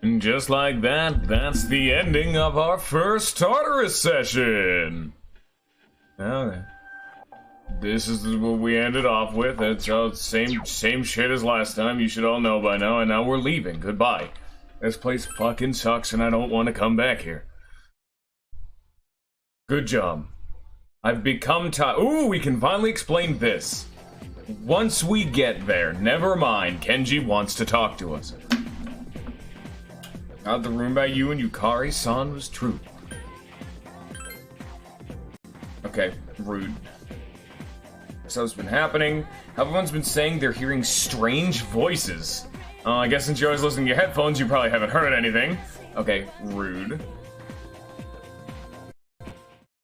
And just like that, that's the ending of our first Tartarus session. Okay. This is what we ended off with. It's all same shit as last time. You should all know by now. And now we're leaving. Goodbye. This place fucking sucks, and I don't want to come back here. Good job. I've become tired. Ooh, we can finally explain this. Once we get there, never mind. Kenji wants to talk to us. Got the room by you and Yukari-san was true. Okay, rude. So what's been happening? Everyone's been saying they're hearing strange voices. I guess since you're always listening to your headphones, you probably haven't heard anything. Okay, rude.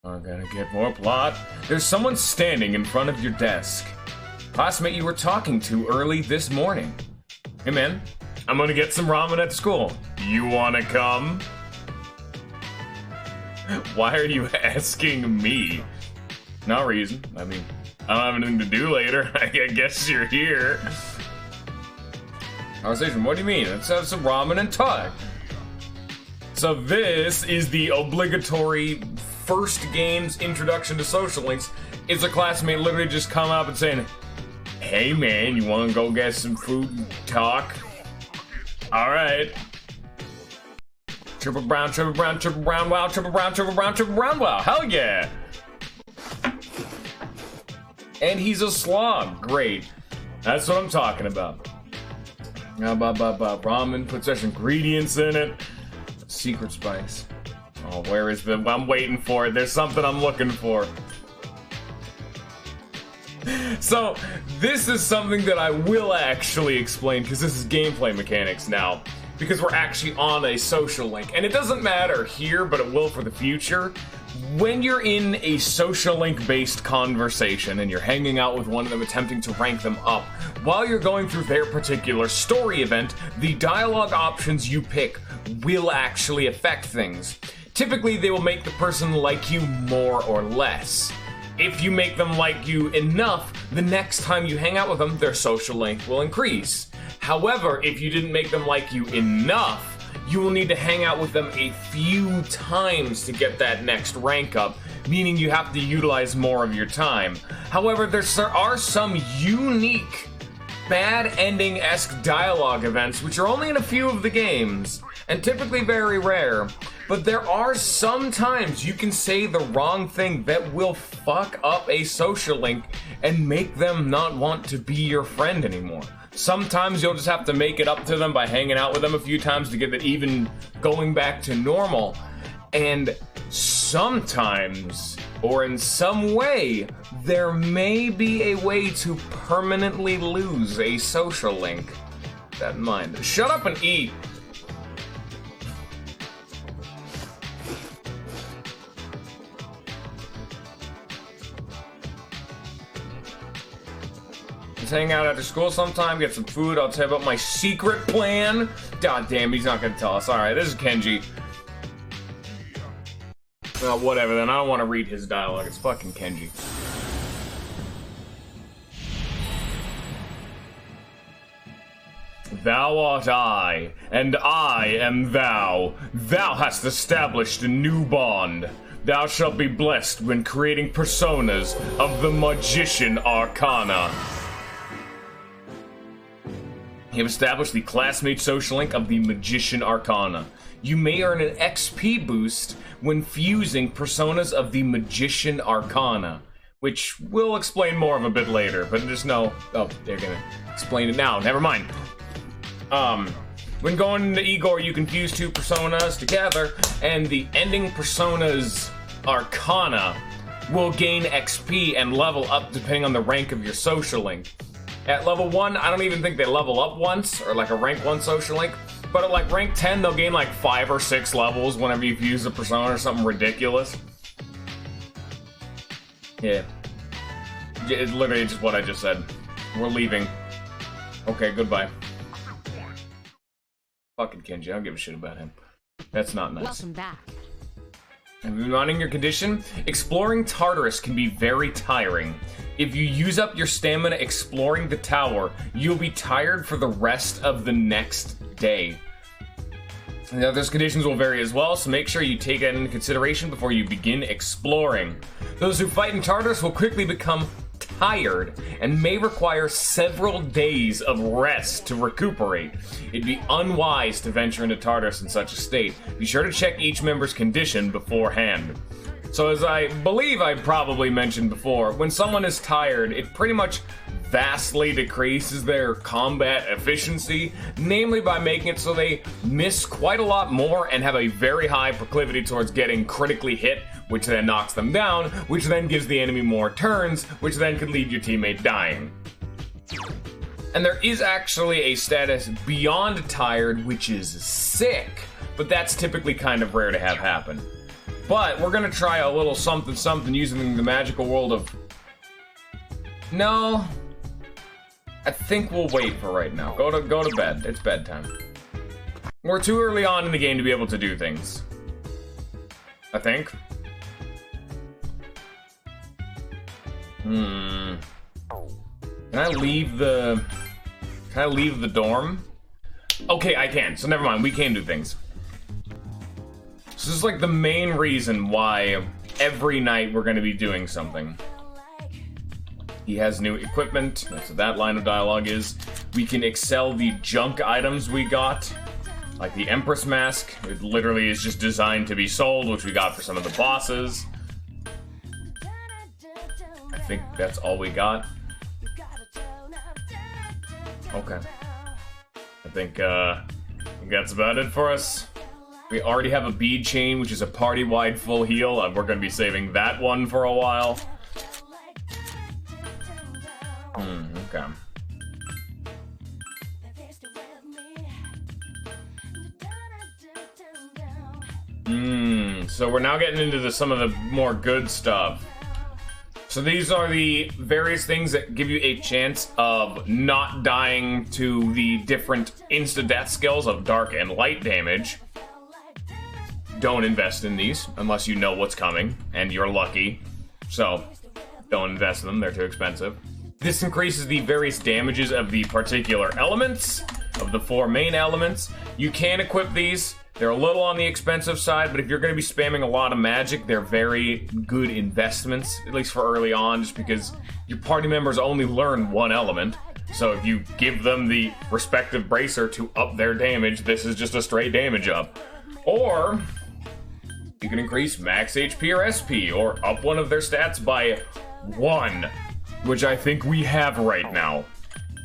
I'm gonna get more plot. There's someone standing in front of your desk. Classmate you were talking to early this morning. Hey man, I'm gonna get some ramen at school. You wanna come? Why are you asking me? No reason. I mean, I don't have anything to do later. I guess you're here. Conversation, what do you mean? Let's have some ramen and talk. So this is the obligatory first game's introduction to social links. Is a classmate literally just come up and saying, hey man, you wanna go get some food and talk? Alright. Triple brown, wow, triple brown, wow, hell yeah! And he's a slog, great. That's what I'm talking about. Ramen, put such ingredients in it. Secret spice. Oh, where is the... I'm waiting for it. There's something I'm looking for. So, this is something that I will actually explain, because this is gameplay mechanics now. Because we're actually on a social link. And it doesn't matter here, but it will for the future. When you're in a social link based conversation and you're hanging out with one of them attempting to rank them up, while you're going through their particular story event, the dialogue options you pick will actually affect things. Typically, they will make the person like you more or less. If you make them like you enough, the next time you hang out with them, their social link will increase. However, if you didn't make them like you enough, you will need to hang out with them a few times to get that next rank up, meaning you have to utilize more of your time. However, there are some unique bad ending-esque dialogue events, which are only in a few of the games, and typically very rare. But there are some times you can say the wrong thing that will fuck up a social link and make them not want to be your friend anymore. Sometimes you'll just have to make it up to them by hanging out with them a few times to get it even going back to normal. And sometimes, or in some way, there may be a way to permanently lose a social link. Keep that in mind. Shut up and eat. Hang out after school sometime, get some food. I'll tell you about my secret plan. God damn, he's not gonna tell us. Alright, this is Kenji. Well, whatever then. I don't want to read his dialogue. It's fucking Kenji. Thou art I, and I am thou. Thou hast established a new bond. Thou shalt be blessed when creating personas of the Magician Arcana. You have established the classmate social link of the Magician Arcana. You may earn an XP boost when fusing personas of the Magician Arcana, which we'll explain more of a bit later, but just know... Oh, they're gonna explain it now. Never mind. When going into Igor, you can fuse two personas together, and the ending persona's Arcana will gain XP and level up depending on the rank of your social link. At level 1, I don't even think they level up once, or like a rank 1 social link. But at like rank 10, they'll gain like 5 or 6 levels whenever you fuse a persona or something ridiculous. Yeah. It's literally just what I just said. We're leaving. Okay, goodbye. Fucking Kenji, I don't give a shit about him. That's not nice. Welcome back. Have you been running your condition? Exploring Tartarus can be very tiring. If you use up your stamina exploring the tower, you'll be tired for the rest of the next day. The other conditions will vary as well, so make sure you take that into consideration before you begin exploring. Those who fight in Tartarus will quickly become tired and may require several days of rest to recuperate. It'd be unwise to venture into Tartarus in such a state. Be sure to check each member's condition beforehand. So as I believe I probably mentioned before, when someone is tired, it pretty much vastly decreases their combat efficiency, namely by making it so they miss quite a lot more and have a very high proclivity towards getting critically hit, which then knocks them down, which then gives the enemy more turns, which then could lead your teammate dying. And there is actually a status beyond tired, which is sick, but that's typically kind of rare to have happen. But we're gonna try a little something something using the magical world of... No, I think we'll wait for right now. Go to bed. It's bedtime. We're too early on in the game to be able to do things, I think. Can I leave the dorm? Okay, I can. So never mind. We can do things. So this is like the main reason why every night we're going to be doing something. He has new equipment. That's what that line of dialogue is. We can excel the junk items we got, like the Empress Mask. It literally is just designed to be sold, which we got for some of the bosses. I think that's all we got. Okay. I think that's about it for us. We already have a bead chain, which is a party-wide full heal. We're going to be saving that one for a while. Okay. So we're now getting into some of the more good stuff. So these are the various things that give you a chance of not dying to the different insta-death skills of dark and light damage. Don't invest in these unless you know what's coming and you're lucky. So don't invest in them, they're too expensive. This increases the various damages of the particular elements, of the 4 main elements. You can equip these. They're a little on the expensive side, but if you're going to be spamming a lot of magic, they're very good investments, at least for early on, just because your party members only learn 1 element. So if you give them the respective bracer to up their damage, this is just a straight damage up. Or you can increase max HP or SP, or up one of their stats by 1, which I think we have right now.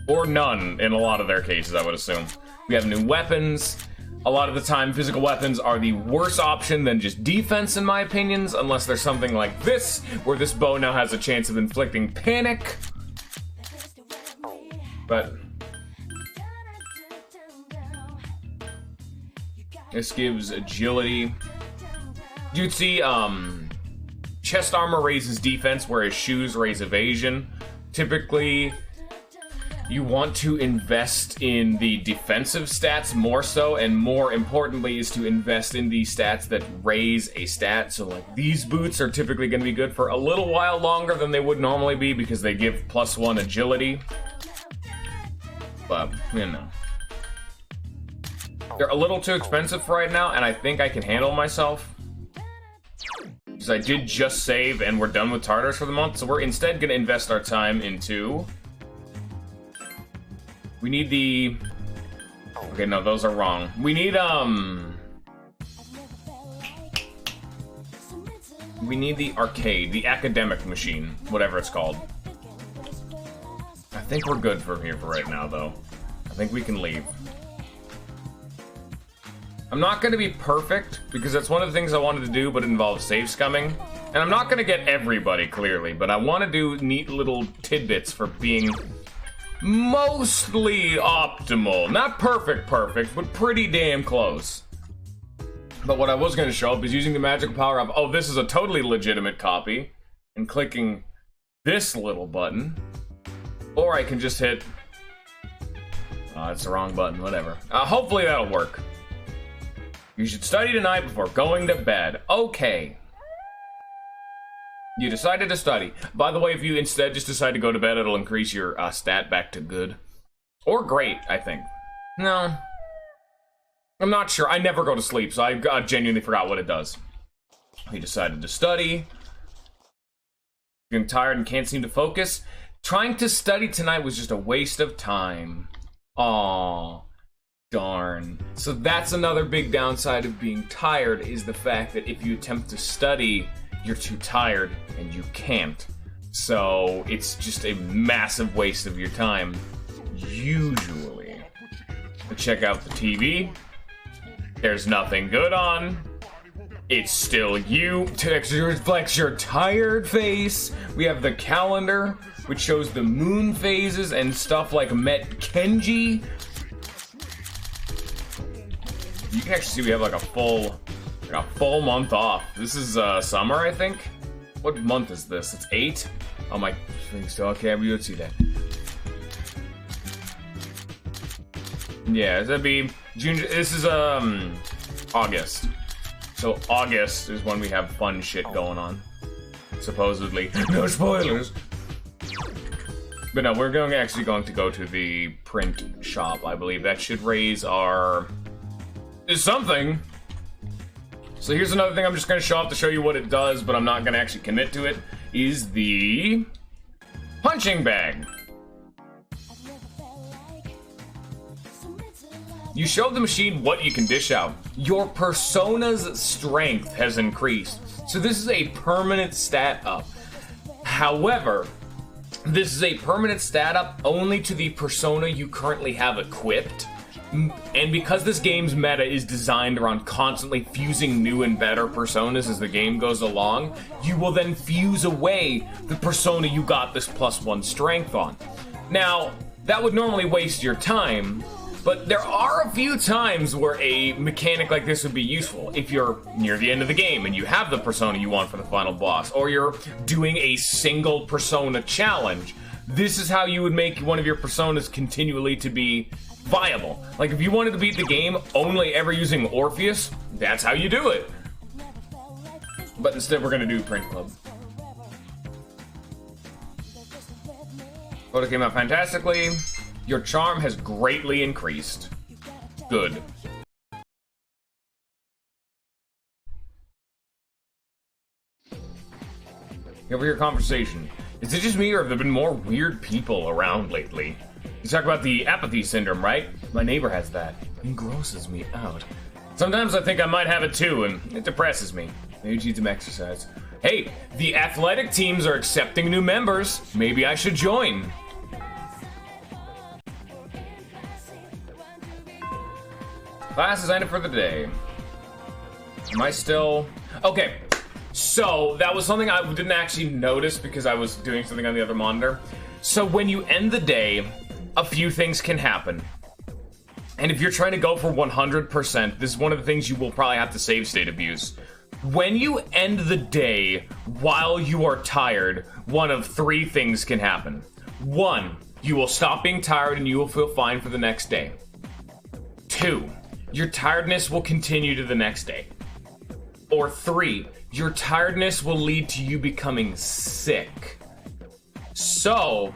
Or none in a lot of their cases, I would assume. We have new weapons. A lot of the time, physical weapons are the worst option than just defense, in my opinions, unless there's something like this, where this bow now has a chance of inflicting panic. But this gives agility. You'd see, chest armor raises defense, whereas shoes raise evasion. Typically, you want to invest in the defensive stats more so, and more importantly is to invest in the stats that raise a stat. So like these boots are typically going to be good for a little while longer than they would normally be because they give +1 agility. But, you know. They're a little too expensive for right now, and I think I can handle myself. Because I did just save and we're done with Tartarus for the month, so we're instead going to invest our time into... We need the... Okay, no, those are wrong. We need, we need the arcade, the academic machine, whatever it's called. I think we're good from here for right now, though. I think we can leave. I'm not going to be perfect, because that's one of the things I wanted to do, but it involves save scumming. And I'm not going to get everybody, clearly, but I want to do neat little tidbits for being... mostly optimal. Not perfect, but pretty damn close. But what I was going to show up is using the magical power of, oh, this is a totally legitimate copy, and clicking this little button. Or I can just hit... Oh, it's the wrong button, whatever. Hopefully that'll work. You should study tonight before going to bed. Okay. You decided to study. By the way, if you instead just decide to go to bed, it'll increase your stat back to good. Or great, I think. No. I'm not sure. I never go to sleep, so I genuinely forgot what it does. He decided to study. Feeling tired and can't seem to focus. Trying to study tonight was just a waste of time. Aww. Darn. So that's another big downside of being tired, is the fact that if you attempt to study, you're too tired and you can't. So it's just a massive waste of your time, usually. But check out the TV. There's nothing good on. It's still you. To reflect your tired face. We have the calendar, which shows the moon phases and stuff like Met Kenji. You can actually see we have like a full month off. This is summer, I think. What month is this? It's 8? Oh, my thing's still okay. We would see that. Yeah, that'd be June. This is August. So August is when we have fun shit going on. Supposedly. No spoilers. But no, we're actually going to go to the print shop, I believe. That should raise our something. So here's another thing I'm just going to show off to show you what it does, but I'm not going to actually commit to it, is the punching bag. You show the machine what you can dish out. Your persona's strength has increased. So this is a permanent stat up. However, this is a permanent stat up only to the persona you currently have equipped. And because this game's meta is designed around constantly fusing new and better personas as the game goes along, you will then fuse away the persona you got this +1 strength on. Now, that would normally waste your time, but there are a few times where a mechanic like this would be useful. If you're near the end of the game and you have the persona you want for the final boss, or you're doing a single persona challenge, this is how you would make one of your personas continually to be viable. Like, if you wanted to beat the game only ever using Orpheus, that's how you do it. But instead we're gonna do Print Club. Photo came out fantastically. Your charm has greatly increased. Good. Overhear conversation. Is it just me, or have there been more weird people around lately? You talk about the apathy syndrome, right? My neighbor has that. It grosses me out. Sometimes I think I might have it too, and it depresses me. Maybe you need some exercise. Hey, the athletic teams are accepting new members. Maybe I should join. Class is ended for the day. Am I still... Okay, so that was something I didn't actually notice because I was doing something on the other monitor. So when you end the day, a few things can happen. And if you're trying to go for 100%, this is one of the things you will probably have to save state abuse. When you end the day while you are tired, one of 3 things can happen. 1, you will stop being tired and you will feel fine for the next day. 2, your tiredness will continue to the next day. Or 3, your tiredness will lead to you becoming sick. So,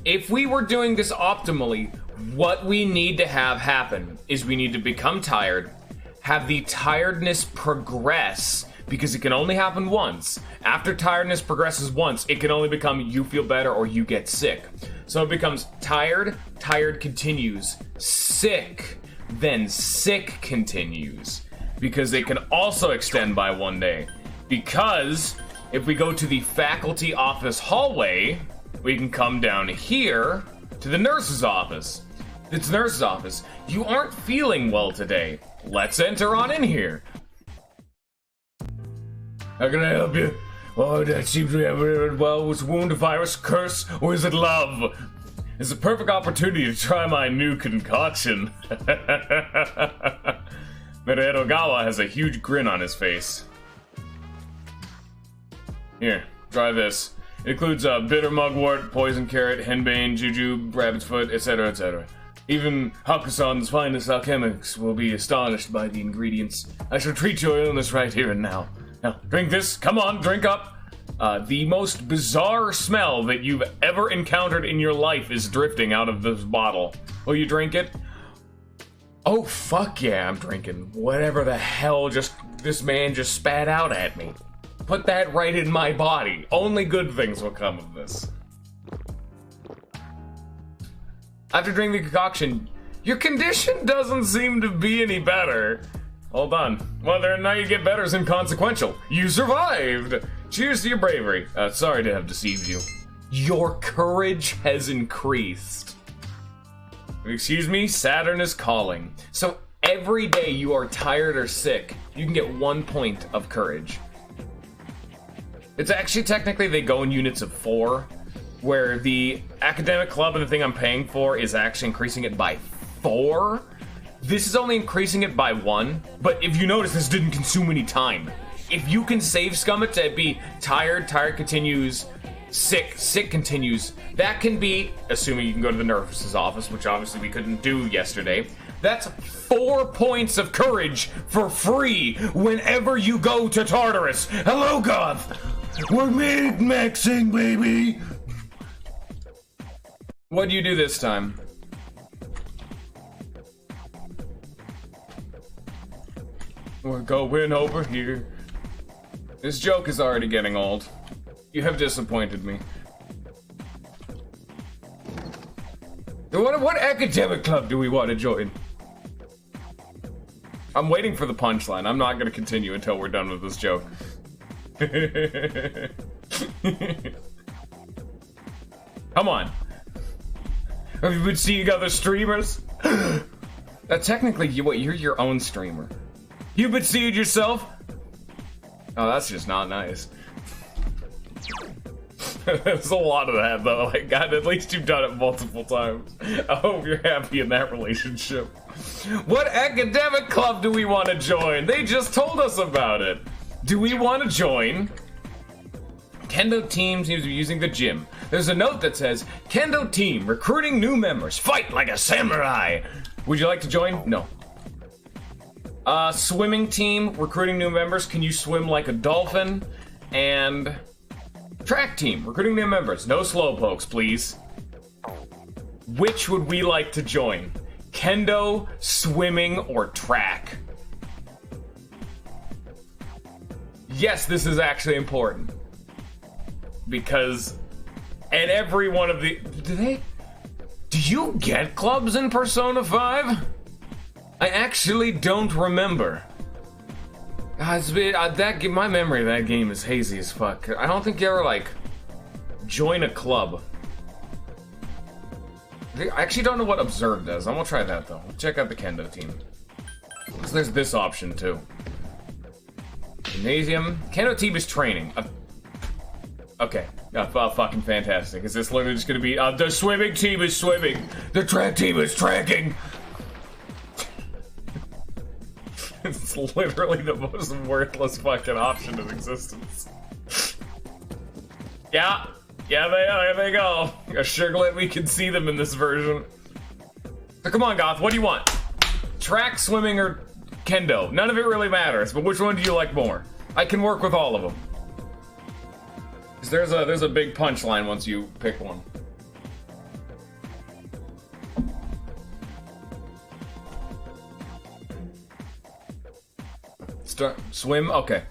if we were doing this optimally, what we need to have happen is we need to become tired, have the tiredness progress, because it can only happen once. After tiredness progresses once, it can only become you feel better or you get sick. So it becomes tired, tired continues, sick, then sick continues. Because it can also extend by 1 day. Because if we go to the faculty office hallway, we can come down here to the nurse's office. It's the nurse's office. You aren't feeling well today. Let's enter on in here. How can I help you? Oh, that seems to have well. Was wound a virus, curse, or is it love? It's a perfect opportunity to try my new concoction. Edogawa has a huge grin on his face. Here, try this. It includes bitter mugwort, poison carrot, henbane, juju, rabbit's foot, etc., etc. Even Hakusan's finest alchemists will be astonished by the ingredients. I shall treat your illness right here and now. Now, drink this. Come on, drink up. The most bizarre smell that you've ever encountered in your life is drifting out of this bottle. Will you drink it? Oh, fuck yeah, I'm drinking whatever the hell this man just spat out at me. Put that right in my body. Only good things will come of this. After drinking the concoction, your condition doesn't seem to be any better. Hold on. Whether or not you get better is inconsequential. You survived! Cheers to your bravery. Sorry to have deceived you. Your courage has increased. Excuse me, Saturn is calling. So every day you are tired or sick, you can get 1 point of courage. It's actually technically they go in units of 4, where the academic club and the thing I'm paying for is actually increasing it by 4. This is only increasing it by 1, but if you notice, this didn't consume any time. If you can save scum it to be tired, tired continues, sick, sick continues, that can be, assuming you can go to the nurse's office, which obviously we couldn't do yesterday, that's 4 points of courage for free whenever you go to Tartarus. Hello, Goth! We're min-maxing, baby! What do you do this time? We're going over here. This joke is already getting old. You have disappointed me. What academic club do we want to join? I'm waiting for the punchline. I'm not going to continue until we're done with this joke. Come on. Have you been seeing other streamers? Technically, you're your own streamer. You've been seeing yourself? Oh, that's just not nice. There's a lot of that, though. Like, God, at least you've done it multiple times. I hope you're happy in that relationship. What academic club do we want to join? They just told us about it. Do we want to join? Kendo team seems to be using the gym. There's a note that says, Kendo team, recruiting new members. Fight like a samurai. Would you like to join? No. Swimming team, recruiting new members. Can you swim like a dolphin? And track team, recruiting new members. No slowpokes, please. Which would we like to join? Kendo, swimming, or track? Yes, this is actually important. Because at every one of the... Do you get clubs in Persona 5? I actually don't remember. My memory of that game is hazy as fuck. I don't think you ever, like, join a club. I actually don't know what Observe does. I'm gonna try that, though. Check out the Kendo team. So there's this option, too. Gymnasium. Kendo team is training. Okay. Fucking fantastic. Is this literally just gonna be, the swimming team is swimming. The track team is tracking. It's literally the most worthless fucking option in existence. Yeah, there they go. I'm sure glad we can see them in this version. So come on, Goth, what do you want? Track, swimming, or Kendo? None of it really matters, but which one do you like more? I can work with all of them. 'Cause there's a big punchline once you pick one. Swim? Okay.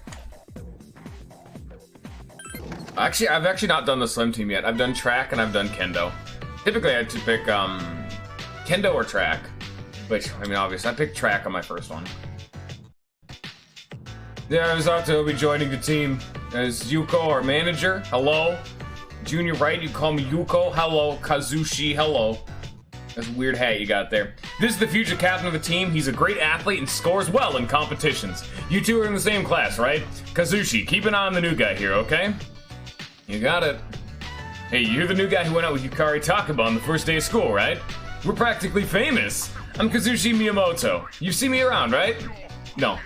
Actually, I've actually not done the swim team yet. I've done track and I've done Kendo. Typically, I had to pick Kendo or track. Which, I mean, obviously, I picked track on my first one. Yeah, I was out to be joining the team as Yuko, our manager. Hello. Junior, right? You call me Yuko. Hello. Kazushi. Hello. That's a weird hat you got there. This is the future captain of the team. He's a great athlete and scores well in competitions. You two are in the same class, right? Kazushi, keep an eye on the new guy here, okay? You got it. Hey, you're the new guy who went out with Yukari Takaba on the first day of school, right? We're practically famous. I'm Kazushi Miyamoto. You see me around, right? No.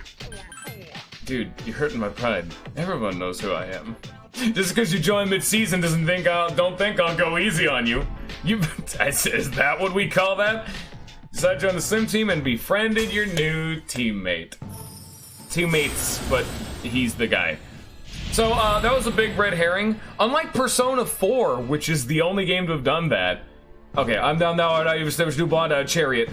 Dude, you're hurting my pride. Everyone knows who I am. Just because you joined mid-season don't think I'll go easy on you. Is that what we call that? Decide to join the sim team and befriended your new teammate. Teammates, but he's the guy. So, that was a big red herring. Unlike Persona 4, which is the only game to have done that. Okay, I'm down now. I established new bond, Chariot.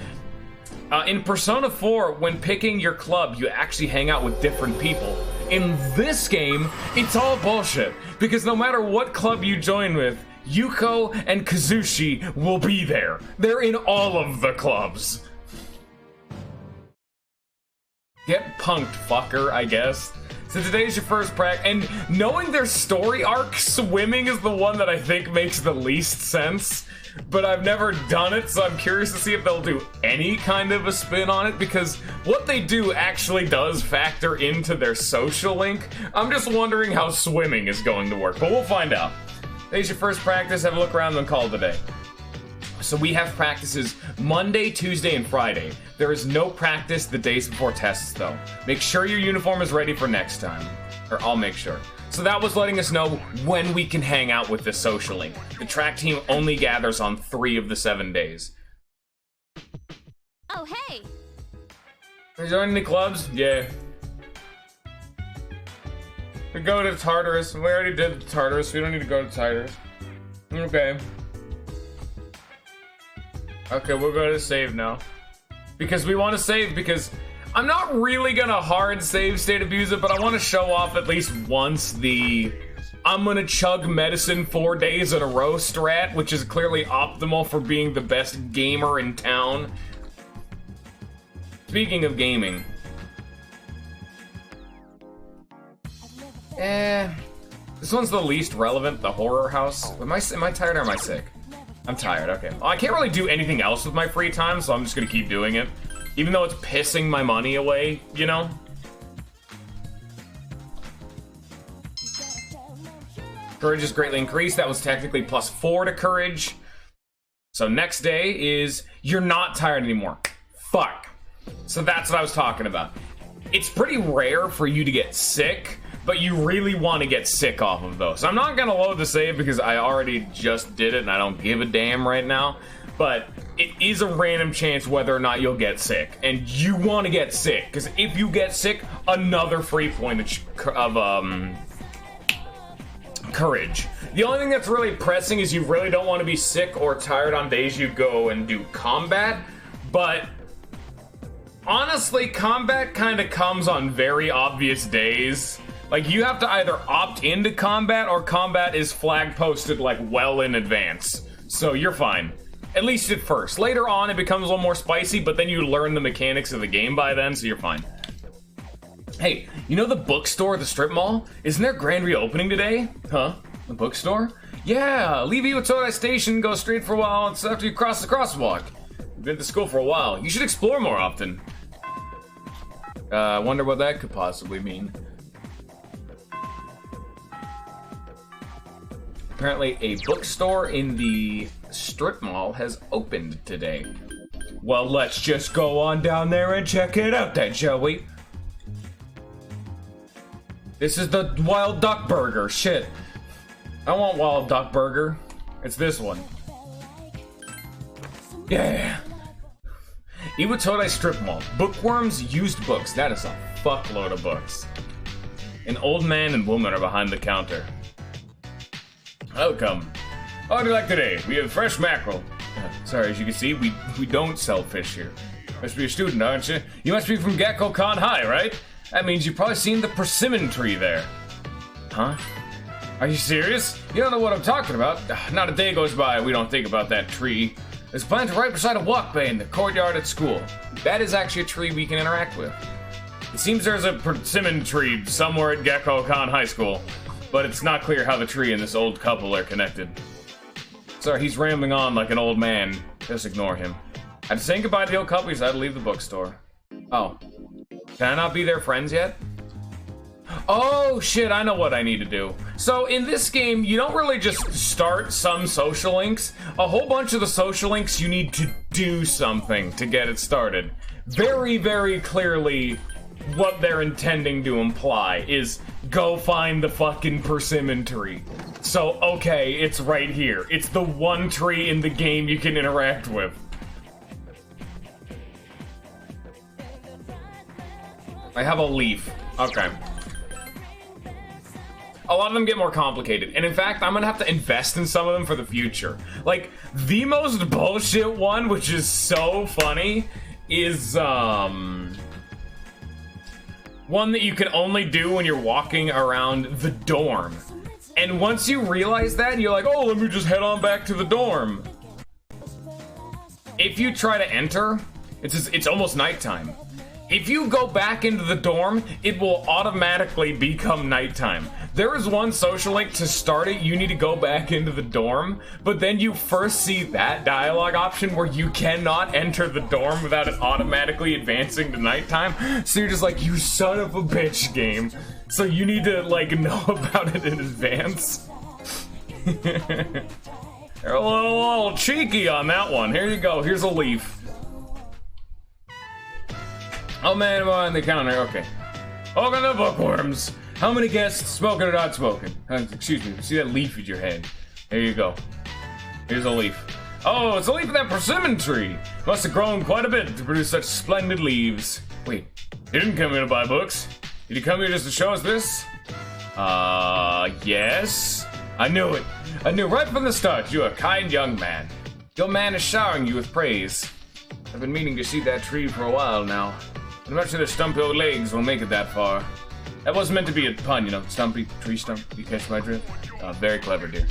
In Persona 4, when picking your club, you actually hang out with different people. In this game, it's all bullshit, because no matter what club you join with, Yuko and Kazushi will be there. They're in all of the clubs. Get punked, fucker, I guess. So today's your first practice, and knowing their story arc, swimming is the one that I think makes the least sense. But I've never done it, so I'm curious to see if they'll do any kind of a spin on it, because what they do actually does factor into their social link. I'm just wondering how swimming is going to work, but we'll find out. Today's your first practice, have a look around and call it a day. So we have practices Monday, Tuesday, and Friday. There is no practice the days before tests, though. Make sure your uniform is ready for next time. Or I'll make sure. So that was letting us know when we can hang out with the social link. The track team only gathers on 3 of the 7 days. Oh, hey! Are you joining any clubs? Yeah. We go to Tartarus. We already did Tartarus. We don't need to go to Tartarus. Okay. Okay, we'll go to save now. Because we want to save, because I'm not really gonna hard save State Abuse it, but I want to show off at least once the I'm gonna chug medicine 4 days in a row strat, which is clearly optimal for being the best gamer in town. Speaking of gaming. This one's the least relevant, the horror house. Am I tired or am I sick? I'm tired, okay. Well, I can't really do anything else with my free time, so I'm just gonna keep doing it. Even though it's pissing my money away, you know? Courage is greatly increased. That was technically +4 to courage. So next day is, you're not tired anymore. Fuck. So that's what I was talking about. It's pretty rare for you to get sick, but you really want to get sick off of those. So I'm not gonna load the save because I already just did it and I don't give a damn right now. But it is a random chance whether or not you'll get sick. And you want to get sick, because if you get sick, another free point of courage. The only thing that's really pressing is you really don't want to be sick or tired on days you go and do combat. But honestly, combat kind of comes on very obvious days. Like, you have to either opt into combat or combat is flag posted like well in advance. So you're fine. At least at first. Later on, it becomes a little more spicy, but then you learn the mechanics of the game by then, so you're fine. Hey, you know the bookstore at the strip mall? Isn't there grand reopening today? Huh? The bookstore? Yeah, leave Iwatodai Station, go straight for a while, it's after you cross the crosswalk. You've been to school for a while. You should explore more often. I wonder what that could possibly mean. Apparently, a bookstore in the strip mall has opened today. Well, let's just go on down there and check it out then, shall we? This is the Wild Duck Burger. Shit. I don't want Wild Duck Burger. It's this one. Yeah. Iwatodai Strip Mall. Bookworms, used books. That is a fuckload of books. An old man and woman are behind the counter. Welcome. How do you like today? We have fresh mackerel. Sorry, as you can see, we don't sell fish here. Must be a student, aren't you? You must be from Gekko-kan High, right? That means you've probably seen the persimmon tree there. Huh? Are you serious? You don't know what I'm talking about. Not a day goes by we don't think about that tree. It's planted right beside a walk bay in the courtyard at school. That is actually a tree we can interact with. It seems there's a persimmon tree somewhere at Gekko-kan High School, but it's not clear how the tree and this old couple are connected. Sorry, he's rambling on like an old man. Just ignore him. I had to say goodbye to the old couple. He had to leave the bookstore. Oh. Can I not be their friends yet? Oh, shit, I know what I need to do. So, in this game, you don't really just start some social links. A whole bunch of the social links, you need to do something to get it started. Very, very clearly, what they're intending to imply is go find the fucking persimmon tree. So, okay, it's right here. It's the one tree in the game you can interact with. I have a leaf. Okay. A lot of them get more complicated, and in fact, I'm gonna have to invest in some of them for the future. Like, the most bullshit one, which is so funny, is one that you can only do when you're walking around the dorm. And once you realize that, you're like, oh, let me just head on back to the dorm. If you try to enter, it's almost nighttime. If you go back into the dorm, it will automatically become nighttime. There is one social link to start it, you need to go back into the dorm, but then you first see that dialogue option where you cannot enter the dorm without it automatically advancing to nighttime. So you're just like, you son of a bitch, game. So you need to, like, know about it in advance. They're a little cheeky on that one. Here you go, here's a leaf. Oh man, I'm on the counter, okay. Welcome to Bookworms. How many guests, spoken or not spoken? Excuse me, see that leaf at your head? There you go. Here's a leaf. Oh, it's a leaf of that persimmon tree. Must have grown quite a bit to produce such splendid leaves. Wait, you didn't come here to buy books? Did you come here just to show us this? Yes. I knew it. I knew right from the start you're a kind young man. Your man is showering you with praise. I've been meaning to see that tree for a while now. I'm not sure the stumpy old legs will make it that far. That wasn't meant to be a pun, you know, stumpy, tree stump, you catch my drift? Very clever, dear.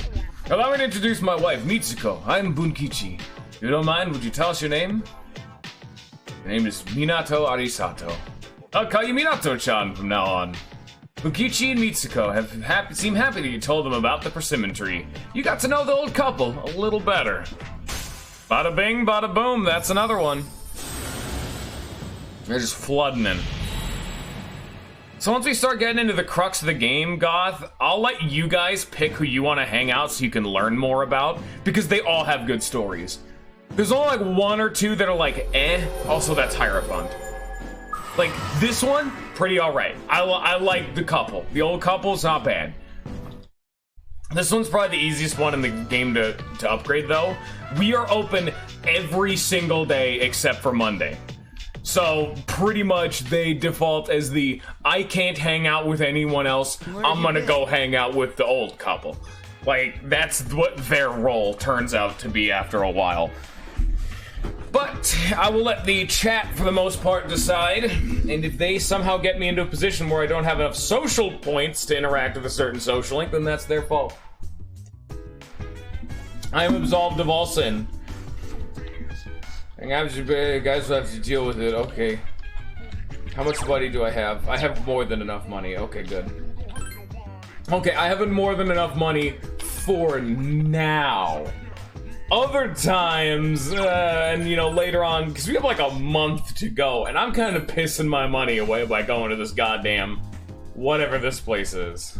Allow me to introduce my wife, Mitsuko. I'm Bunkichi. If you don't mind, would you tell us your name? Your name is Minato Arisato. I'll call you Minato-chan from now on. Bunkichi and Mitsuko seem happy that you told them about the persimmon tree. You got to know the old couple a little better. Bada bing, bada boom, that's another one. They're just flooding in. So once we start getting into the crux of the game, Goth, I'll let you guys pick who you want to hang out so you can learn more about, because they all have good stories. There's only like one or two that are like, eh. Also, that's Hierophant. Like, this one, pretty alright. I like the couple. The old couple's not bad. This one's probably the easiest one in the game to upgrade, though. We are open every single day except for Monday. So, pretty much, they default as the, I can't hang out with anyone else, I'm gonna go hang out with the old couple. Like, that's what their role turns out to be after a while. But, I will let the chat, for the most part, decide, and if they somehow get me into a position where I don't have enough social points to interact with a certain social link, then that's their fault. I am absolved of all sin. Guys will have to deal with it, okay. How much money do I have? I have more than enough money, okay, good. Okay, I have more than enough money for now. Other times, and you know, later on, because we have like a month to go, and I'm kind of pissing my money away by going to this goddamn whatever this place is.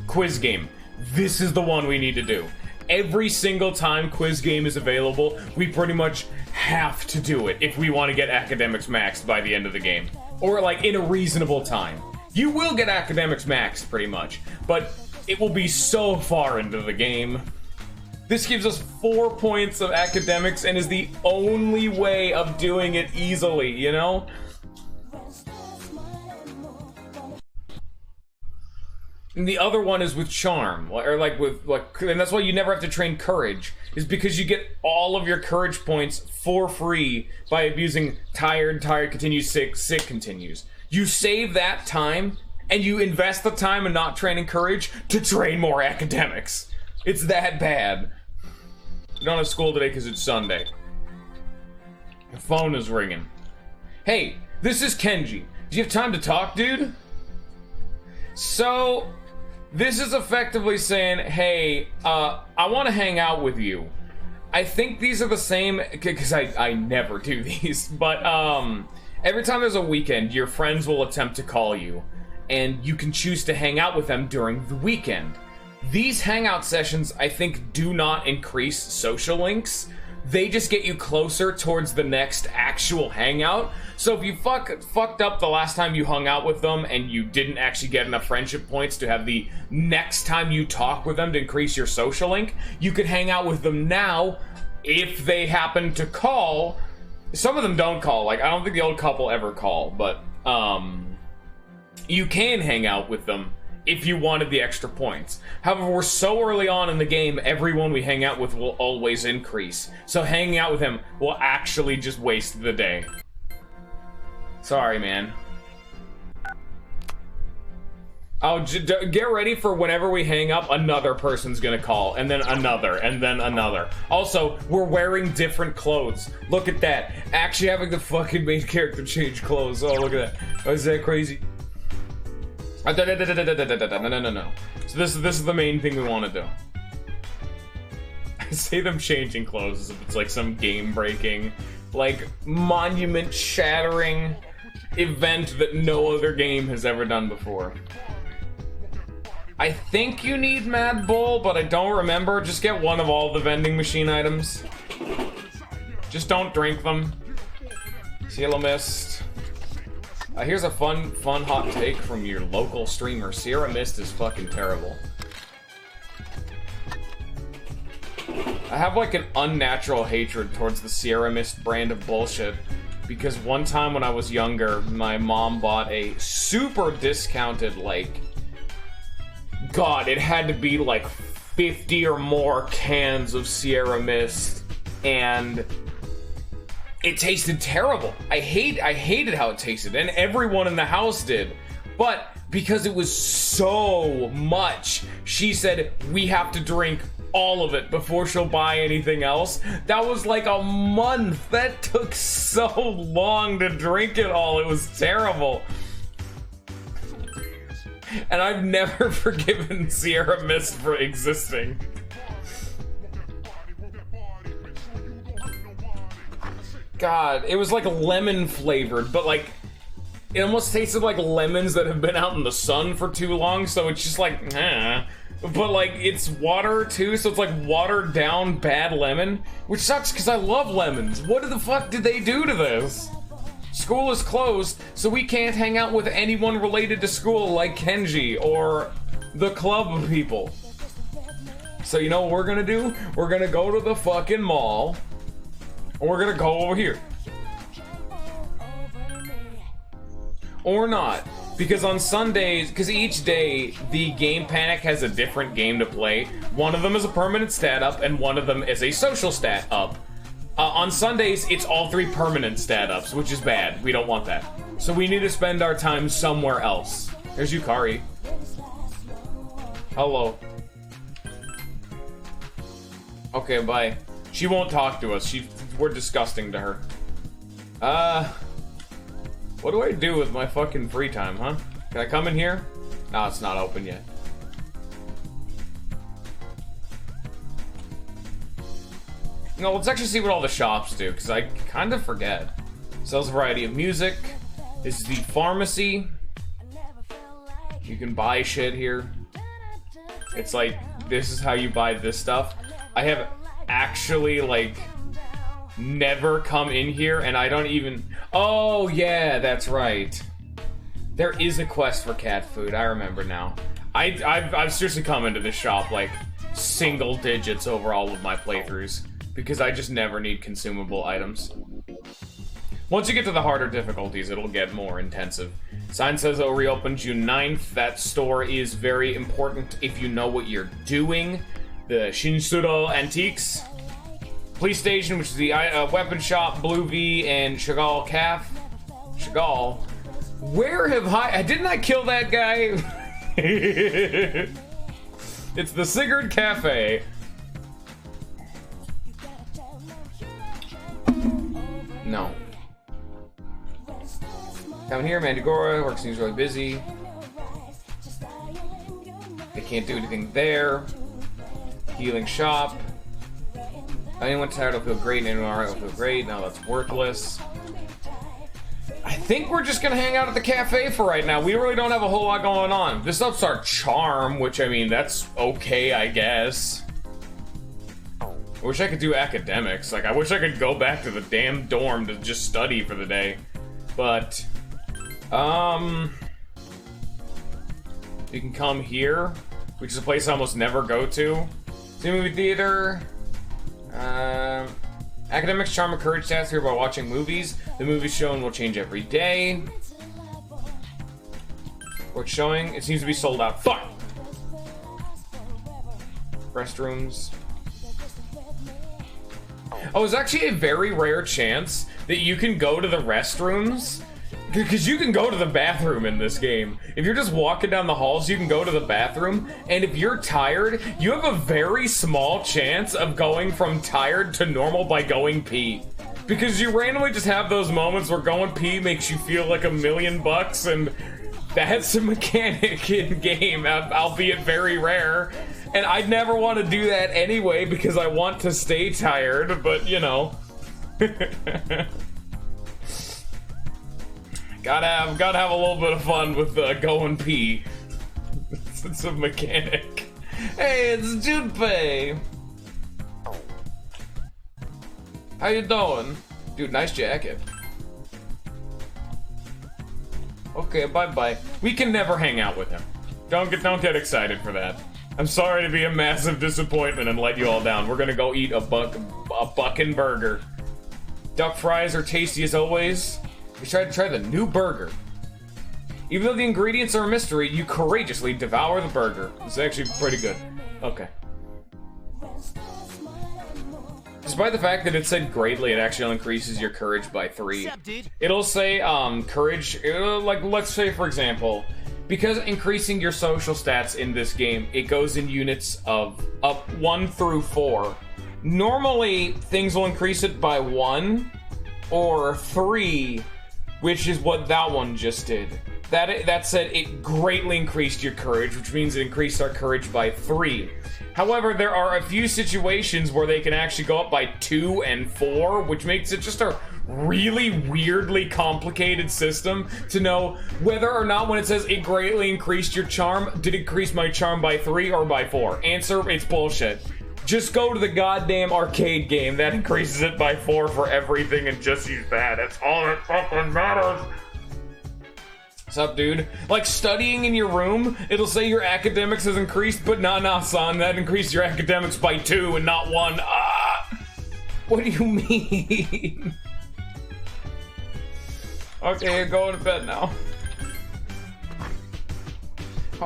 Quiz game. This is the one we need to do. Every single time quiz game is available, we pretty much have to do it if we want to get academics maxed by the end of the game. Or like in a reasonable time. You will get academics maxed pretty much, but it will be so far into the game. This gives us 4 points of academics and is the only way of doing it easily, you know? And the other one is with charm, or like with, like, and that's why you never have to train courage, is because you get all of your courage points for free by abusing tired continues, sick continues. You save that time, and you invest the time in not training courage to train more academics. It's that bad. You don't have school today because it's Sunday. Your phone is ringing. Hey, this is Kenji. Do you have time to talk, dude? So, this is effectively saying, hey, I want to hang out with you. I think these are the same, because I never do these, but every time there's a weekend, your friends will attempt to call you, and you can choose to hang out with them during the weekend. These hangout sessions, I think, do not increase social links. They just get you closer towards the next actual hangout. So if you fucked up the last time you hung out with them and you didn't actually get enough friendship points to have the next time you talk with them to increase your social link, you could hang out with them now if they happen to call. Some of them don't call. Like, I don't think the old couple ever call, but you can hang out with them if you wanted the extra points. However, we're so early on in the game, everyone we hang out with will always increase. So hanging out with him will actually just waste the day. Sorry, man. Oh, get ready for whenever we hang up, another person's gonna call, and then another, and then another. Also, we're wearing different clothes. Look at that. Actually having the fucking main character change clothes. Oh, look at that. Oh, is that crazy? No. So this is the main thing we want to do. I say them changing clothes as if it's like some game-breaking, like, monument-shattering event that no other game has ever done before. I think you need Mad Bull, but I don't remember. Just get one of all the vending machine items. Just don't drink them. Cielo Mist. Here's a fun hot take from your local streamer. Sierra Mist is fucking terrible. I have like an unnatural hatred towards the Sierra Mist brand of bullshit. Because one time when I was younger, my mom bought a super discounted, like... God, it had to be like 50 or more cans of Sierra Mist, and it tasted terrible. I hated how it tasted, and everyone in the house did. But because it was so much, she said, we have to drink all of it before she'll buy anything else. That was like a month. That took so long to drink it all. It was terrible. And I've never forgiven Sierra Mist for existing. God, it was like lemon flavored, but like, it almost tasted like lemons that have been out in the sun for too long, so it's just like, eh. But like, it's water too, so it's like watered down bad lemon, which sucks because I love lemons. What the fuck did they do to this? School is closed, so we can't hang out with anyone related to school like Kenji or the club of people. So you know what we're gonna do? We're gonna go to the fucking mall, or we're gonna go over here. Or not. Because on Sundays, because each day, the Game Panic has a different game to play. One of them is a permanent stat up, and one of them is a social stat up. On Sundays, it's all three permanent stat ups, which is bad. We don't want that. So we need to spend our time somewhere else. There's Yukari. Hello. Okay, bye. She won't talk to us. We're disgusting to her. What do I do with my fucking free time, huh? Can I come in here? No, it's not open yet. No, let's actually see what all the shops do, because I kind of forget. Sells a variety of music. This is the pharmacy. You can buy shit here. It's like, this is how you buy this stuff. I have actually, like, never come in here, and I don't even... Oh, yeah, that's right. There is a quest for cat food, I remember now. I've seriously come into this shop, like, single digits overall with my playthroughs. Because I just never need consumable items. Once you get to the harder difficulties, it'll get more intensive. Sign says it'll reopen June 9th. That store is very important if you know what you're doing. The Shinsuro Antiques. Police Station, which is the weapon shop, Blue V, and Chagall Caf. Chagall? Where have I... Didn't I kill that guy? It's the Sigurd Cafe. No. Down here, Mandragora, work seems really busy. They can't do anything there. Healing shop. Anyone tired will feel great, and anyone alright will feel great. Now that's worthless. I think we're just gonna hang out at the cafe for right now. We really don't have a whole lot going on. This ups our charm, which, I mean, that's okay, I guess. I wish I could do academics. Like, I wish I could go back to the damn dorm to just study for the day. But, you can come here, which is a place I almost never go to. See movie theater. Academics, charm, and courage stats here by watching movies. The movies shown will change every day. What's showing? It seems to be sold out. Fuck! Restrooms. Oh, it's actually a very rare chance that you can go to the restrooms. Because you can go to the bathroom in this game. If you're just walking down the halls, you can go to the bathroom. And if you're tired, you have a very small chance of going from tired to normal by going pee. Because you randomly just have those moments where going pee makes you feel like $1,000,000, and that's a mechanic in game, albeit very rare. And I'd never want to do that anyway because I want to stay tired, but you know. gotta have a little bit of fun with going pee. It's a mechanic. Hey, it's Junpei. How you doing? Dude, nice jacket. Okay, bye-bye. We can never hang out with him. Don't get excited for that. I'm sorry to be a massive disappointment and let you all down. We're gonna go eat a buckin' burger. Duck fries are tasty as always. We tried to try the new burger. Even though the ingredients are a mystery, you courageously devour the burger. It's actually pretty good. Okay. Despite the fact that it said greatly, it actually increases your courage by 3. It'll say, courage, like, let's say, for example, because increasing your social stats in this game, it goes in units of up 1 through 4. Normally, things will increase it by 1 or 3, which is what that one just did. That said, it greatly increased your courage, which means it increased our courage by 3. However, there are a few situations where they can actually go up by 2 and 4, which makes it just a really weirdly complicated system to know whether or not when it says it greatly increased your charm, did it increase my charm by 3 or by 4? Answer, it's bullshit. Just go to the goddamn arcade game. That increases it by 4 for everything and just use that. That's all that fucking matters. What's up, dude? Like, studying in your room, it'll say your academics has increased, but nah, son, that increased your academics by 2 and not 1. Ah! What do you mean? Okay, going to bed now.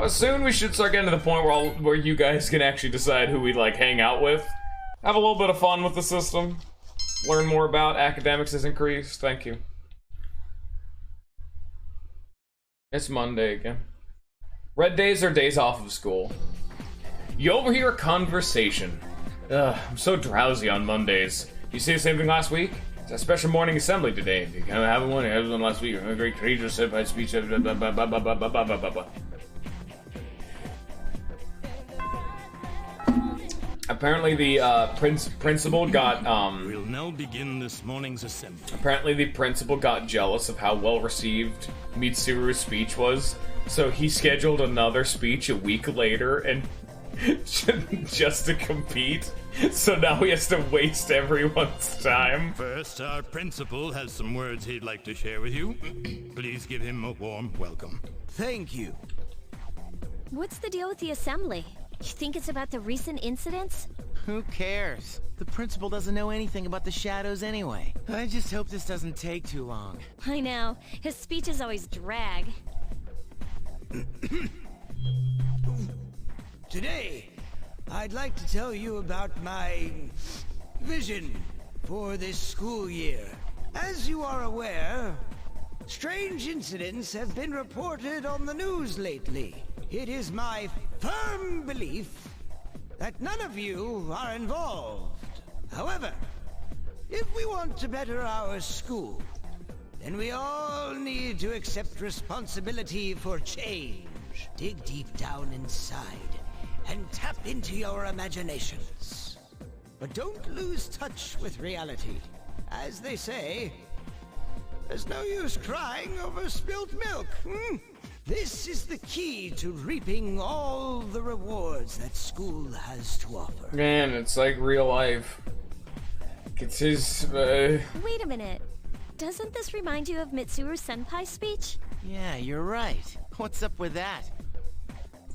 Soon we should start getting to the point where you guys can actually decide who we like hang out with. Have a little bit of fun with the system. Learn more about academics has increased. Thank you. It's Monday again. Red days are days off of school. You overhear a conversation. Ugh, I'm so drowsy on Mondays. You see the same thing last week? It's a special morning assembly today. You kind of have one. I had one last week. A great courageous said by speech. Apparently the principal got We'll now begin this morning's assembly. Apparently the principal got jealous of how well received Mitsuru's speech was, so he scheduled another speech a week later and just to compete. So now he has to waste everyone's time. First, our principal has some words he'd like to share with you. Please give him a warm welcome. Thank you. What's the deal with the assembly? You think it's about the recent incidents? Who cares? The principal doesn't know anything about the shadows anyway. I just hope this doesn't take too long. I know. His speeches always drag. Today, I'd like to tell you about my vision for this school year. As you are aware, strange incidents have been reported on the news lately. It is my firm belief that none of you are involved. However, if we want to better our school, then we all need to accept responsibility for change. Dig deep down inside and tap into your imaginations. But don't lose touch with reality. As they say, there's no use crying over spilt milk. This is the key to reaping all the rewards that school has to offer. Man, it's like real life. It's his, Wait a minute. Doesn't this remind you of Mitsuru Senpai's speech? Yeah, you're right. What's up with that?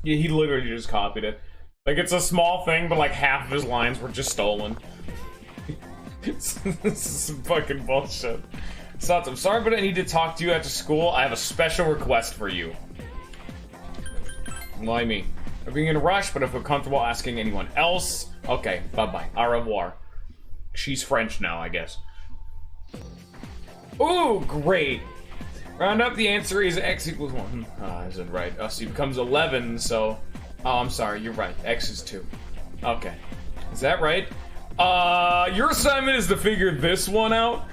Yeah, he literally just copied it. Like, it's a small thing, but like half of his lines were just stolen. This is some fucking bullshit. Sats, I'm sorry, but I need to talk to you after school. I have a special request for you. Why me? I'm being in a rush, but if we're comfortable asking anyone else. Okay, bye-bye. Au revoir. She's French now, I guess. Ooh, great. Round up, the answer is x equals 1. Ah, I isn't right. Oh, so it becomes 11, so... Oh, I'm sorry, you're right. X is 2. Okay. Is that right? Your assignment is to figure this one out.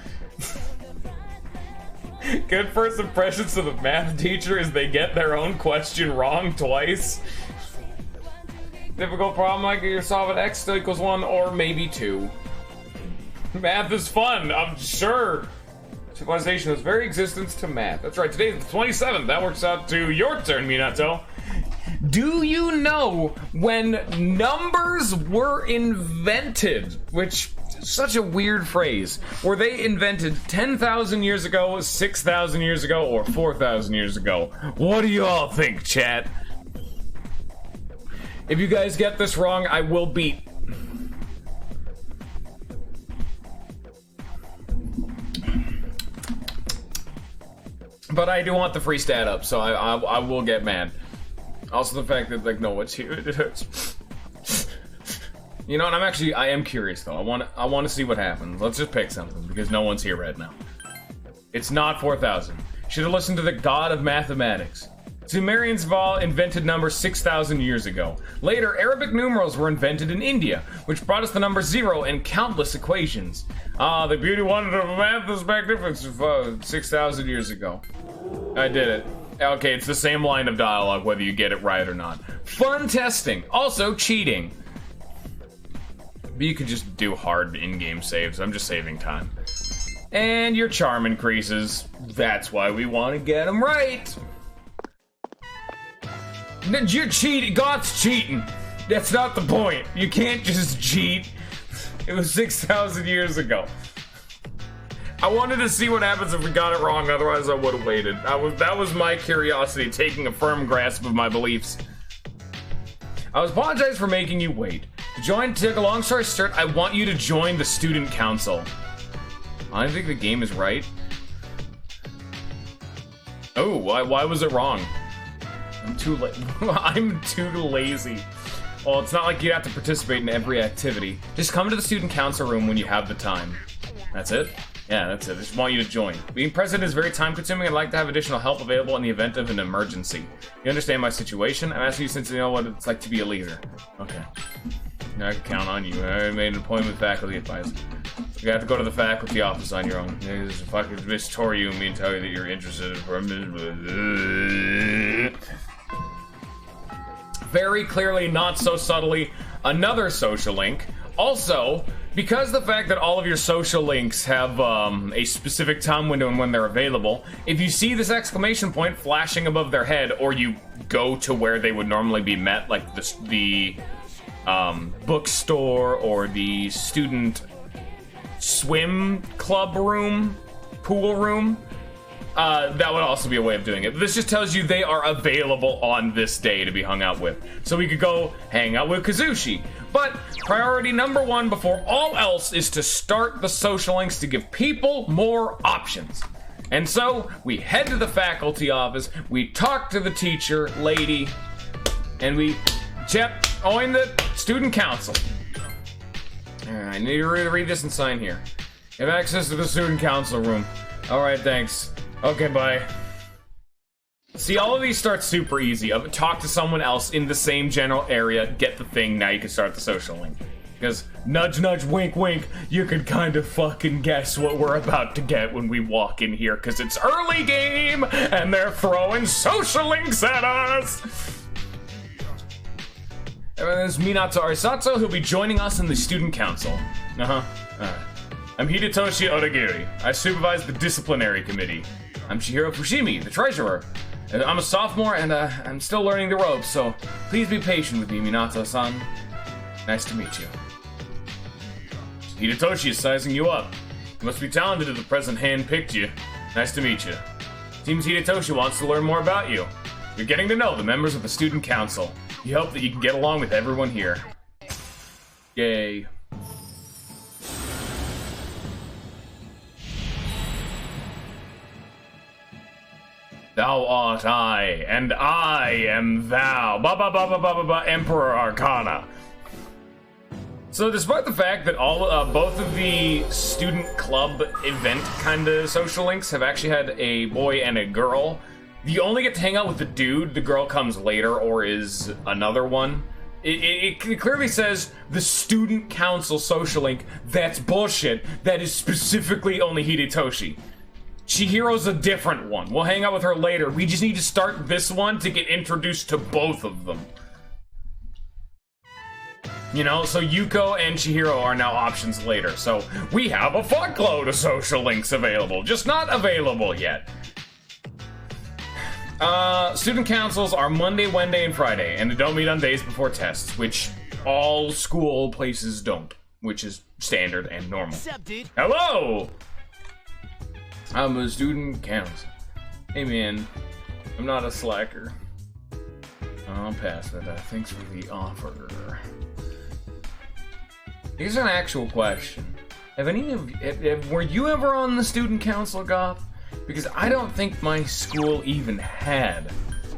Good first impressions of the math teacher is they get their own question wrong twice. Difficult problem like you're solving x still equals 1 or maybe 2. Math is fun, I'm sure. Civilization is very existence to math. That's right, today's the 27th. That works out to your turn, Minato. Do you know when numbers were invented? Which, such a weird phrase. Were they invented 10,000 years ago, 6,000 years ago, or 4,000 years ago? What do you all think, chat? If you guys get this wrong, I will beat. But I do want the free stat up, so I will get mad. Also the fact that, like, no one's here, it hurts. You know, and I am curious though. I want to see what happens. Let's just pick something because no one's here right now. It's not 4,000. Should have listened to the god of mathematics. Sumerians invented numbers 6,000 years ago. Later, Arabic numerals were invented in India, which brought us the number 0 and countless equations. Ah, the beauty wonder of math is back difference 6,000 years ago. I did it. Okay, it's the same line of dialogue whether you get it right or not. Fun testing. Also, cheating. But you could just do hard in-game saves. I'm just saving time. And your charm increases. That's why we want to get them right. You're cheating. God's cheating. That's not the point. You can't just cheat. It was 6,000 years ago. I wanted to see what happens if we got it wrong, otherwise I would have waited. That was my curiosity, taking a firm grasp of my beliefs. I apologize for making you wait. To take a long story short, I want you to join the student council. I think the game is right. Oh, why was it wrong? I'm too lazy. Well, it's not like you have to participate in every activity. Just come to the student council room when you have the time. That's it? Yeah, that's it. I just want you to join. Being president is very time-consuming. I'd like to have additional help available in the event of an emergency. You understand my situation? I'm asking you since you know what it's like to be a leader. Okay. I can count on you. I made an appointment with faculty advisor. You have to go to the faculty office on your own. There's a fucking Miss Toriu and me and tell you that you're interested in... Very clearly, not so subtly, another social link. Also, because the fact that all of your social links have a specific time window and when they're available, if you see this exclamation point flashing above their head, or you go to where they would normally be met, like the bookstore or the student swim club room, pool room, that would also be a way of doing it. This just tells you they are available on this day to be hung out with. So we could go hang out with Kazushi. But priority number one before all else is to start the social links to give people more options. And so we head to the faculty office, we talk to the teacher lady, and we join the student council. I need to read this and sign here. You have access to the student council room. Alright, thanks. Okay, bye. See, all of these start super easy. Talk to someone else in the same general area, get the thing, now you can start the social link. Because, nudge nudge, wink wink, you can kind of fucking guess what we're about to get when we walk in here, because it's early game, and they're throwing social links at us! And there's Minato Arisato, who'll be joining us in the student council. Alright. I'm Hidetoshi Odagiri. I supervise the disciplinary committee. I'm Chihiro Fushimi, the treasurer. I'm a sophomore and I'm still learning the ropes, so please be patient with me, Minato-san. Nice to meet you. Hidetoshi is sizing you up. You must be talented if the president hand-picked you. Nice to meet you. Seems Hidetoshi wants to learn more about you. You're getting to know the members of the student council. You hope that you can get along with everyone here. Yay. Thou art I, and I am thou. Ba ba ba ba ba ba ba. Emperor Arcana. So, despite the fact that both of the student club event kind of social links have actually had a boy and a girl, you only get to hang out with the dude. The girl comes later or is another one. It clearly says the student council social link. That's bullshit. That is specifically only Hidetoshi. Chihiro's a different one. We'll hang out with her later. We just need to start this one to get introduced to both of them. You know, so Yuko and Chihiro are now options later. So we have a fuckload of social links available, just not available yet. Student councils are Monday, Wednesday, and Friday, and they don't meet on days before tests, which all school places don't, which is standard and normal. What's up, dude? Hello! I'm a student council. Hey man, I'm not a slacker. I'll pass that. Thanks for the offer. Here's an actual question. Have any of you, were you ever on the student council, Goth? Because I don't think my school even had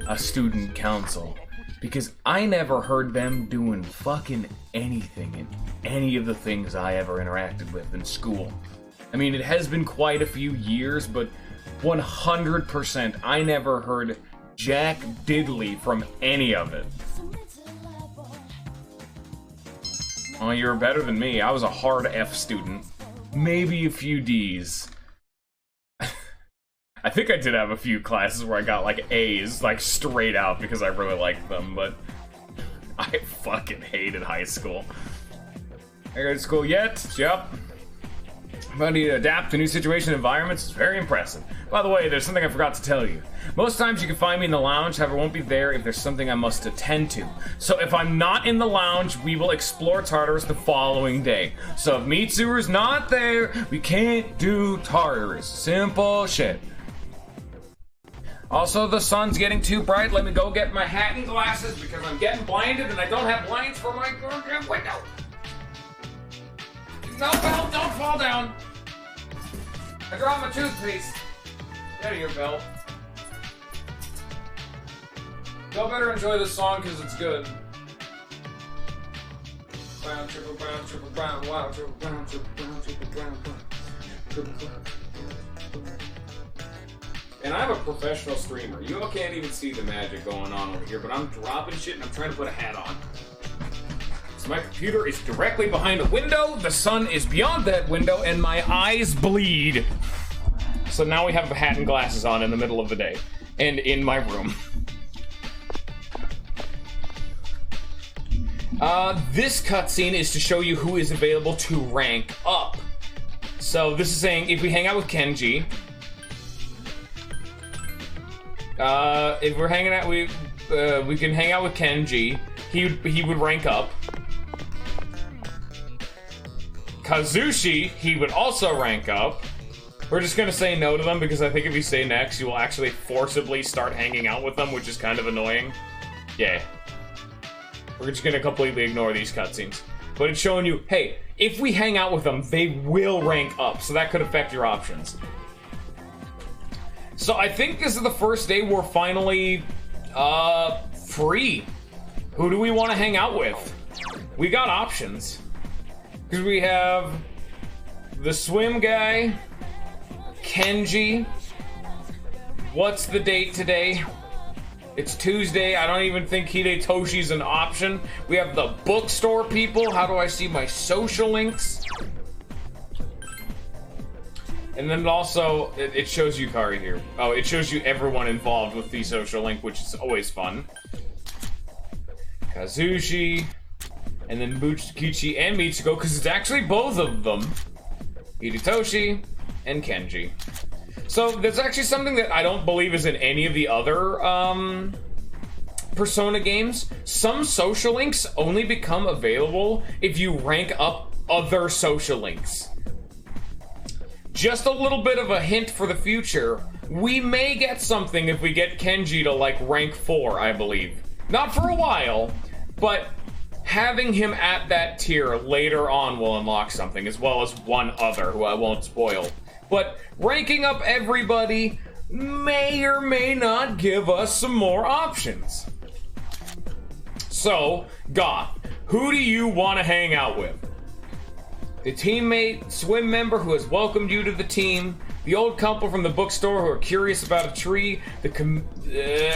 a student council. Because I never heard them doing fucking anything in any of the things I ever interacted with in school. I mean, it has been quite a few years, but 100% I never heard jack diddly from any of it. Oh, you were better than me. I was a hard F student. Maybe a few D's. I think I did have a few classes where I got like A's, like straight out because I really liked them, but I fucking hated high school. I go to school yet? Yep. Ability to adapt to new situation and environments is very impressive. By the way, there's something I forgot to tell you. Most times you can find me in the lounge, however I won't be there if there's something I must attend to. So if I'm not in the lounge, we will explore Tartarus the following day. So if Mitsuru's not there, we can't do Tartarus. Simple shit. Also, the sun's getting too bright. Let me go get my hat and glasses because I'm getting blinded and I don't have blinds for my goddamn window. No, Belle, don't fall down. I dropped my toothpaste. Get out of here, Belle. Y'all better enjoy this song because it's good. Brown, triple brown, triple brown, wow, triple brown, triple brown, triple brown, triple brown. And I'm a professional streamer. You all can't even see the magic going on over here, but I'm dropping shit and I'm trying to put a hat on. My computer is directly behind a window, the sun is beyond that window, and my eyes bleed. So now we have a hat and glasses on in the middle of the day. And in my room. This cutscene is to show you who is available to rank up. So this is saying if we hang out with Kenji... if we're hanging out, we can hang out with Kenji. He would rank up. Kazushi, he would also rank up. We're just gonna say no to them because I think if you say next, you will actually forcibly start hanging out with them, which is kind of annoying. Yeah. We're just gonna completely ignore these cutscenes. But it's showing you, hey, if we hang out with them, they will rank up, so that could affect your options. So I think this is the first day we're finally, free. Who do we want to hang out with? We got options. Because we have the swim guy, Kenji. What's the date today? It's Tuesday. I don't even think Hidetoshi's an option. We have the bookstore people. How do I see my social links? And then also, it shows you Kari here. Oh, it shows you everyone involved with the social link, which is always fun. Kazushi. And then Buchikichi and Michiko, because it's actually both of them. Hidetoshi and Kenji. So there's actually something that I don't believe is in any of the other Persona games. Some social links only become available if you rank up other social links. Just a little bit of a hint for the future. We may get something if we get Kenji to like rank 4, I believe. Not for a while, but having him at that tier later on will unlock something, as well as one other who I won't spoil. But ranking up everybody, may or may not give us some more options. So, Goth, who do you want to hang out with? The teammate, swim member who has welcomed you to the team, the old couple from the bookstore who are curious about a tree,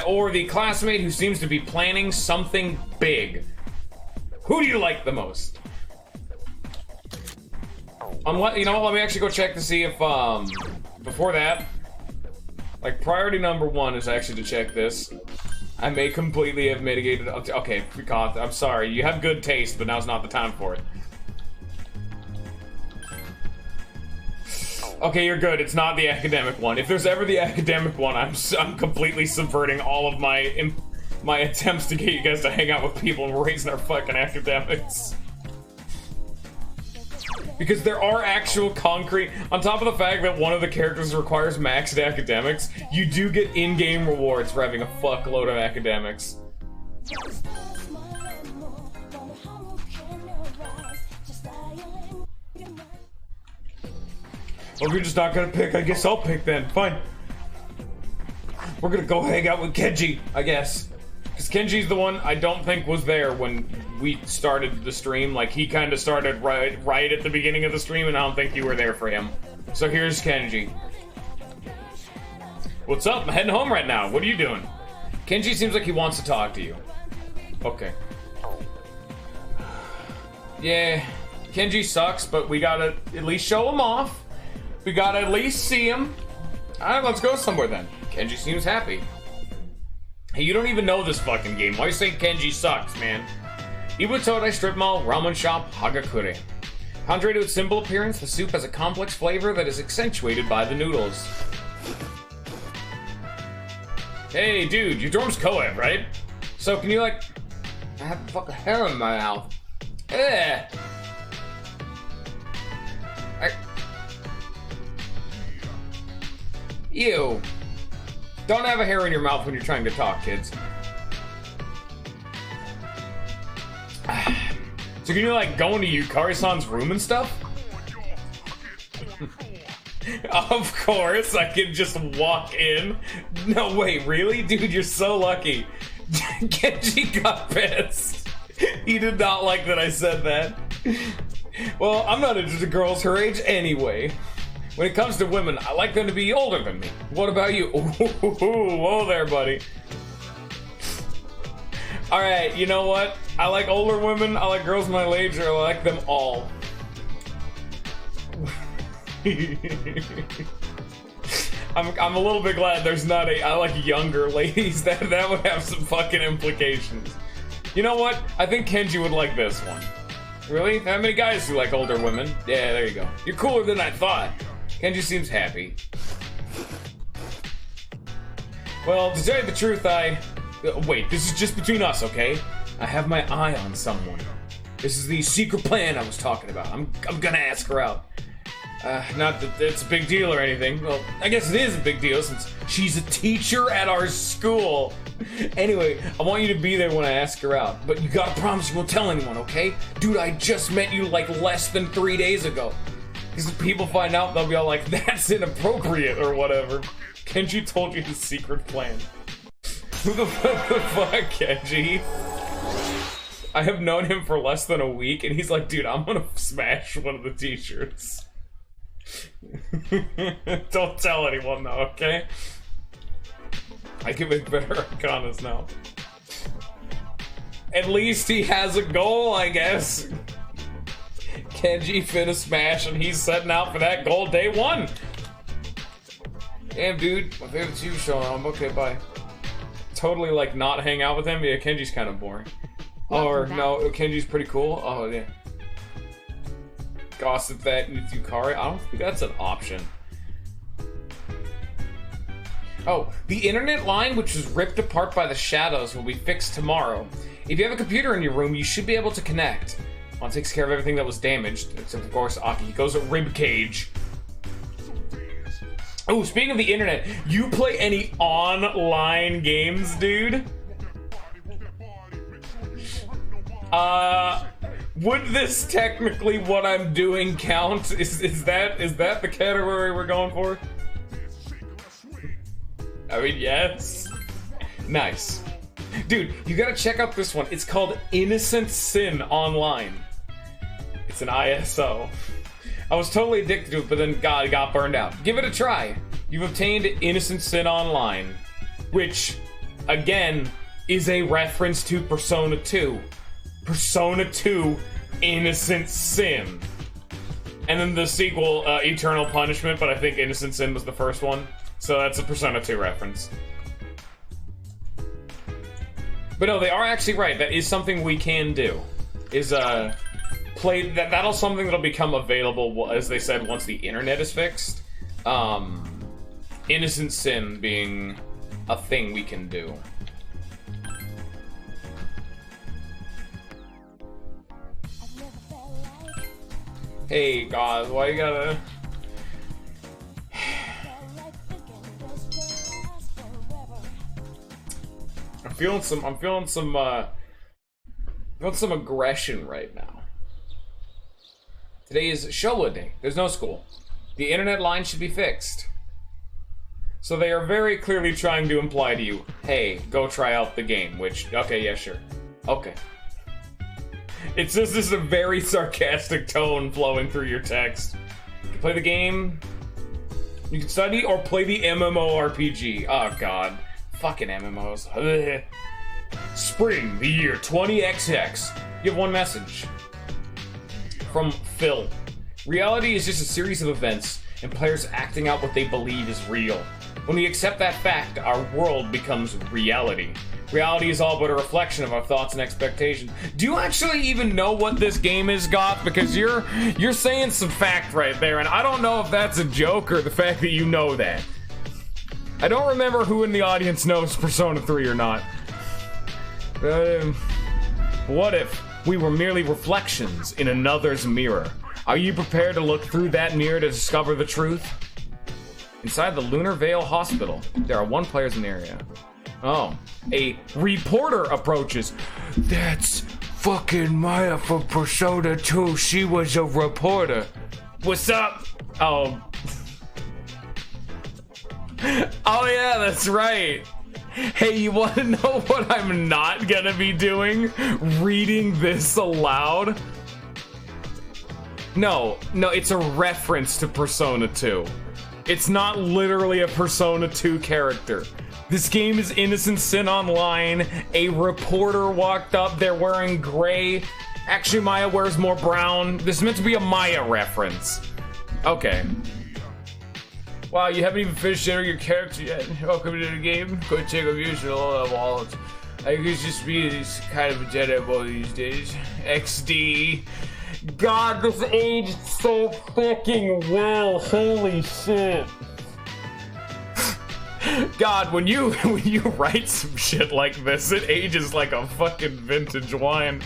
or the classmate who seems to be planning something big. Who do you like the most? You know what, let me actually go check to see if, before that, like, priority number 1 is actually to check this. I may completely have mitigated. Okay, Goth, I'm sorry. You have good taste, but now's not the time for it. Okay, you're good. It's not the academic one. If there's ever the academic one, I'm completely subverting all of my attempts to get you guys to hang out with people and raising our fucking academics. Because there are actual concrete, on top of the fact that one of the characters requires maxed academics, you do get in-game rewards for having a fuckload of academics. Well, if you're just not gonna pick, I guess I'll pick then. Fine. We're gonna go hang out with Kenji, I guess. Because Kenji's the one I don't think was there when we started the stream. Like, he kind of started right at the beginning of the stream, and I don't think you were there for him. So here's Kenji. What's up? I'm heading home right now. What are you doing? Kenji seems like he wants to talk to you. Okay. Yeah, Kenji sucks, but we gotta at least show him off. We gotta at least see him. Alright, let's go somewhere then. Kenji seems happy. Hey, you don't even know this fucking game. Why you say Kenji sucks, man? Iwatodai Strip Mall, Ramen Shop, Hagakure. Contrary to its simple appearance, the soup has a complex flavor that is accentuated by the noodles. Hey, dude, your dorm's co-ed, right? So can you, like... I have fucking hair in my mouth. Eh. Ew. Don't have a hair in your mouth when you're trying to talk, kids. So can you, like, go into Yukari-san's room and stuff? Of course, I can just walk in. No, wait, really? Dude, you're so lucky. Genji got pissed. He did not like that I said that. Well, I'm not into girls her age anyway. When it comes to women, I like them to be older than me. What about you? Ooh, whoa there, buddy. Alright, you know what? I like older women, I like girls my age, or I like them all. I'm a little bit glad there's not I like younger ladies. That would have some fucking implications. You know what? I think Kenji would like this one. Really? How many guys who like older women? Yeah, there you go. You're cooler than I thought. Kenji seems happy. Well, to tell you the truth, wait, this is just between us, okay? I have my eye on someone. This is the secret plan I was talking about. I'm gonna ask her out. Not that it's a big deal or anything. Well, I guess it is a big deal since she's a teacher at our school. Anyway, I want you to be there when I ask her out. But you gotta promise you won't tell anyone, okay? Dude, I just met you like less than 3 days ago. Because if people find out, they'll be all like, that's inappropriate or whatever. Kenji told you his secret plan. Who the fuck, Kenji? I have known him for less than a week, and he's like, dude, I'm gonna smash one of the t-shirts. Don't tell anyone though, okay? I can make better arcanas now. At least he has a goal, I guess. Kenji finna smash and he's setting out for that goal day one. Damn, dude, my favorite TV show on. Okay, bye. Totally, like, not hang out with him? Yeah, Kenji's kind of boring. Or, no, Kenji's pretty cool. Oh, yeah. Gossip that with Yukari? I don't think that's an option. Oh, the internet line, which was ripped apart by the shadows, will be fixed tomorrow. If you have a computer in your room, you should be able to connect. One takes care of everything that was damaged, except of course Akihiko's a rib cage. Oh, speaking of the internet, you play any online games, dude? Would this technically what I'm doing count? Is that the category we're going for? I mean, yes. Nice. Dude, you gotta check out this one. It's called Innocent Sin Online. It's an ISO. I was totally addicted to it, but then God got burned out. Give it a try. You've obtained Innocent Sin Online, which, again, is a reference to Persona 2. Persona 2 Innocent Sin. And then the sequel, Eternal Punishment, but I think Innocent Sin was the first one. So that's a Persona 2 reference. But no, they are actually right. That is something we can do. Is, play... That'll something that'll become available, as they said, once the internet is fixed. Innocent Sin being a thing we can do. Hey, God, why you gotta... I'm feeling some aggression right now. Today is Showa Day. There's no school. The internet line should be fixed. So they are very clearly trying to imply to you, hey, go try out the game, which, okay, yeah, sure. Okay. It's just this is a very sarcastic tone flowing through your text. You can play the game, you can study, or play the MMORPG. Oh, God. Fucking MMOs. Ugh. Spring, the year 20XX. You have one message. From Phil. Reality is just a series of events, and players acting out what they believe is real. When we accept that fact, our world becomes reality. Reality is all but a reflection of our thoughts and expectations. Do you actually even know what this game is, Goth? Because you're saying some fact right there, and I don't know if that's a joke or the fact that you know that. I don't remember who in the audience knows Persona 3 or not. What if we were merely reflections in another's mirror? Are you prepared to look through that mirror to discover the truth? Inside the Lunar Vale Hospital, there are 1 player in the area. Oh, a reporter approaches. That's fucking Maya from Persona 2. She was a reporter. What's up? Oh. Oh yeah, that's right. Hey, you want to know what I'm not gonna be doing? Reading this aloud? No, it's a reference to Persona 2. It's not literally a Persona 2 character. This game is Innocent Sin Online. A reporter walked up, they're wearing gray. Actually, Maya wears more brown. This is meant to be a Maya reference. Okay. Wow, you haven't even finished generating your character yet. Welcome to the game. Go check out your wallet. I could just be this kind of a Jedi boy these days. XD. God, this aged so fucking well. Holy shit. God, when you write some shit like this, it ages like a fucking vintage wine.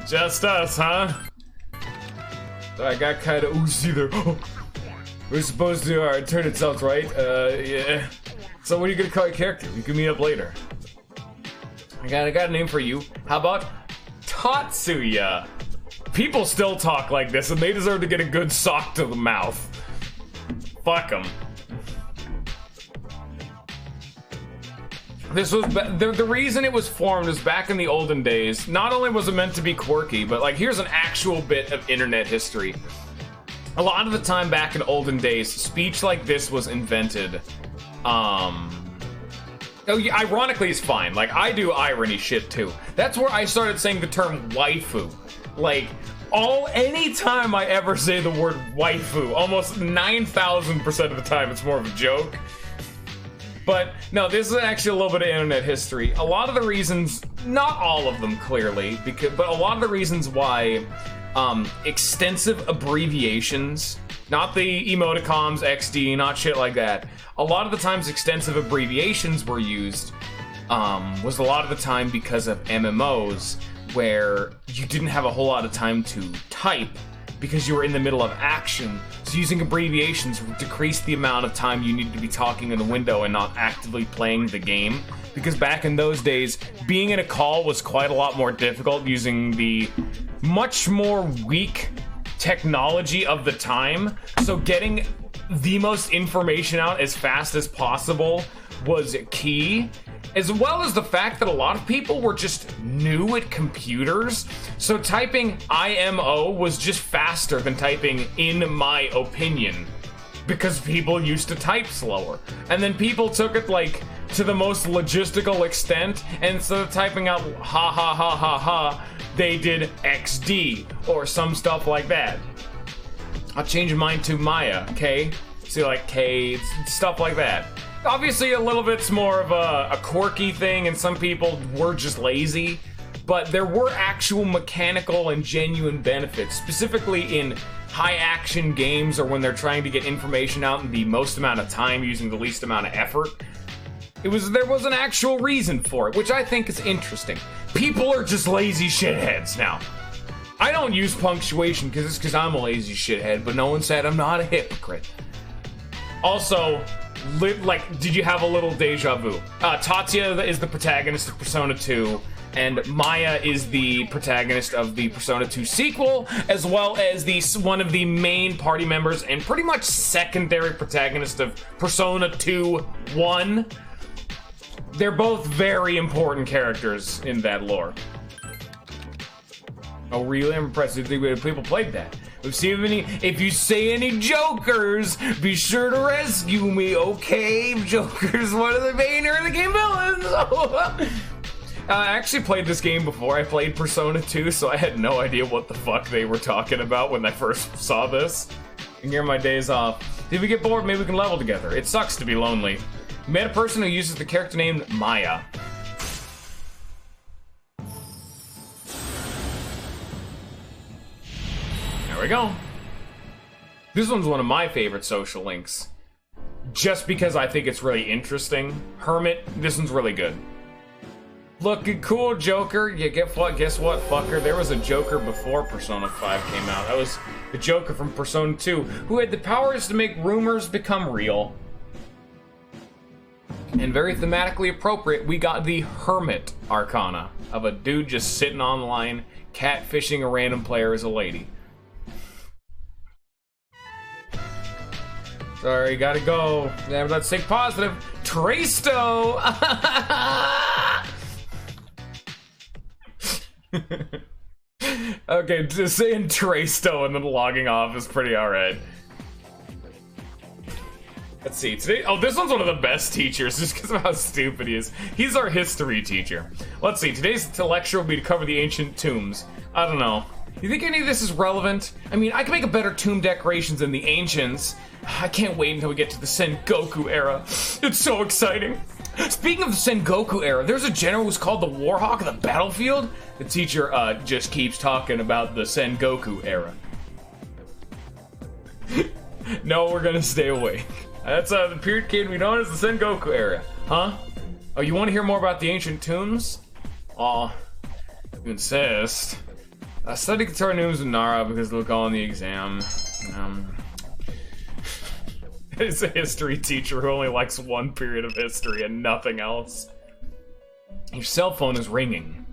Just us, huh? I got kind of oozy there. We're supposed to turn it south, right? Yeah. So what are you gonna call your character? We can meet up later. I got a name for you. How about Tatsuya? People still talk like this, and they deserve to get a good sock to the mouth. Fuck them. This was the reason it was formed was back in the olden days. Not only was it meant to be quirky, but like here's an actual bit of internet history. A lot of the time back in olden days, speech like this was invented. Oh, yeah, ironically, it's fine. Like I do irony shit too. That's where I started saying the term waifu. Like anytime I ever say the word waifu, almost 9,000% of the time, it's more of a joke. But no, this is actually a little bit of internet history. A lot of the reasons, not all of them clearly, but a lot of the reasons why extensive abbreviations, not the emoticons, XD, not shit like that. A lot of the times extensive abbreviations were used was a lot of the time because of MMOs where you didn't have a whole lot of time to type because you were in the middle of action. So using abbreviations decreased the amount of time you needed to be talking in the window and not actively playing the game. Because back in those days, being in a call was quite a lot more difficult using the much more weak technology of the time. So getting the most information out as fast as possible was key, as well as the fact that a lot of people were just new at computers. So typing IMO was just faster than typing in my opinion, because people used to type slower. And then people took it like to the most logistical extent, and instead of typing out ha ha ha ha ha, they did XD or some stuff like that. I'll change mine to Maya, K. See, like K, stuff like that. Obviously, a little bit's more of a quirky thing, and some people were just lazy, but there were actual mechanical and genuine benefits, specifically in high-action games or when they're trying to get information out in the most amount of time using the least amount of effort. There was an actual reason for it, which I think is interesting. People are just lazy shitheads now. I don't use punctuation because I'm a lazy shithead, but no one said I'm not a hypocrite. Also, did you have a little deja vu? Tatsuya is the protagonist of Persona 2, and Maya is the protagonist of the Persona 2 sequel, as well as one of the main party members and pretty much secondary protagonist of Persona 2 1. They're both very important characters in that lore. Oh, really? I'm impressed. People played that. If you say any jokers, be sure to rescue me, okay? Joker's one of the main early game villains. I actually played this game before I played Persona 2, so I had no idea what the fuck they were talking about when I first saw this. And here are my days off. If we get bored, maybe we can level together. It sucks to be lonely. Met a person who uses the character name Maya. There we go. This one's one of my favorite social links. Just because I think it's really interesting. Hermit, this one's really good. Looking cool, Joker. Yeah, guess what, fucker? There was a Joker before Persona 5 came out. That was the Joker from Persona 2, who had the powers to make rumors become real. And very thematically appropriate, we got the Hermit Arcana of a dude just sitting online, catfishing a random player as a lady. Sorry, gotta go. Yeah, let's think positive. Traisto! Okay, just saying Traisto and then logging off is pretty alright. Let's see, today, this one's one of the best teachers just because of how stupid he is. He's our history teacher. Let's see, today's lecture will be to cover the ancient tombs. I don't know. You think any of this is relevant? I mean, I can make a better tomb decorations than the ancients. I can't wait until we get to the Sengoku era. It's so exciting. Speaking of the Sengoku era, there's a general who's called the Warhawk of the battlefield. The teacher just keeps talking about the Sengoku era. No, we're gonna stay awake. That's the period kid we know as the Sengoku era. Huh? Oh, you want to hear more about the ancient tombs? Aw, you insist. Study guitar news with Nara because they'll go on the exam. It's a history teacher who only likes one period of history and nothing else. Your cell phone is ringing.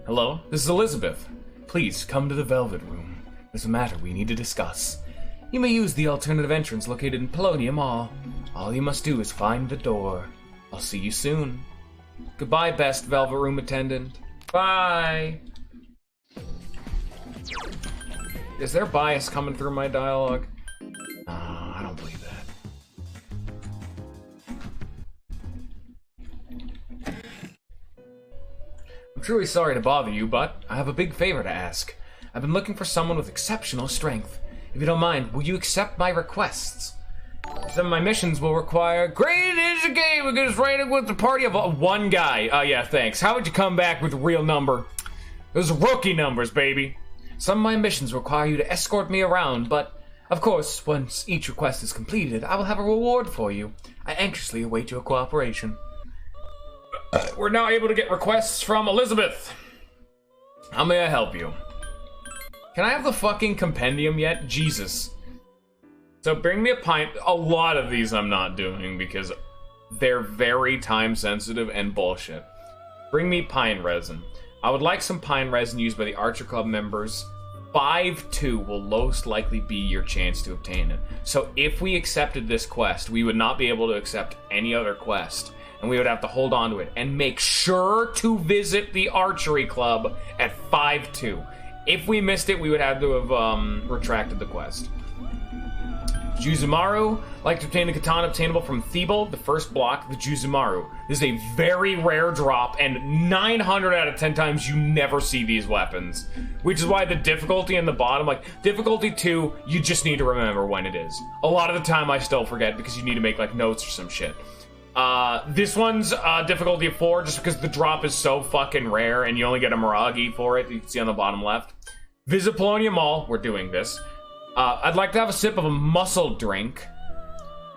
Hello? This is Elizabeth. Please come to the Velvet Room. There's a matter we need to discuss. You may use the alternative entrance located in Polonium Mall. All you must do is find the door. I'll see you soon. Goodbye, best Velvet Room attendant. Bye! Is there bias coming through my dialogue? I don't believe that. I'm truly sorry to bother you, but I have a big favor to ask. I've been looking for someone with exceptional strength. If you don't mind, will you accept my requests? Some of my missions will require great ninja game against rated with the party of one guy. Oh yeah, thanks. How would you come back with a real number? Those are rookie numbers, baby. Some of my missions require you to escort me around, but of course, once each request is completed, I will have a reward for you. I anxiously await your cooperation. We're now able to get requests from Elizabeth. How may I help you? Can I have the fucking compendium yet? Jesus. So bring me a pint. A lot of these I'm not doing because they're very time sensitive and bullshit. Bring me pine resin. I would like some pine resin used by the Archer Club members 5-2 will most likely be your chance to obtain it. So if we accepted this quest, we would not be able to accept any other quest, and we would have to hold on to it and make sure to visit the archery club at 5-2. If we missed it, we would have to have retracted the quest. Juzumaru, like to obtain the katana obtainable from Thibault, the first block, the Juzumaru. This is a very rare drop, and 900 out of 10 times you never see these weapons. Which is why the difficulty in the bottom, like, difficulty 2, you just need to remember when it is. A lot of the time I still forget because you need to make, like, notes or some shit. This one's difficulty of 4, just because the drop is so fucking rare, and you only get a Miragi for it, you can see on the bottom left. Visit Polonia Mall, we're doing this. I'd like to have a sip of a muscle drink.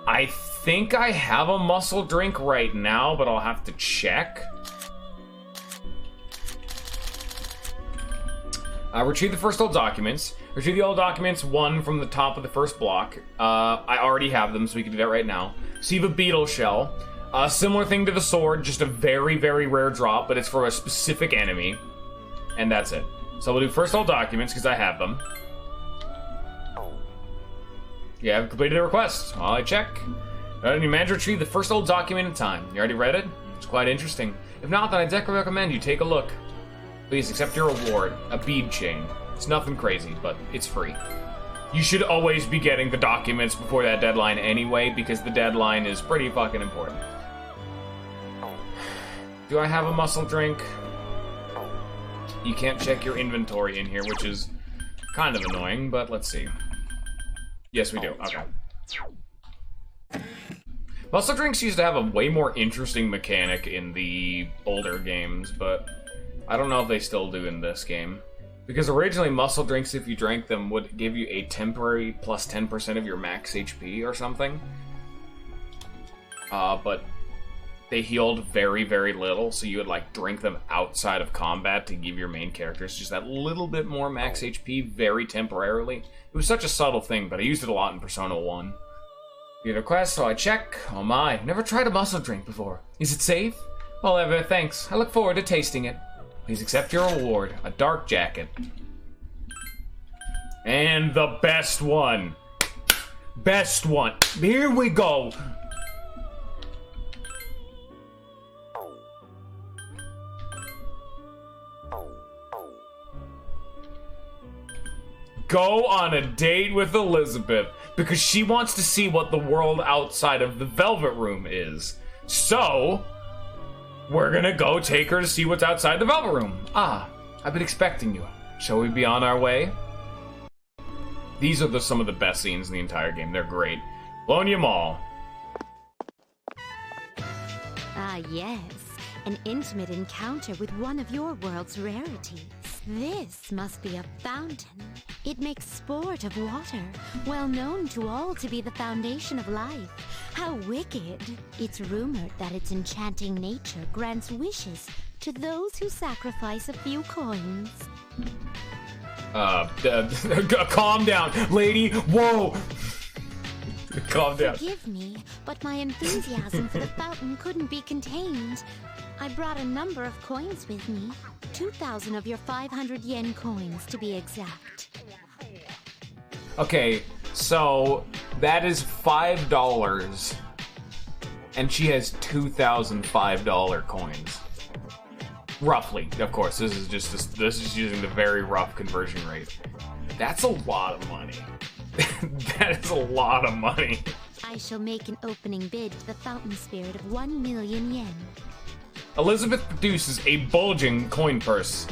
I think I have a muscle drink right now, but I'll have to check. Retrieve the first old documents. Retrieve the old documents, one from the top of the first block. I already have them, so we can do that right now. Receive a beetle shell. Similar thing to the sword, just a very, very rare drop, but it's for a specific enemy. And that's it. So we'll do first old documents, because I have them. Yeah, I've completed the request. While I check. You managed to retrieve the first old document in time. You already read it? It's quite interesting. If not, then I definitely recommend you take a look. Please accept your reward, a bead chain. It's nothing crazy, but it's free. You should always be getting the documents before that deadline anyway, because the deadline is pretty fucking important. Do I have a muscle drink? You can't check your inventory in here, which is kind of annoying, but let's see. Yes, we do. Okay. Muscle drinks used to have a way more interesting mechanic in the older games, but I don't know if they still do in this game. Because originally, muscle drinks, if you drank them, would give you a temporary plus 10% of your max HP or something. But they healed very, very little, so you would, like, drink them outside of combat to give your main characters just that little bit more max HP very temporarily. It was such a subtle thing, but I used it a lot in Persona 1. You have a quest, so I check. Oh my, never tried a muscle drink before. Is it safe? Well, ever, thanks. I look forward to tasting it. Please accept your reward, a dark jacket. And the best one. Best one. Here we go. Go on a date with Elizabeth, because she wants to see what the world outside of the Velvet Room is. So, we're gonna go take her to see what's outside the Velvet Room. Ah, I've been expecting you. Shall we be on our way? These are some of the best scenes in the entire game. They're great. Polonia Mall. Ah, yes. An intimate encounter with one of your world's rarities. This must be a fountain. It makes sport of water, well known to all to be the foundation of life. How wicked! It's rumored that its enchanting nature grants wishes to those who sacrifice a few coins. Calm down, lady. Whoa! Calm down. Forgive me, but my enthusiasm for the fountain couldn't be contained. I brought a number of coins with me. 2,000 of your 500 yen coins, to be exact. Okay, so that is $5, and she has 2,000 $5 coins. Roughly, of course. This is using the very rough conversion rate. That's a lot of money. That is a lot of money. I shall make an opening bid to the fountain spirit of 1 million yen. Elizabeth produces a bulging coin purse.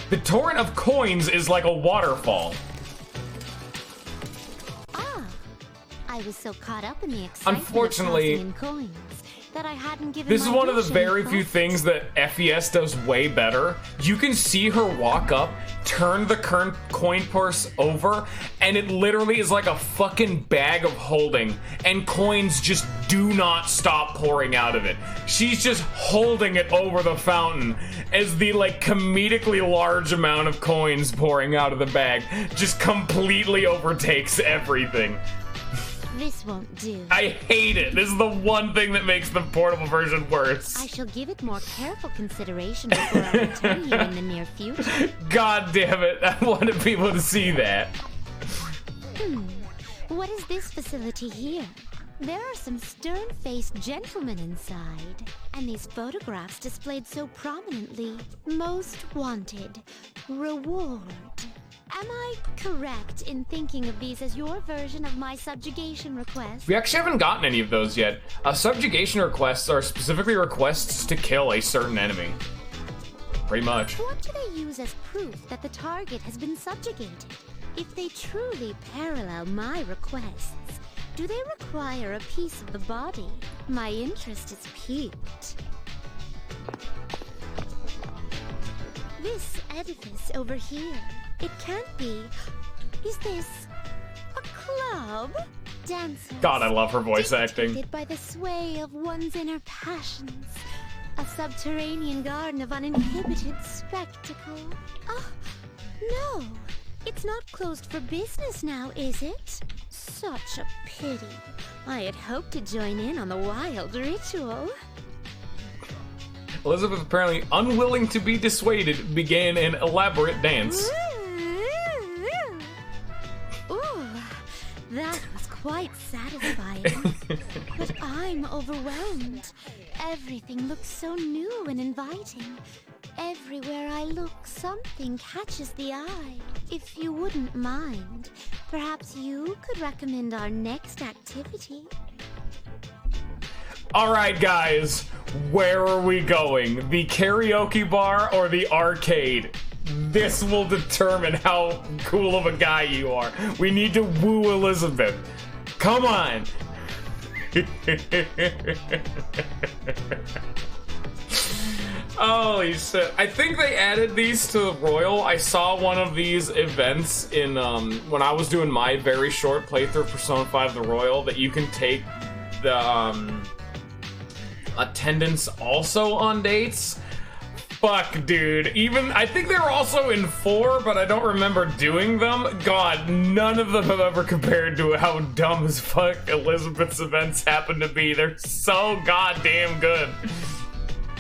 The torrent of coins is like a waterfall. Ah, I was so caught up in the excitement Unfortunately, of tossing in coins that I hadn't given this is my one of the wish any very few thought. things that FES does way better. You can see her walk up, turn the current coin purse over, and it literally is like a fucking bag of holding, and coins just do not stop pouring out of it. She's just holding it over the fountain as the, like, comedically large amount of coins pouring out of the bag just completely overtakes everything. This won't do. I hate it. This is the one thing that makes the portable version worse. I shall give it more careful consideration before I return you in the near future. God damn it. I wanted people to see that. What is this facility here? There are some stern-faced gentlemen inside, and these photographs displayed so prominently. Most wanted. Reward. Am I correct in thinking of these as your version of my subjugation request? We actually haven't gotten any of those yet. Subjugation requests are specifically requests to kill a certain enemy. Pretty much. What do they use as proof that the target has been subjugated? If they truly parallel my requests, do they require a piece of the body? My interest is piqued. This edifice over here, it can't be. Is this a club? Dancers. God, I love her voice acting. Dictated by the sway of one's inner passions. A subterranean garden of uninhibited spectacle. Oh, no. It's not closed for business now, is it? Such a pity. I had hoped to join in on the wild ritual. Elizabeth, apparently unwilling to be dissuaded, began an elaborate dance. Ooh, that was quite satisfying. But I'm overwhelmed. Everything looks so new and inviting. Everywhere I look, something catches the eye. If you wouldn't mind, perhaps you could recommend our next activity. Alright guys, where are we going? The karaoke bar or the arcade? This will determine how cool of a guy you are. We need to woo Elizabeth. Come on! Holy shit. I think they added these to Royal. I saw one of these events in, when I was doing my very short playthrough of Persona 5 The Royal, that you can take the, attendance also on dates. Fuck, dude. Even, I think they were also in 4, but I don't remember doing them. God, none of them have ever compared to how dumb as fuck Elizabeth's events happen to be. They're so goddamn good.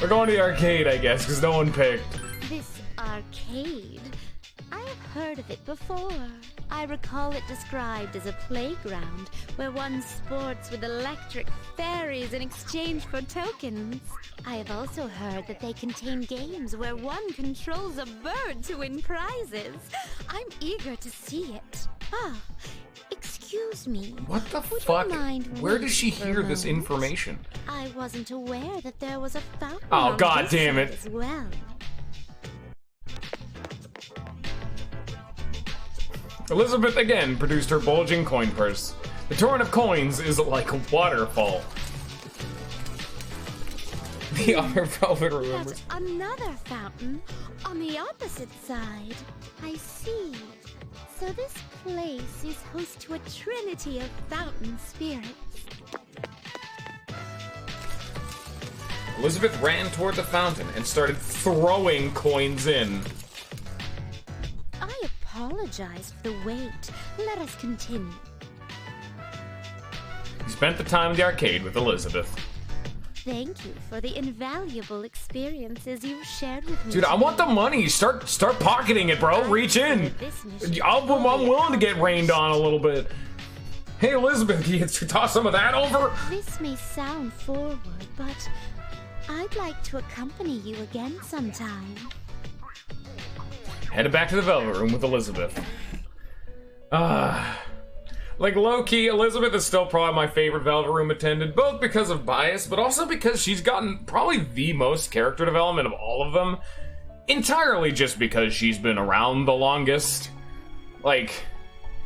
We're going to the arcade, I guess, because no one picked. This arcade? I have heard of it before. I recall it described as a playground where one sports with electric fairies in exchange for tokens. I have also heard that they contain games where one controls a bird to win prizes. I'm eager to see it. Ah, excuse me. What the Would fuck? you mind Where did she waiting for a hear this moment? information? I wasn't aware that there was a fountain Oh, on God this damn side it. as well. Elizabeth again produced her bulging coin purse. The torrent of coins is like a waterfall. The other velvet remembers. There's another fountain on the opposite side. I see. So this place is host to a trinity of fountain spirits. Elizabeth ran toward the fountain and started throwing coins in. I apologize for the wait. Let us continue. He spent the time in the arcade with Elizabeth. Thank you for the invaluable experiences you've shared with me. Dude, I want the money. Start pocketing it, bro. Reach in. I'm willing to get rained on a little bit. Hey, Elizabeth, can you toss some of that over? This may sound forward, but I'd like to accompany you again sometime. Headed back to the Velvet Room with Elizabeth. Like, low-key, Elizabeth is still probably my favorite Velvet Room attendant, both because of bias, but also because she's gotten probably the most character development of all of them, entirely just because she's been around the longest. Like,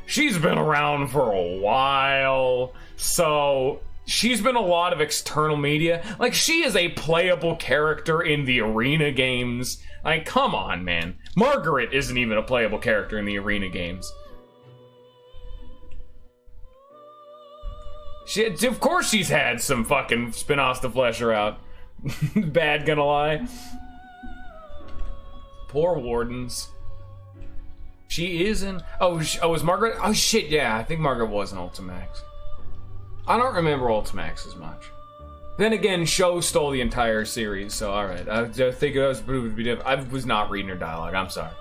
she's been around for a while, so she's been a lot of external media. Like, she is a playable character in the arena games. Like, come on, man. Margaret isn't even a playable character in the arena games. Of course she's had some fucking spin-offs to flesh her out. Bad gonna lie. Poor Wardens. She is in... Oh, is Margaret... Oh, shit, yeah. I think Margaret was in Ultimax. I don't remember Ultimax as much. Then again, Show stole the entire series, so alright. I think it was proved to be different. I was not reading her dialogue, I'm sorry.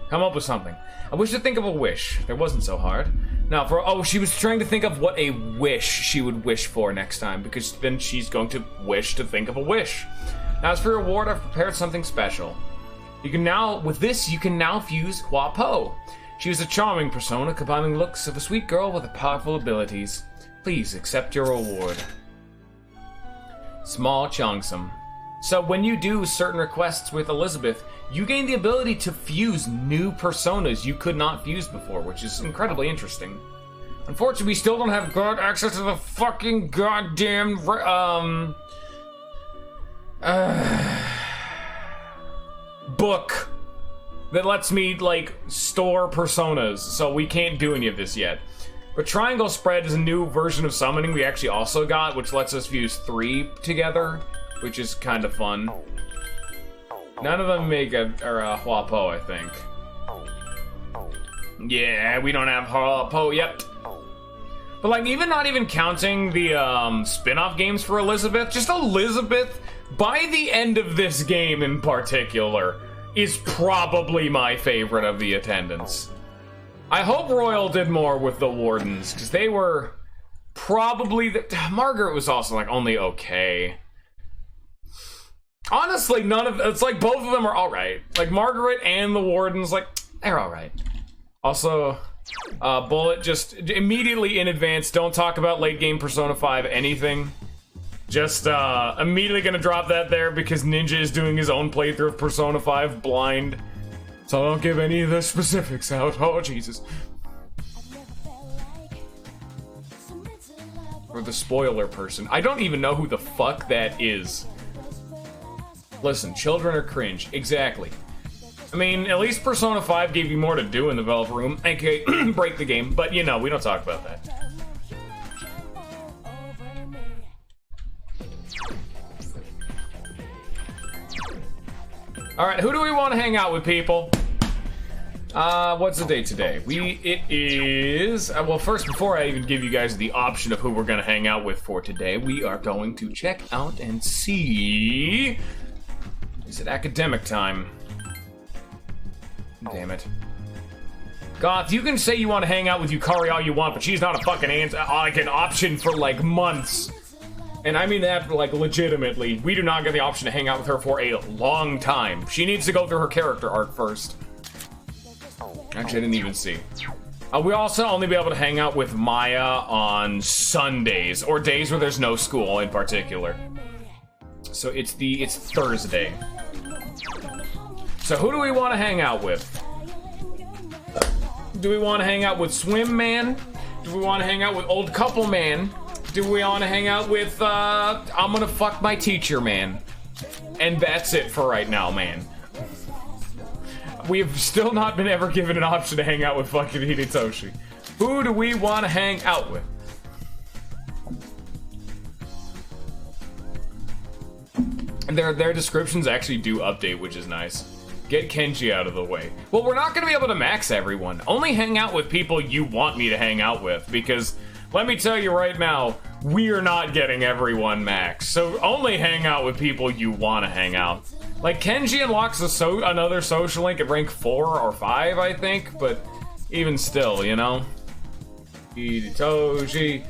Come up with something. I wish to think of a wish. That wasn't so hard. Now, she was trying to think of what a wish she would wish for next time, because then she's going to wish to think of a wish. Now, as for your reward, I've prepared something special. With this, you can now fuse Hua Po. She is a charming persona, combining looks of a sweet girl with powerful abilities. Please accept your reward. Small Cheongsam. So when you do certain requests with Elizabeth, you gain the ability to fuse new personas you could not fuse before, which is incredibly interesting. Unfortunately, we still don't have access to the fucking goddamn book that lets me, like, store personas, so we can't do any of this yet. But Triangle Spread is a new version of summoning we actually also got, which lets us fuse 3 together, which is kind of fun. None of them make a Hua Po, I think. Yeah, we don't have Hua Po yet. But, like, not even counting the spin-off games for Elizabeth, just Elizabeth, by the end of this game in particular, is probably my favorite of the attendants. I hope Royal did more with the Wardens, because they were probably Margaret was also, like, only okay. Honestly, it's like both of them are alright. Like, Margaret and the Wardens, like, they're alright. Also, Bullet, just immediately in advance, don't talk about late game Persona 5 anything. Just, immediately gonna drop that there because Ninja is doing his own playthrough of Persona 5 blind. So I don't give any of the specifics out. Oh, Jesus. Or the spoiler person. I don't even know who the fuck that is. Listen, children are cringe. Exactly. I mean, at least Persona 5 gave you more to do in the developer room, aka break the game, but you know, we don't talk about that. Alright, who do we want to hang out with, people? What's the date today? It is... well, first, before I even give you guys the option of who we're gonna hang out with for today, we are going to check out and see... Is it academic time? Damn it. Goth, you can say you want to hang out with Yukari all you want, but she's not a fucking like an option for, like, months. And I mean that, like, legitimately. We do not get the option to hang out with her for a long time. She needs to go through her character arc first. Actually, I didn't even see. We'll also only be able to hang out with Maya on Sundays, or days where there's no school in particular. So it's Thursday. So who do we want to hang out with? Do we want to hang out with Swim Man? Do we want to hang out with Old Couple Man? Do we want to hang out with, I'm gonna fuck my teacher, man? And that's it for right now, man. We have still not been ever given an option to hang out with fucking Hidetoshi. Who do we want to hang out with? And their descriptions actually do update, which is nice. Get Kenji out of the way. Well, we're not gonna be able to max everyone. Only hang out with people you want me to hang out with, because... let me tell you right now, we're not getting everyone max. So only hang out with people you want to hang out. Like, Kenji unlocks another social link at rank 4 or 5, I think, but even still, you know? Hidetoshi,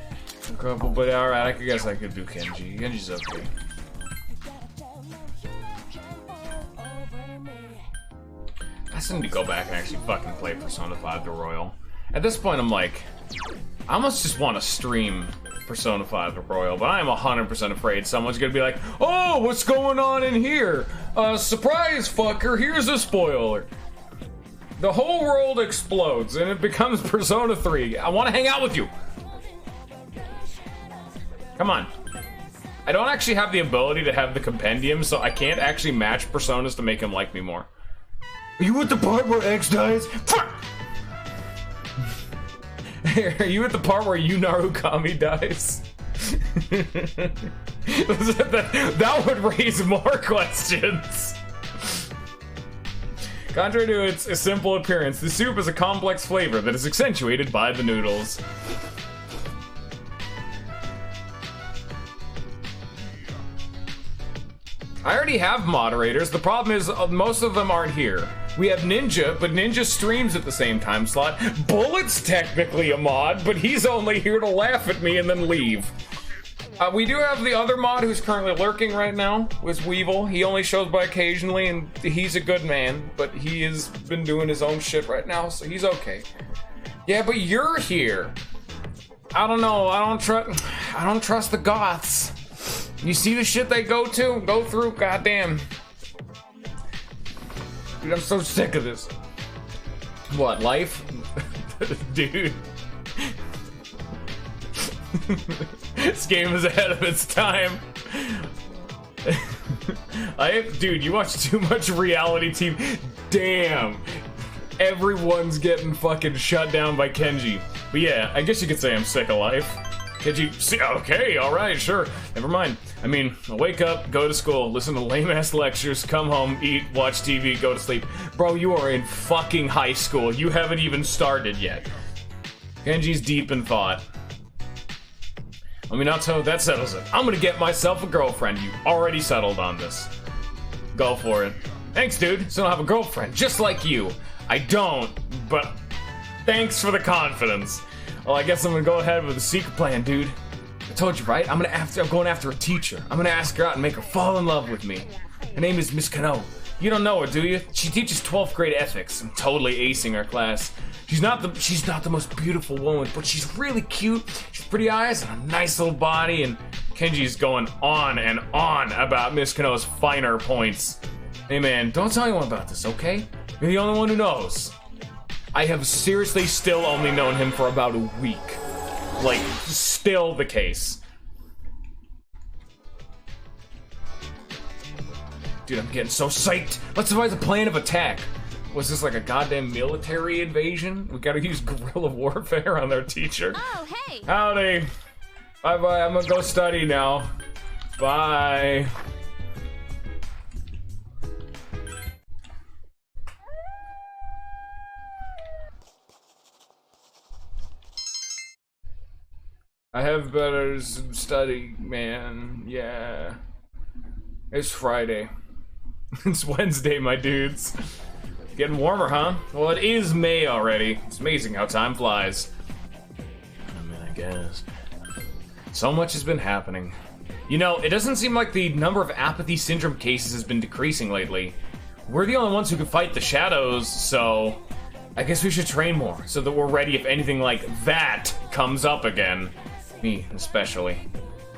but alright, I guess I could do Kenji. Kenji's okay. I still need to go back and actually fucking play Persona 5 The Royal. At this point, I'm like... I almost just want to stream Persona 5 The Royal, but I am 100% afraid someone's gonna be like, oh, what's going on in here? Surprise, fucker, here's a spoiler. The whole world explodes, and it becomes Persona 3. I want to hang out with you. Come on. I don't actually have the ability to have the compendium, so I can't actually match personas to make him like me more. Are you at the part where X dies? Are you at the part where Narukami dies? that would raise more questions. Contrary to its simple appearance, the soup is a complex flavor that is accentuated by the noodles. I already have moderators. The problem is most of them aren't here. We have Ninja, but Ninja streams at the same time slot. Bullet's technically a mod, but he's only here to laugh at me and then leave. We do have the other mod who's currently lurking right now, was Weevil. He only shows by occasionally, and he's a good man, but he has been doing his own shit right now, so he's okay. Yeah, but you're here. I don't know. I don't trust the Goths. You see the shit they go through? Goddamn. Dude, I'm so sick of this. What, life? Dude. This game is ahead of its time. Dude, you watch too much reality TV. Damn. Everyone's getting fucking shut down by Kenji. But yeah, I guess you could say I'm sick of life. Kenji, see, okay, alright, sure. Never mind. I mean, I'll wake up, go to school, listen to lame-ass lectures, come home, eat, watch TV, go to sleep. Bro, you are in fucking high school. You haven't even started yet. Kenji's deep in thought. I mean, so that settles it. I'm gonna get myself a girlfriend. You already settled on this. Go for it. Thanks, dude. So I don't have a girlfriend, just like you. I don't, but thanks for the confidence. Well, I guess I'm gonna go ahead with the secret plan, dude. I told you, right? I'm going after a teacher. I'm gonna ask her out and make her fall in love with me. Her name is Miss Kano. You don't know her, do you? She teaches 12th grade ethics. I'm totally acing her class. She's not the most beautiful woman, but she's really cute. She's pretty eyes and a nice little body, and Kenji's going on and on about Miss Kano's finer points. Hey man, don't tell anyone about this, okay? You're the only one who knows. I have seriously still only known him for about a week. Like, still the case. Dude, I'm getting so psyched. Let's devise a plan of attack. Was this like a goddamn military invasion? We gotta use guerrilla warfare on their teacher. Oh, hey! Howdy. Bye-bye, I'm gonna go study now. Bye. I have better study, man. Yeah. It's Friday. It's Wednesday, my dudes. Getting warmer, huh? Well, it is May already. It's amazing how time flies. I mean, I guess. So much has been happening. You know, it doesn't seem like the number of apathy syndrome cases has been decreasing lately. We're the only ones who can fight the shadows, so I guess we should train more so that we're ready if anything like that comes up again. Me, especially.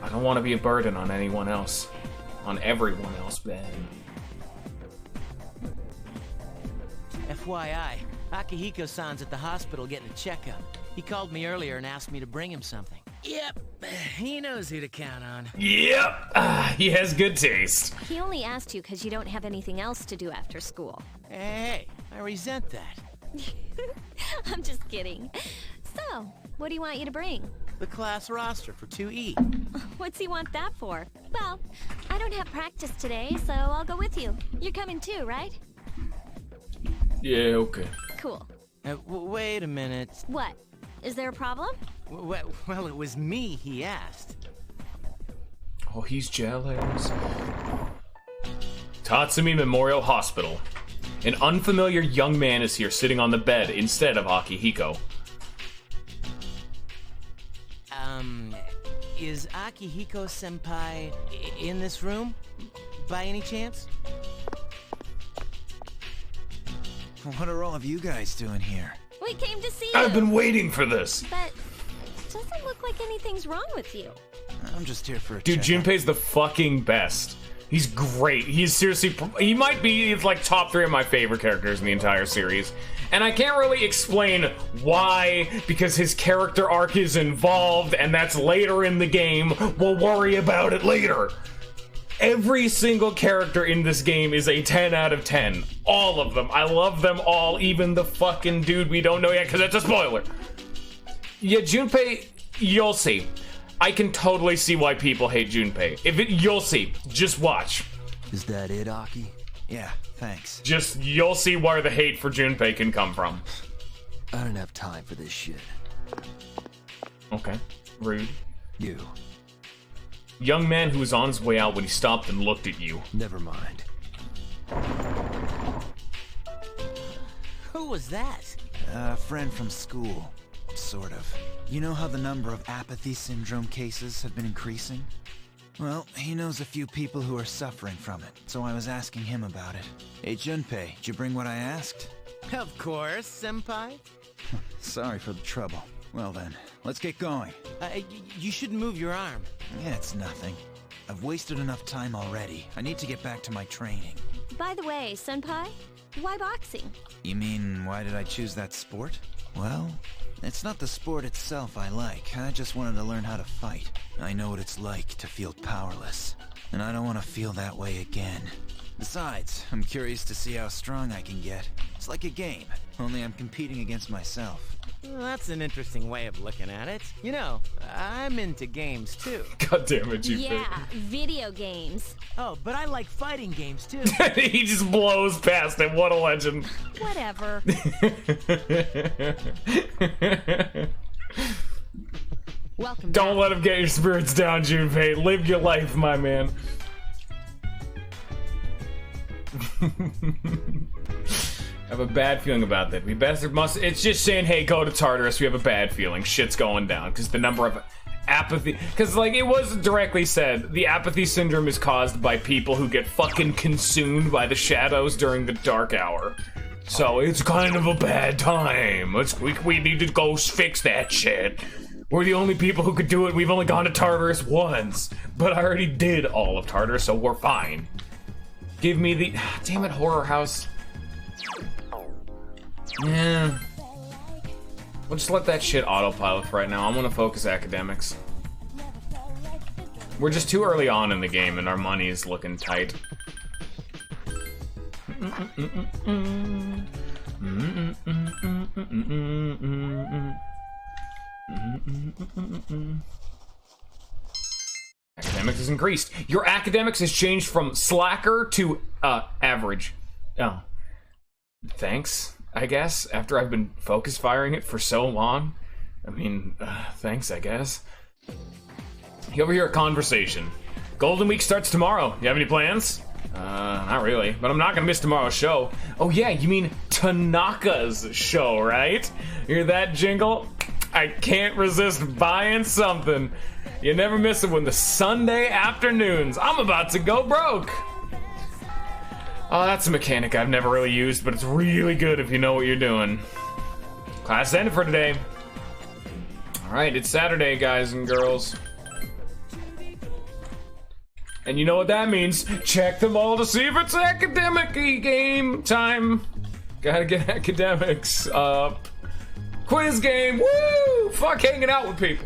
I don't want to be a burden on anyone else. On everyone else, man. FYI, Akihiko-san's at the hospital getting a checkup. He called me earlier and asked me to bring him something. Yep, he knows who to count on. Yep, he has good taste. He only asked you because you don't have anything else to do after school. Hey, I resent that. I'm just kidding. So, what do you want you to bring? The class roster for 2E. What's he want that for? Well, I don't have practice today, so I'll go with you. You're coming too, right? Yeah, okay. Cool. Wait a minute. What? Is there a problem? Well, it was me he asked. Oh, he's jealous. Tatsumi Memorial Hospital. An unfamiliar young man is here sitting on the bed instead of Akihiko. Is Akihiko-senpai in this room? By any chance? What are all of you guys doing here? We came to see you. I've been waiting for this. But it doesn't look like anything's wrong with you. I'm just here for a Dude, checkup. Junpei's the fucking best. He's great. He's seriously, he might be like top 3 of my favorite characters in the entire series. And I can't really explain why, because his character arc is involved, and that's later in the game. We'll worry about it later. Every single character in this game is a 10 out of 10. All of them. I love them all, even the fucking dude we don't know yet, because it's a spoiler. Yeah, Junpei, you'll see. I can totally see why people hate Junpei. You'll see. Just watch. Is that it, Aki? Yeah, thanks. You'll see where the hate for Junpei can come from. I don't have time for this shit. Okay. Rude. You. Young man who was on his way out when he stopped and looked at you. Never mind. Who was that? A friend from school. Sort of. You know how the number of apathy syndrome cases have been increasing? Well, he knows a few people who are suffering from it, so I was asking him about it. Hey, Junpei, did you bring what I asked? Of course, senpai. Sorry for the trouble. Well then, let's get going. You shouldn't move your arm. Yeah, it's nothing. I've wasted enough time already. I need to get back to my training. By the way, Senpai, why boxing? You mean, why did I choose that sport? Well, it's not the sport itself I like. I just wanted to learn how to fight. I know what it's like to feel powerless, and I don't want to feel that way again. Besides, I'm curious to see how strong I can get. It's like a game, only I'm competing against myself. Well, that's an interesting way of looking at it. You know, I'm into games too. God damn it, you. Yeah, video games. Oh, but I like fighting games too. He just blows past it. What a legend. Whatever. Welcome Don't back. let him get your spirits down, Junpei. Live your life, my man. I have a bad feeling about that. We bastard must. It's just saying, hey, go to Tartarus. We have a bad feeling. Shit's going down because the number of apathy. Because like it was directly said, the apathy syndrome is caused by people who get fucking consumed by the shadows during the dark hour. So it's kind of a bad time. We need to go fix that shit. We're the only people who could do it. We've only gone to Tartarus once, but I already did all of Tartarus, so we're fine. Give me the damn it, horror house. Yeah. We'll just let that shit autopilot for right now. I'm gonna focus academics. We're just too early on in the game and our money is looking tight. Academics has increased. Your academics has changed from slacker to average. Oh. Thanks, I guess, after I've been focus firing it for so long. I mean, thanks, I guess. You overhear a conversation. Golden Week starts tomorrow. You have any plans? Not really, but I'm not gonna miss tomorrow's show. Oh yeah, you mean Tanaka's show, right? Hear that jingle? I can't resist buying something. You never miss it when the Sunday afternoons. I'm about to go broke. Oh, that's a mechanic I've never really used, but it's really good if you know what you're doing. Class ended for today. Alright, it's Saturday, guys and girls. And you know what that means. Check them all to see if it's academic-y game time. Gotta get academics up. Quiz game, woo! Fuck hanging out with people.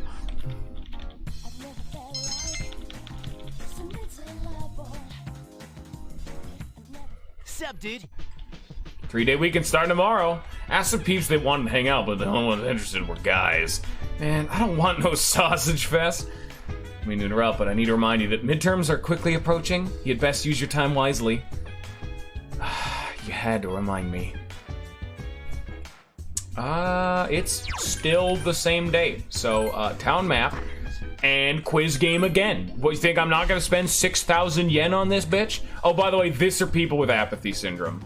Sup, dude? 3-day weekend starting tomorrow. Asked some peeps they wanted to hang out, but the only ones interested were guys. Man, I don't want no sausage fest. I mean to interrupt, but I need to remind you that midterms are quickly approaching. You'd best use your time wisely. You had to remind me. It's still the same day. So, town map and quiz game again. What, you think I'm not gonna spend 6,000 yen on this bitch? Oh, by the way, these are people with apathy syndrome.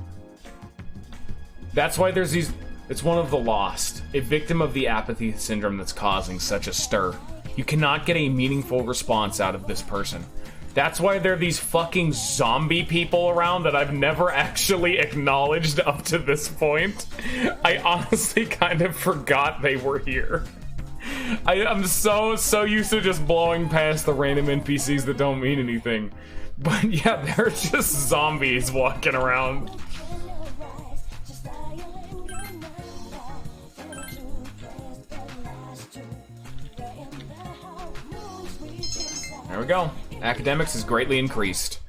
That's why there's these. It's one of the lost, a victim of the apathy syndrome that's causing such a stir. You cannot get a meaningful response out of this person. That's why there are these fucking zombie people around that I've never actually acknowledged up to this point. I honestly kind of forgot they were here. I'm so used to just blowing past the random NPCs that don't mean anything. But yeah, they're just zombies walking around. There we go. Academics is greatly increased.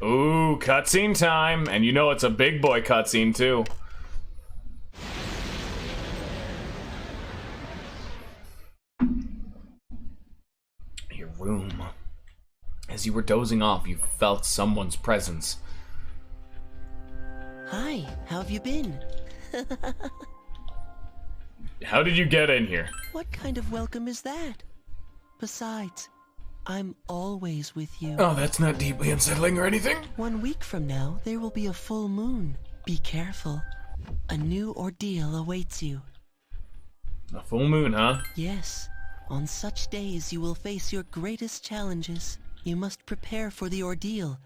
Ooh, cutscene time. And you know it's a big boy cutscene too. Your room. As you were dozing off, you felt someone's presence. Hi, how have you been? How did you get in here? What kind of welcome is that? Besides, I'm always with you. Oh, that's not deeply unsettling or anything. 1 week from now, there will be a full moon. Be careful. A new ordeal awaits you. A full moon, huh? Yes. On such days, you will face your greatest challenges. You must prepare for the ordeal.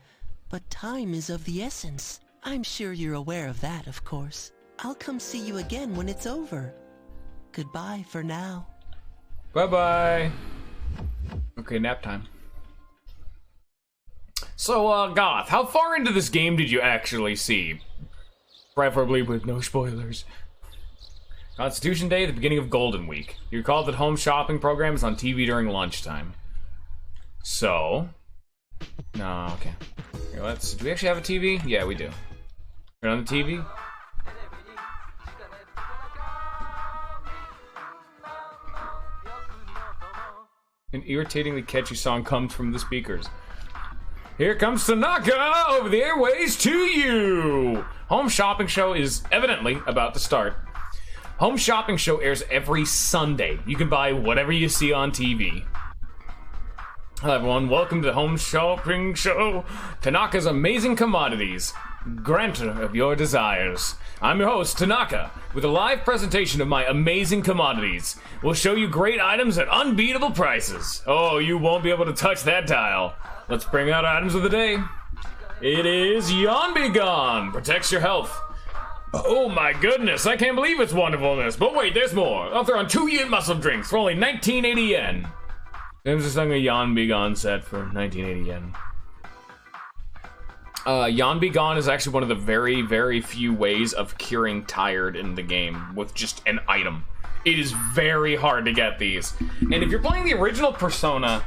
But time is of the essence. I'm sure you're aware of that, of course. I'll come see you again when it's over. Goodbye for now. Bye-bye. Okay, nap time. So, Goth, how far into this game did you actually see? Preferably with no spoilers. Constitution Day, the beginning of Golden Week. You recall that home shopping program is on TV during lunchtime. So... No, okay. Here, do we actually have a TV? Yeah, we do. Turn on the TV. An irritatingly catchy song comes from the speakers. Here comes Tanaka over the airways to you! Home Shopping Show is evidently about to start. Home Shopping Show airs every Sunday. You can buy whatever you see on TV. Hello everyone, welcome to the Home Shopping Show. Tanaka's amazing commodities. Granter of your desires. I'm your host, Tanaka, with a live presentation of my amazing commodities. We'll show you great items at unbeatable prices. Oh, you won't be able to touch that dial. Let's bring out items of the day. It is Yawn Be Gone. Protects your health. Oh my goodness, I can't believe its wonderfulness. But wait, there's more. I'll throw on 2 yen muscle drinks for only 1980 yen. There's just like a Yawn Be Gone set for 1980 yen. Yawn Be Gone is actually one of the very, very few ways of curing tired in the game with just an item. It is very hard to get these. And if you're playing the original Persona,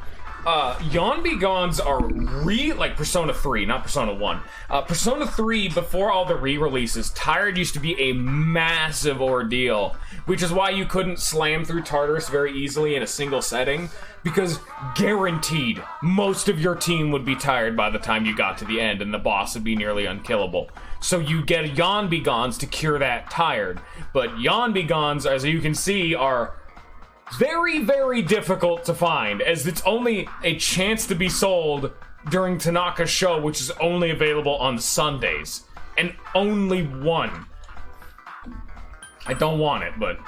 Yawn Be Gones are like Persona 3, not Persona 1. Persona 3, before all the re-releases, tired used to be a massive ordeal, which is why you couldn't slam through Tartarus very easily in a single setting, because guaranteed, most of your team would be tired by the time you got to the end, and the boss would be nearly unkillable. So you get Yawn Be Gones to cure that tired, but Yawn Be Gones, as you can see, are very, very difficult to find, as it's only a chance to be sold during Tanaka's show, which is only available on Sundays. And only one. I don't want it, but...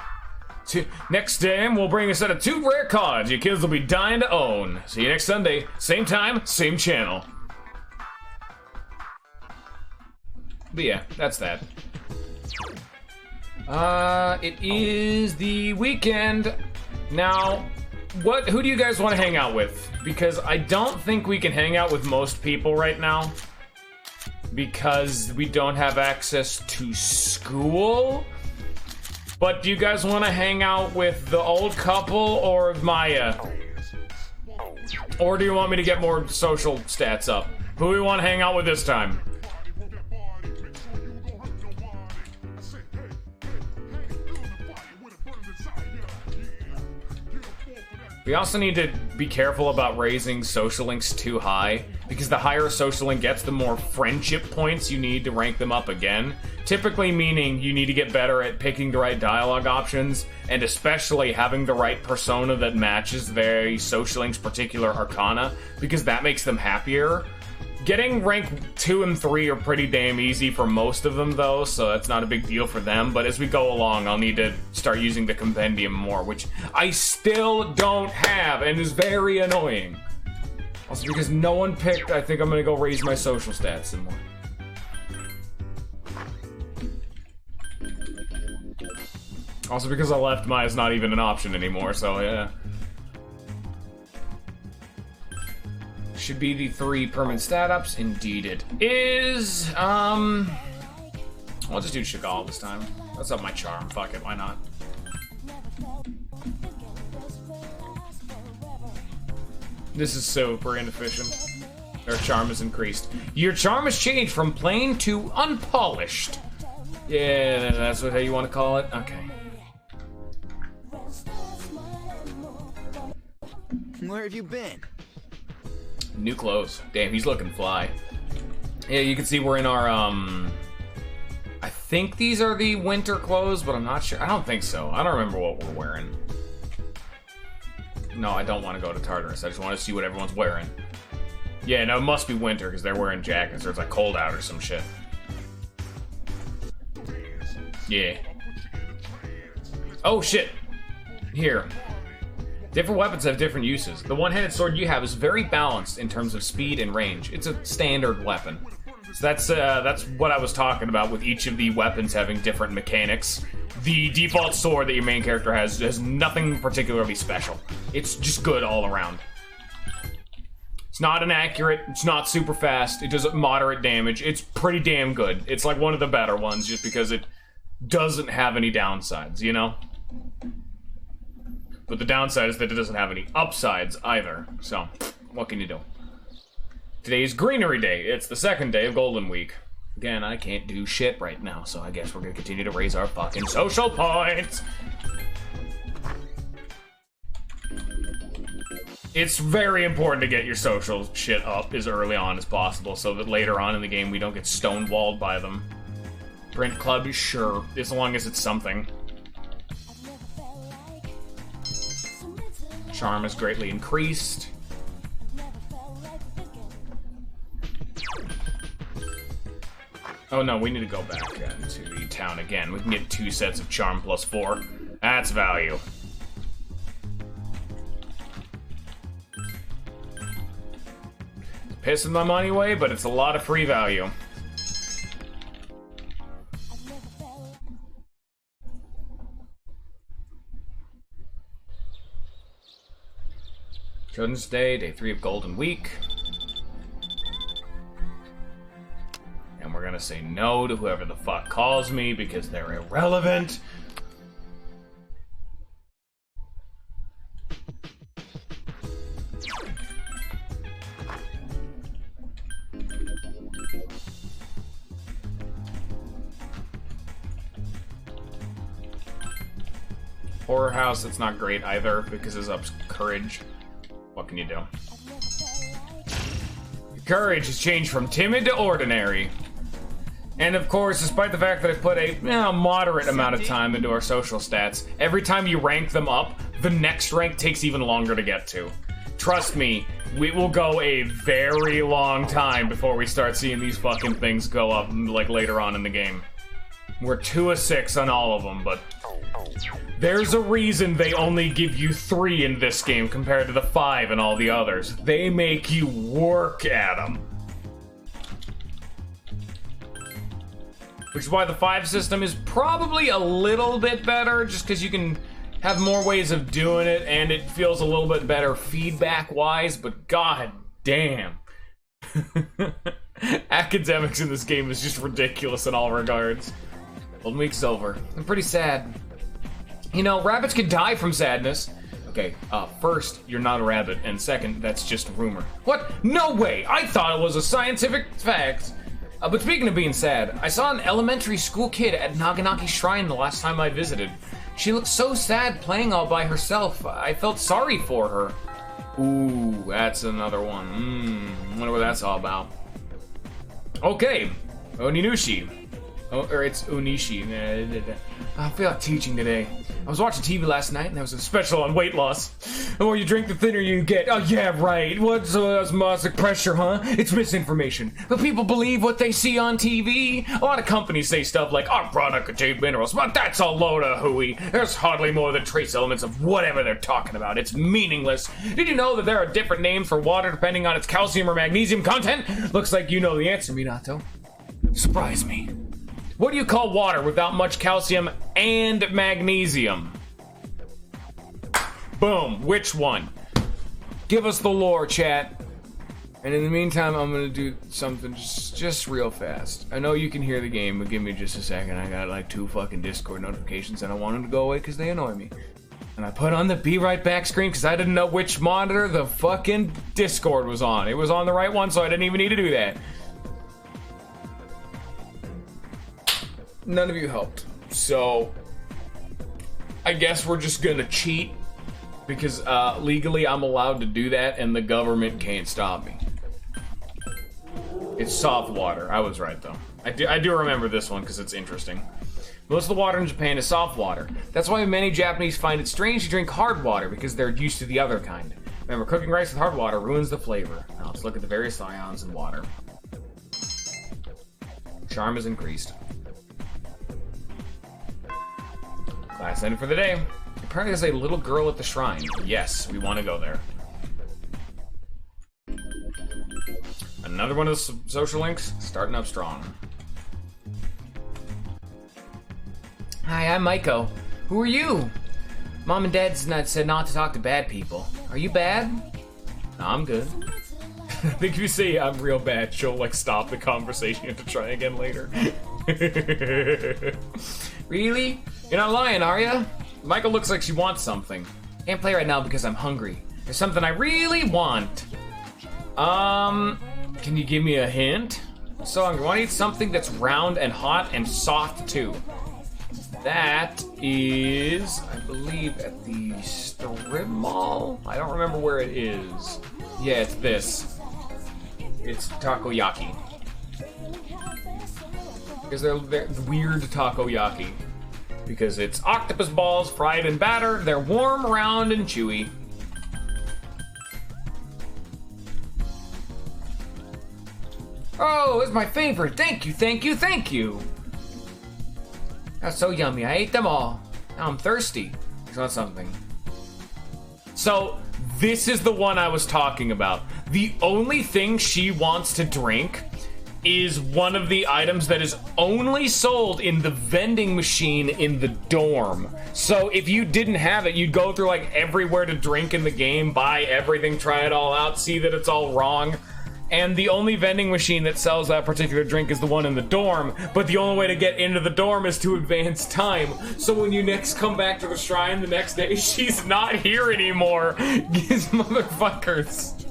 Next time, we'll bring a set of 2 rare cards your kids will be dying to own. See you next Sunday. Same time, same channel. But yeah, that's that. It is the weekend. Now, who do you guys want to hang out with? Because I don't think we can hang out with most people right now. Because we don't have access to school. But do you guys want to hang out with the old couple or Maya? Or do you want me to get more social stats up? Who do we want to hang out with this time? We also need to be careful about raising social links too high, because the higher a social link gets, the more friendship points you need to rank them up again. Typically meaning you need to get better at picking the right dialogue options, and especially having the right persona that matches their social link's particular arcana, because that makes them happier. Getting rank 2 and 3 are pretty damn easy for most of them though, so that's not a big deal for them, but as we go along, I'll need to start using the compendium more, which I still don't have, and is very annoying. Also, because no one picked, I think I'm gonna go raise my social stats some more. Also because I left Maya's not even an option anymore, so yeah. Should be the 3 permanent stat ups. Indeed it is. I'll just do Chagall this time. That's up my charm. Fuck it, why not? This is super inefficient. Their charm is increased. Your charm has changed from plain to unpolished. Yeah, that's how you want to call it? Okay. Where have you been? New clothes. Damn, he's looking fly. Yeah, you can see we're in our, I think these are the winter clothes, but I'm not sure. I don't think so. I don't remember what we're wearing. No, I don't want to go to Tartarus. I just want to see what everyone's wearing. Yeah, no, it must be winter because they're wearing jackets or it's like cold out or some shit. Yeah. Oh, shit. Here. Different weapons have different uses. The one-handed sword you have is very balanced in terms of speed and range. It's a standard weapon. So that's what I was talking about with each of the weapons having different mechanics. The default sword that your main character has nothing particularly special. It's just good all around. It's not inaccurate, it's not super fast, it does moderate damage. It's pretty damn good. It's like one of the better ones just because it doesn't have any downsides, you know? But the downside is that it doesn't have any upsides either. So, what can you do? Today's Greenery Day. It's the second day of Golden Week. Again, I can't do shit right now, so I guess we're gonna continue to raise our fucking social points. It's very important to get your social shit up as early on as possible so that later on in the game we don't get stonewalled by them. Print club, sure, as long as it's something. Charm is greatly increased. Oh no, we need to go back to the town again. We can get 2 sets of charm plus 4. That's value. It's pissing my money away, but it's a lot of free value. Children's Day, day 3 of Golden Week. And we're gonna say no to whoever the fuck calls me because they're irrelevant. Horror House, that's not great either because it ups courage. What can you do? Courage has changed from timid to ordinary. And of course, despite the fact that I put a moderate amount of time into our social stats, every time you rank them up, the next rank takes even longer to get to. Trust me, we will go a very long time before we start seeing these fucking things go up, like, later on in the game. We're 2 of 6 on all of them, but there's a reason they only give you 3 in this game compared to the 5 in all the others. They make you work at them. Which is why the 5 system is probably a little bit better, just because you can have more ways of doing it, and it feels a little bit better feedback-wise, but god damn. Academics in this game is just ridiculous in all regards. Golden Week's over. I'm pretty sad. You know, rabbits can die from sadness. Okay, first, you're not a rabbit, and second, that's just a rumor. What? No way! I thought it was a scientific fact! But speaking of being sad, I saw an elementary school kid at Naganaki Shrine the last time I visited. She looked so sad playing all by herself. I felt sorry for her. Ooh, that's another one. Wonder what that's all about. Okay, Oninushi. Oh, or it's Onishi. I feel like teaching today. I was watching TV last night and there was a special on weight loss. The more you drink, the thinner you get. Oh yeah, right. What's osmotic pressure, huh? It's misinformation. But people believe what they see on TV. A lot of companies say stuff like, our product contains minerals, but that's a load of hooey. There's hardly more than trace elements of whatever they're talking about. It's meaningless. Did you know that there are different names for water depending on its calcium or magnesium content? Looks like you know the answer, Minato. Surprise me. What do you call water without much calcium and magnesium? Boom. Which one? Give us the lore, chat. And in the meantime, I'm gonna do something just real fast. I know you can hear the game, but give me just a second. I got like 2 fucking Discord notifications and I want them to go away because they annoy me. And I put on the be right back screen because I didn't know which monitor the fucking Discord was on. It was on the right one, so I didn't even need to do that. None of you helped. So, I guess we're just gonna cheat because legally I'm allowed to do that and the government can't stop me. It's soft water. I was right though. I do remember this one because it's interesting. Most of the water in Japan is soft water. That's why many Japanese find it strange to drink hard water because they're used to the other kind. Remember, cooking rice with hard water ruins the flavor. Now let's look at the various ions in water. Charm is increased. Class ended for the day. Apparently there's a little girl at the shrine. Yes, we want to go there. Another one of the social links, starting up strong. Hi, I'm Maiko. Who are you? Mom and Dad said not to talk to bad people. Are you bad? No, I'm good. I think if you say I'm real bad, she'll like stop the conversation and to try again later. Really? You're not lying, are ya? Michael looks like she wants something. Can't play right now because I'm hungry. There's something I really want. Can you give me a hint? So I want to eat something that's round and hot and soft too. That is, I believe, at the strip mall. I don't remember where it is. Yeah, it's this. It's takoyaki. Because they're weird takoyaki. Because it's octopus balls fried in batter. They're warm, round, and chewy. Oh, it's my favorite. Thank you, thank you, thank you. That's so yummy. I ate them all. Now I'm thirsty. You want something? So, this is the one I was talking about. The only thing she wants to drink is one of the items that is only sold in the vending machine in the dorm. So if you didn't have it, you'd go through like everywhere to drink in the game, buy everything, try it all out, see that it's all wrong. And the only vending machine that sells that particular drink is the one in the dorm, but the only way to get into the dorm is to advance time. So when you next come back to the shrine the next day, she's not here anymore. These motherfuckers.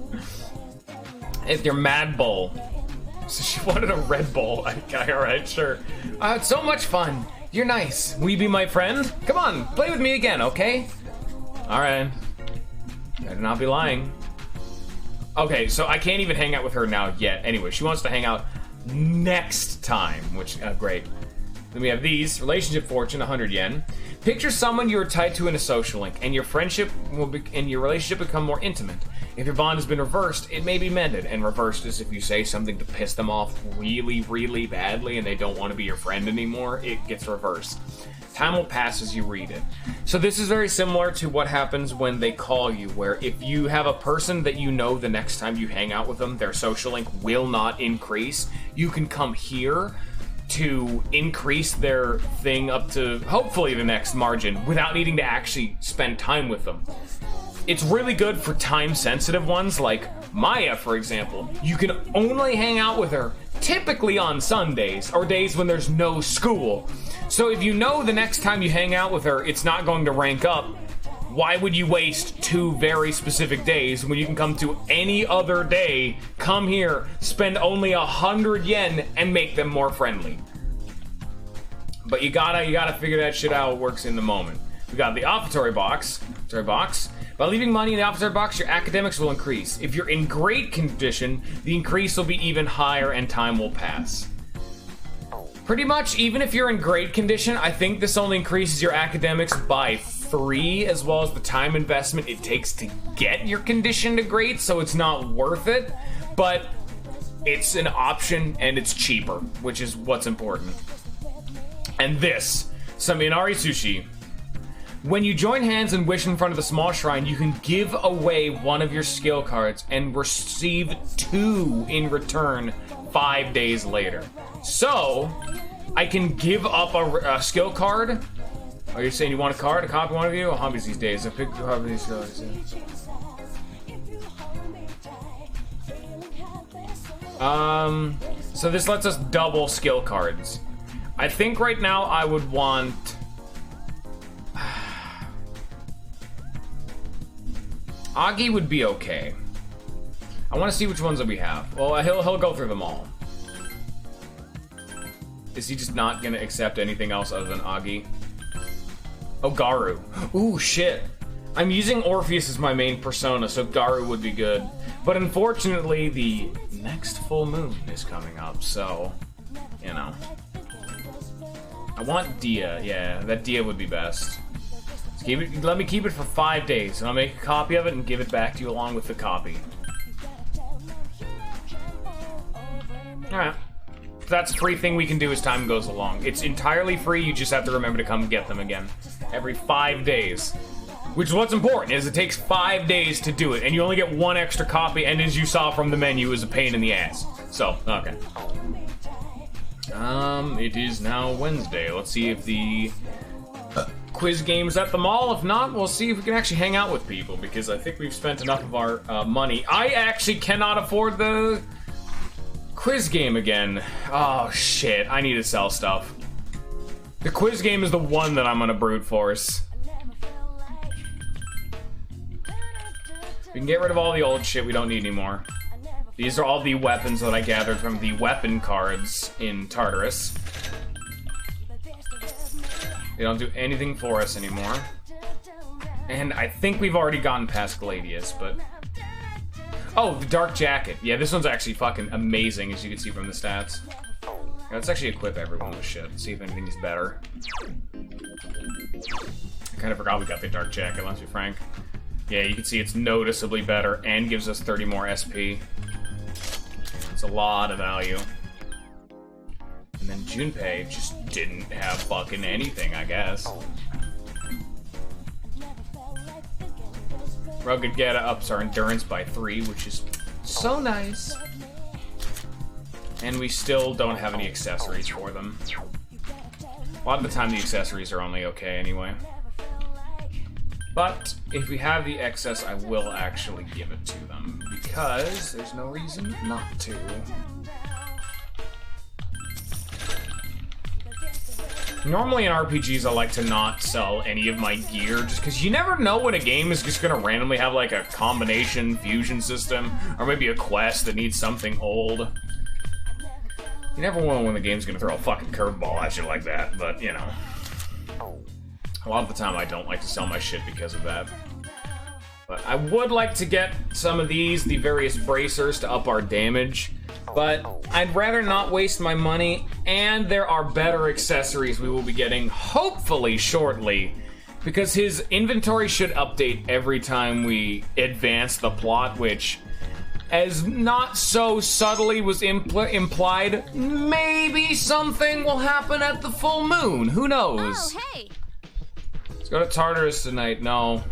It's your Mad Bull. So she wanted a Red Bull. Alright, sure. It's so much fun. You're nice. Will you be my friend? Come on, play with me again, okay? Alright. Better not be lying. Okay, so I can't even hang out with her now yet. Anyway, she wants to hang out next time, which, great. Then we have these. Relationship fortune, 100 yen. Picture someone you're tied to in a social link, and your friendship and your relationship become more intimate. If your bond has been reversed, it may be mended. And reversed is if you say something to piss them off really, really badly and they don't want to be your friend anymore, it gets reversed. Time will pass as you read it. So this is very similar to what happens when they call you, where if you have a person that you know the next time you hang out with them, their social link will not increase. You can come here to increase their thing up to hopefully the next margin without needing to actually spend time with them. It's really good for time-sensitive ones, like Maya, for example. You can only hang out with her typically on Sundays, or days when there's no school. So if you know the next time you hang out with her, it's not going to rank up, why would you waste 2 very specific days when you can come to any other day, come here, spend only 100 yen, and make them more friendly? But you gotta figure that shit out. It works in the moment. We got the offertory box. By leaving money in the offertory box, your academics will increase. If you're in great condition, the increase will be even higher and time will pass. Pretty much, even if you're in great condition, I think this only increases your academics by 3, as well as the time investment it takes to get your condition to great, so it's not worth it. But it's an option and it's cheaper, which is what's important. And this, some Inari sushi. When you join hands and wish in front of the small shrine, you can give away one of your skill cards and receive 2 in return 5 days later. So, I can give up a skill card. Are you saying you want a card? A copy one of you? Hobbies these days. I picked hobbies these days. So this lets us double skill cards. I think right now I would want... Agi would be okay. I want to see which ones that we have. Well, he'll go through them all. Is he just not gonna accept anything else other than Agi? Oh, Garu. Ooh, shit. I'm using Orpheus as my main persona, so Garu would be good. But unfortunately, the next full moon is coming up, so, you know. I want Dia. Yeah, that Dia would be best. Let me keep it for 5 days, and I'll make a copy of it and give it back to you along with the copy. Alright. That's a free thing we can do as time goes along. It's entirely free, you just have to remember to come get them again. Every 5 days. Which is what's important, is it takes 5 days to do it, and you only get 1 extra copy, and as you saw from the menu, it was a pain in the ass. So, okay. It is now Wednesday. Let's see if the quiz game's at the mall. If not, we'll see if we can actually hang out with people, because I think we've spent enough of our money. I actually cannot afford the quiz game again. Oh, shit. I need to sell stuff. The quiz game is the one that I'm gonna brute force. We can get rid of all the old shit we don't need anymore. These are all the weapons that I gathered from the weapon cards in Tartarus. They don't do anything for us anymore. And I think we've already gotten past Gladius, but... Oh, the Dark Jacket. Yeah, this one's actually fucking amazing, as you can see from the stats. Yeah, let's actually equip everyone with shit. See if anything's better. I kind of forgot we got the Dark Jacket, let's be frank. Yeah, you can see it's noticeably better and gives us 30 more SP. It's a lot of value. And then Junpei just didn't have fucking anything, I guess. Rugged Geta ups our endurance by 3, which is so nice. And we still don't have any accessories for them. A lot of the time the accessories are only okay anyway. But if we have the excess, I will actually give it to them, because there's no reason not to. Normally in RPGs, I like to not sell any of my gear, just because you never know when a game is just gonna randomly have like a combination fusion system, or maybe a quest that needs something old. You never know when the game's gonna throw a fucking curveball at you like that, but you know. A lot of the time I don't like to sell my shit because of that. But I would like to get some of these, the various bracers, to up our damage. But I'd rather not waste my money, and there are better accessories we will be getting, hopefully shortly, because his inventory should update every time we advance the plot, which, as not so subtly was implied, maybe something will happen at the full moon. Who knows? Oh, hey! Let's go to Tartarus tonight. No.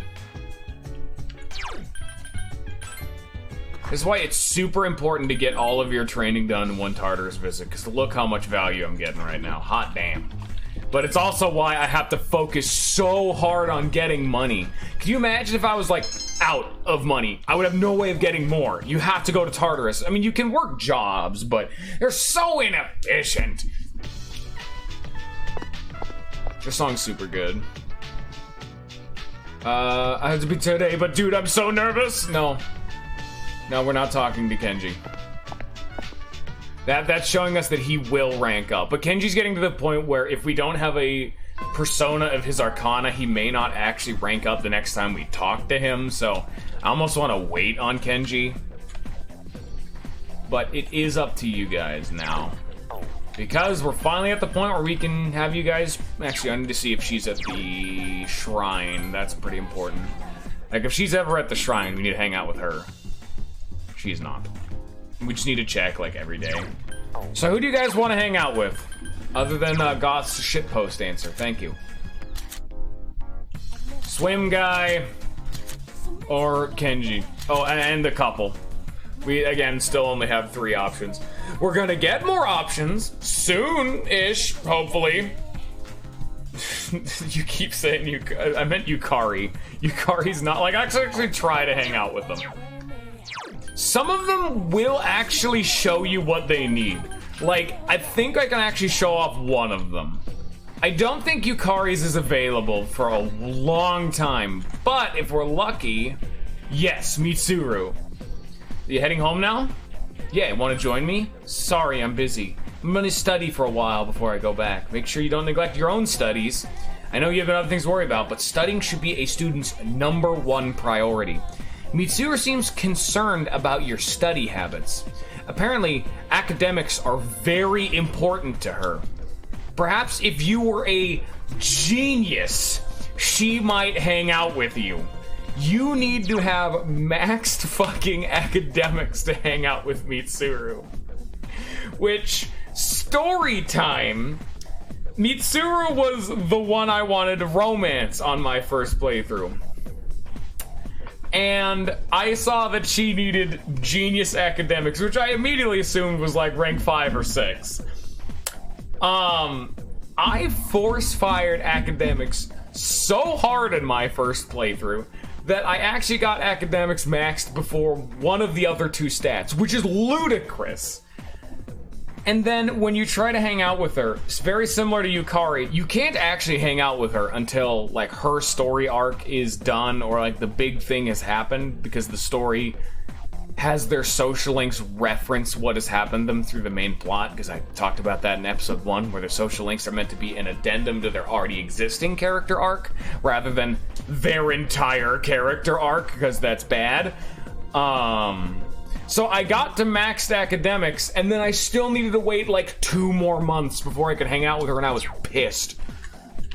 This is why it's super important to get all of your training done in one Tartarus visit, because look how much value I'm getting right now. Hot damn. But it's also why I have to focus so hard on getting money. Can you imagine if I was, like, out of money? I would have no way of getting more. You have to go to Tartarus. I mean, you can work jobs, but they're so inefficient. This song's super good. I have to be today, but dude, I'm so nervous. No, we're not talking to Kenji. That's showing us that he will rank up. But Kenji's getting to the point where if we don't have a persona of his Arcana, he may not actually rank up the next time we talk to him. So I almost want to wait on Kenji. But it is up to you guys now. Because we're finally at the point where we can have you guys... Actually, I need to see if she's at the shrine. That's pretty important. Like, if she's ever at the shrine, we need to hang out with her. She's not. We just need to check, like, every day. So who do you guys want to hang out with? Other than Goth's shitpost answer. Thank you. Swim guy. Or Kenji. Oh, and the couple. We, again, still only have 3 options. We're gonna get more options soon-ish, hopefully. You keep saying I meant Yukari. Yukari's not, like, I actually try to hang out with them. Some of them will actually show you what they need. Like, I think I can actually show off one of them. I don't think Yukari's is available for a long time, but if we're lucky, yes, Mitsuru. Are you heading home now? Yeah, want to join me? Sorry, I'm busy. I'm gonna study for a while before I go back. Make sure you don't neglect your own studies. I know you have other things to worry about, but studying should be a student's #1 priority. Mitsuru seems concerned about your study habits. Apparently, academics are very important to her. Perhaps if you were a genius, she might hang out with you. You need to have maxed fucking academics to hang out with Mitsuru. Which, story time, Mitsuru was the one I wanted to romance on my first playthrough. And I saw that she needed genius academics, which I immediately assumed was like rank 5 or 6. I force-fired academics so hard in my first playthrough that I actually got academics maxed before one of the other 2 stats, which is ludicrous. And then when you try to hang out with her, it's very similar to Yukari. You can't actually hang out with her until like her story arc is done or like the big thing has happened, because the story has their social links reference what has happened to them through the main plot, because I talked about that in episode 1, where their social links are meant to be an addendum to their already existing character arc rather than their entire character arc, because that's bad. So I got to maxed academics, and then I still needed to wait like 2 more months before I could hang out with her, and I was pissed.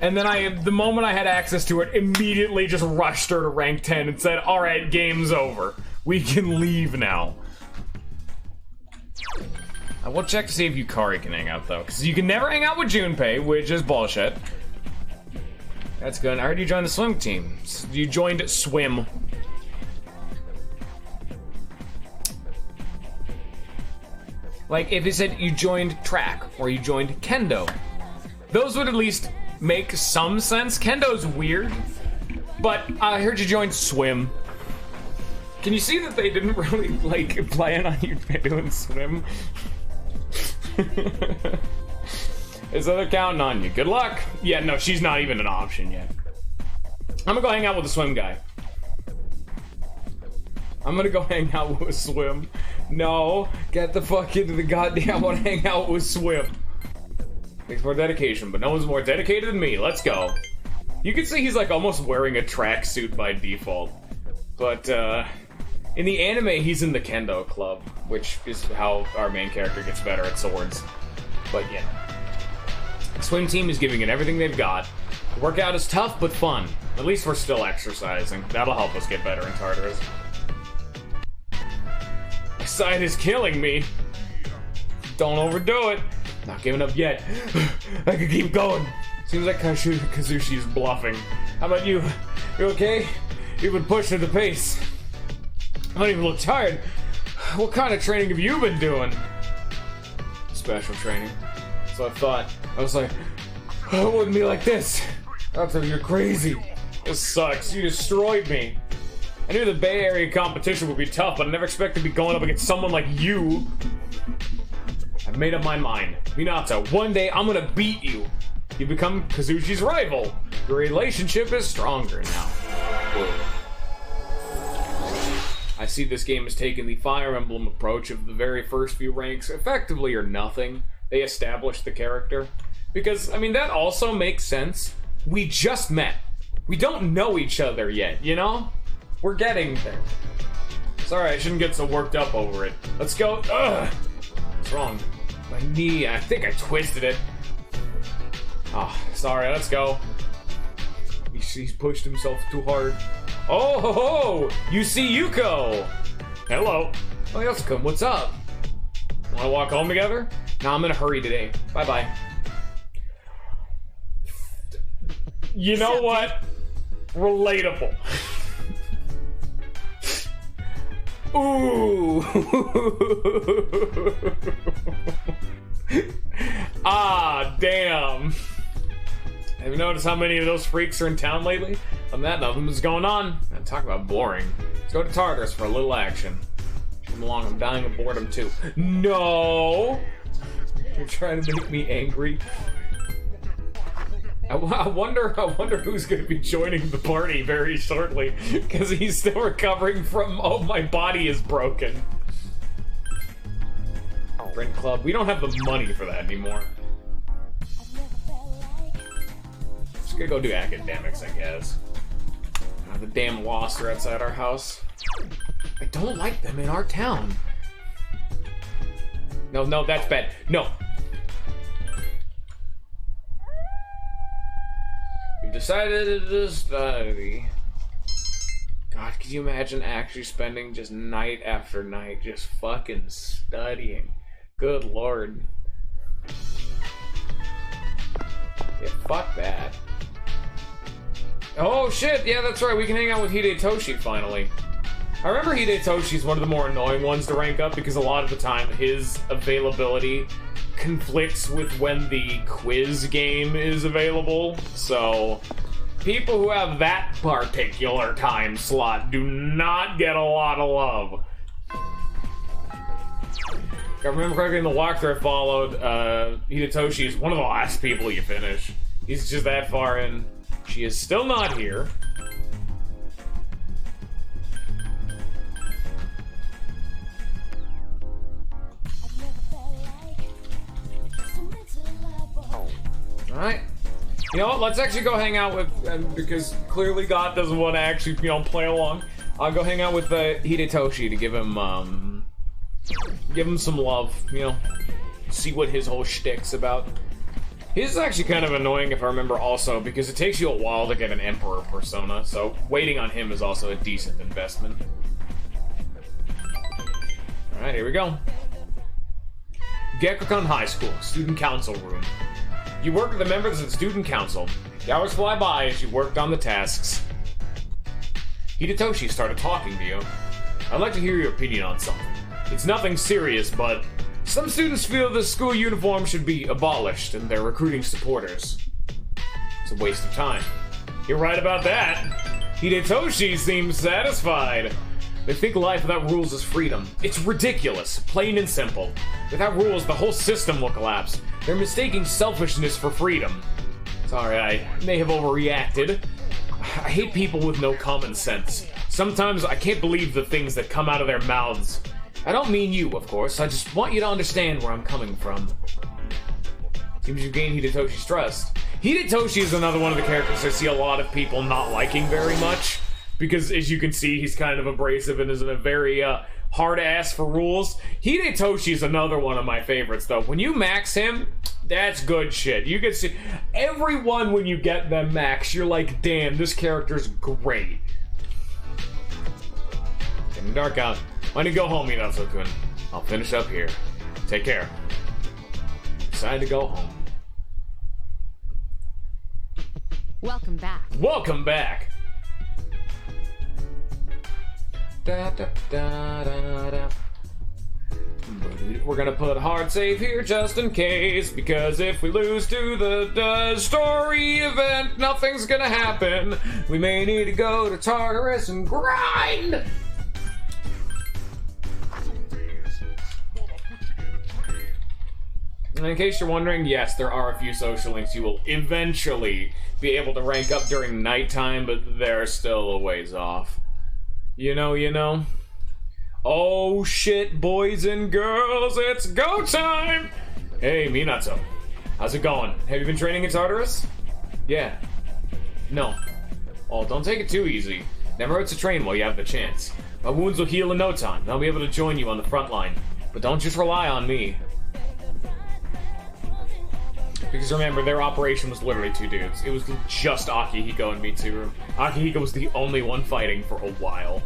And then the moment I had access to it, immediately just rushed her to rank 10 and said, alright, game's over. We can leave now. I will check to see if Yukari can hang out, though, because you can never hang out with Junpei, which is bullshit. That's good. I heard you joined the swim team. You joined swim. Like, if it said you joined track, or you joined kendo, those would at least make some sense. Kendo's weird, but I heard you joined swim. Can you see that they didn't really, like, plan on you doing swim? Is other counting on you? Good luck. Yeah, no, she's not even an option yet. I'm gonna go hang out with the swim guy. I'm gonna go hang out with swim. No, get the fuck into the goddamn. I wanna hang out with swim. Takes more dedication, but no one's more dedicated than me. Let's go. You can see he's like almost wearing a tracksuit by default. But in the anime, he's in the kendo club, which is how our main character gets better at swords. But yeah. Swim team is giving it everything they've got. The workout is tough, but fun. At least we're still exercising. That'll help us get better in Tartarus. My side is killing me. Don't overdo it. Not giving up yet. I could keep going. Seems like Kazushi's bluffing. How about you? You okay? You've been pushing the pace. I don't even look tired. What kind of training have you been doing? Special training. So I thought. I was like, oh, it wouldn't be like this. I thought you're crazy. This sucks. You destroyed me. I knew the Bay Area competition would be tough, but I never expected to be going up against someone like you. I've made up my mind. Minato, one day I'm gonna beat you. You become Kazushi's rival. Your relationship is stronger now. Whoa. I see this game has taken the Fire Emblem approach of the very first few ranks effectively or nothing. They establish the character. Because, I mean, that also makes sense. We just met. We don't know each other yet, you know? We're getting there. Sorry, I shouldn't get so worked up over it. Let's go. Ugh! What's wrong? My knee, I think I twisted it. Oh, sorry, let's go. He's pushed himself too hard. Oh, ho, ho! You see Yuko! Hello. Oh, Yasuko, what's up? Wanna walk home together? Nah, I'm in a hurry today. Bye-bye. You know what? Relatable. Ooh. Ah, damn. Have you noticed how many of those freaks are in town lately? On that, nothing was going on. Talk about boring. Let's go to Tartarus for a little action. Come along, I'm dying of boredom too. No! You're trying to make me angry. I wonder who's going to be joining the party very shortly, because he's still recovering from, oh, my body is broken. Friend club. We don't have the money for that anymore. Just gonna go do academics, I guess. The damn Lost are outside our house. I don't like them in our town. No, that's bad. No. decided to study. God, could you imagine actually spending just night after night just fucking studying? Good lord. Yeah, fuck that. Oh shit, yeah, that's right, we can hang out with Hidetoshi finally. I remember Hidetoshi's one of the more annoying ones to rank up because a lot of the time his availability conflicts with when the quiz game is available, so people who have that particular time slot do not get a lot of love. If I remember correctly, in the walkthrough I followed, Hidetoshi is one of the last people you finish. He's just that far in. She is still not here. Alright. You know what, let's actually go hang out with, because clearly God doesn't want to actually, play along. I'll go hang out with Hidetoshi to give him some love, see what his whole shtick's about. His is actually kind of annoying if I remember also, because it takes you a while to get an Emperor persona, so waiting on him is also a decent investment. Alright, here we go. Gekkoukan High School, Student Council Room. You work with the members of the Student Council. The hours fly by as you worked on the tasks. Hidetoshi started talking to you. I'd like to hear your opinion on something. It's nothing serious, but some students feel the school uniform should be abolished and they're recruiting supporters. It's a waste of time. You're right about that. Hidetoshi seems satisfied. They think life without rules is freedom. It's ridiculous, plain and simple. Without rules, the whole system will collapse. They're mistaking selfishness for freedom. Sorry, I may have overreacted. I hate people with no common sense. Sometimes I can't believe the things that come out of their mouths. I don't mean you, of course. I just want you to understand where I'm coming from. Seems you've gained Hidetoshi's trust. Hidetoshi is another one of the characters I see a lot of people not liking very much. Because, as you can see, he's kind of abrasive and is a very hard ass for rules. Hidetoshi is another one of my favorites, though. When you max him, that's good shit. You can see everyone when you get them max, you're like, damn, this character's great. Getting dark out. Why don't you go home, Minato-kun? I'll finish up here. Take care. Decided to go home. Welcome back. Welcome back. Da, da, da, da, da. We're gonna put hard save here just in case, because if we lose to the story event, nothing's gonna happen. We may need to go to Tartarus and grind. And in case you're wondering, yes, there are a few social links you will eventually be able to rank up during nighttime, but they're still a ways off. You know. Oh shit, boys and girls, it's go time! Hey, Minato. How's it going? Have you been training in Tartarus? Yeah. No. Oh, don't take it too easy. Never hurts to train while you have the chance. My wounds will heal in no time. I'll be able to join you on the front line. But don't just rely on me. Because remember, their operation was literally 2 dudes. It was just Akihiko and Mitsuru. Akihiko was the only one fighting for a while.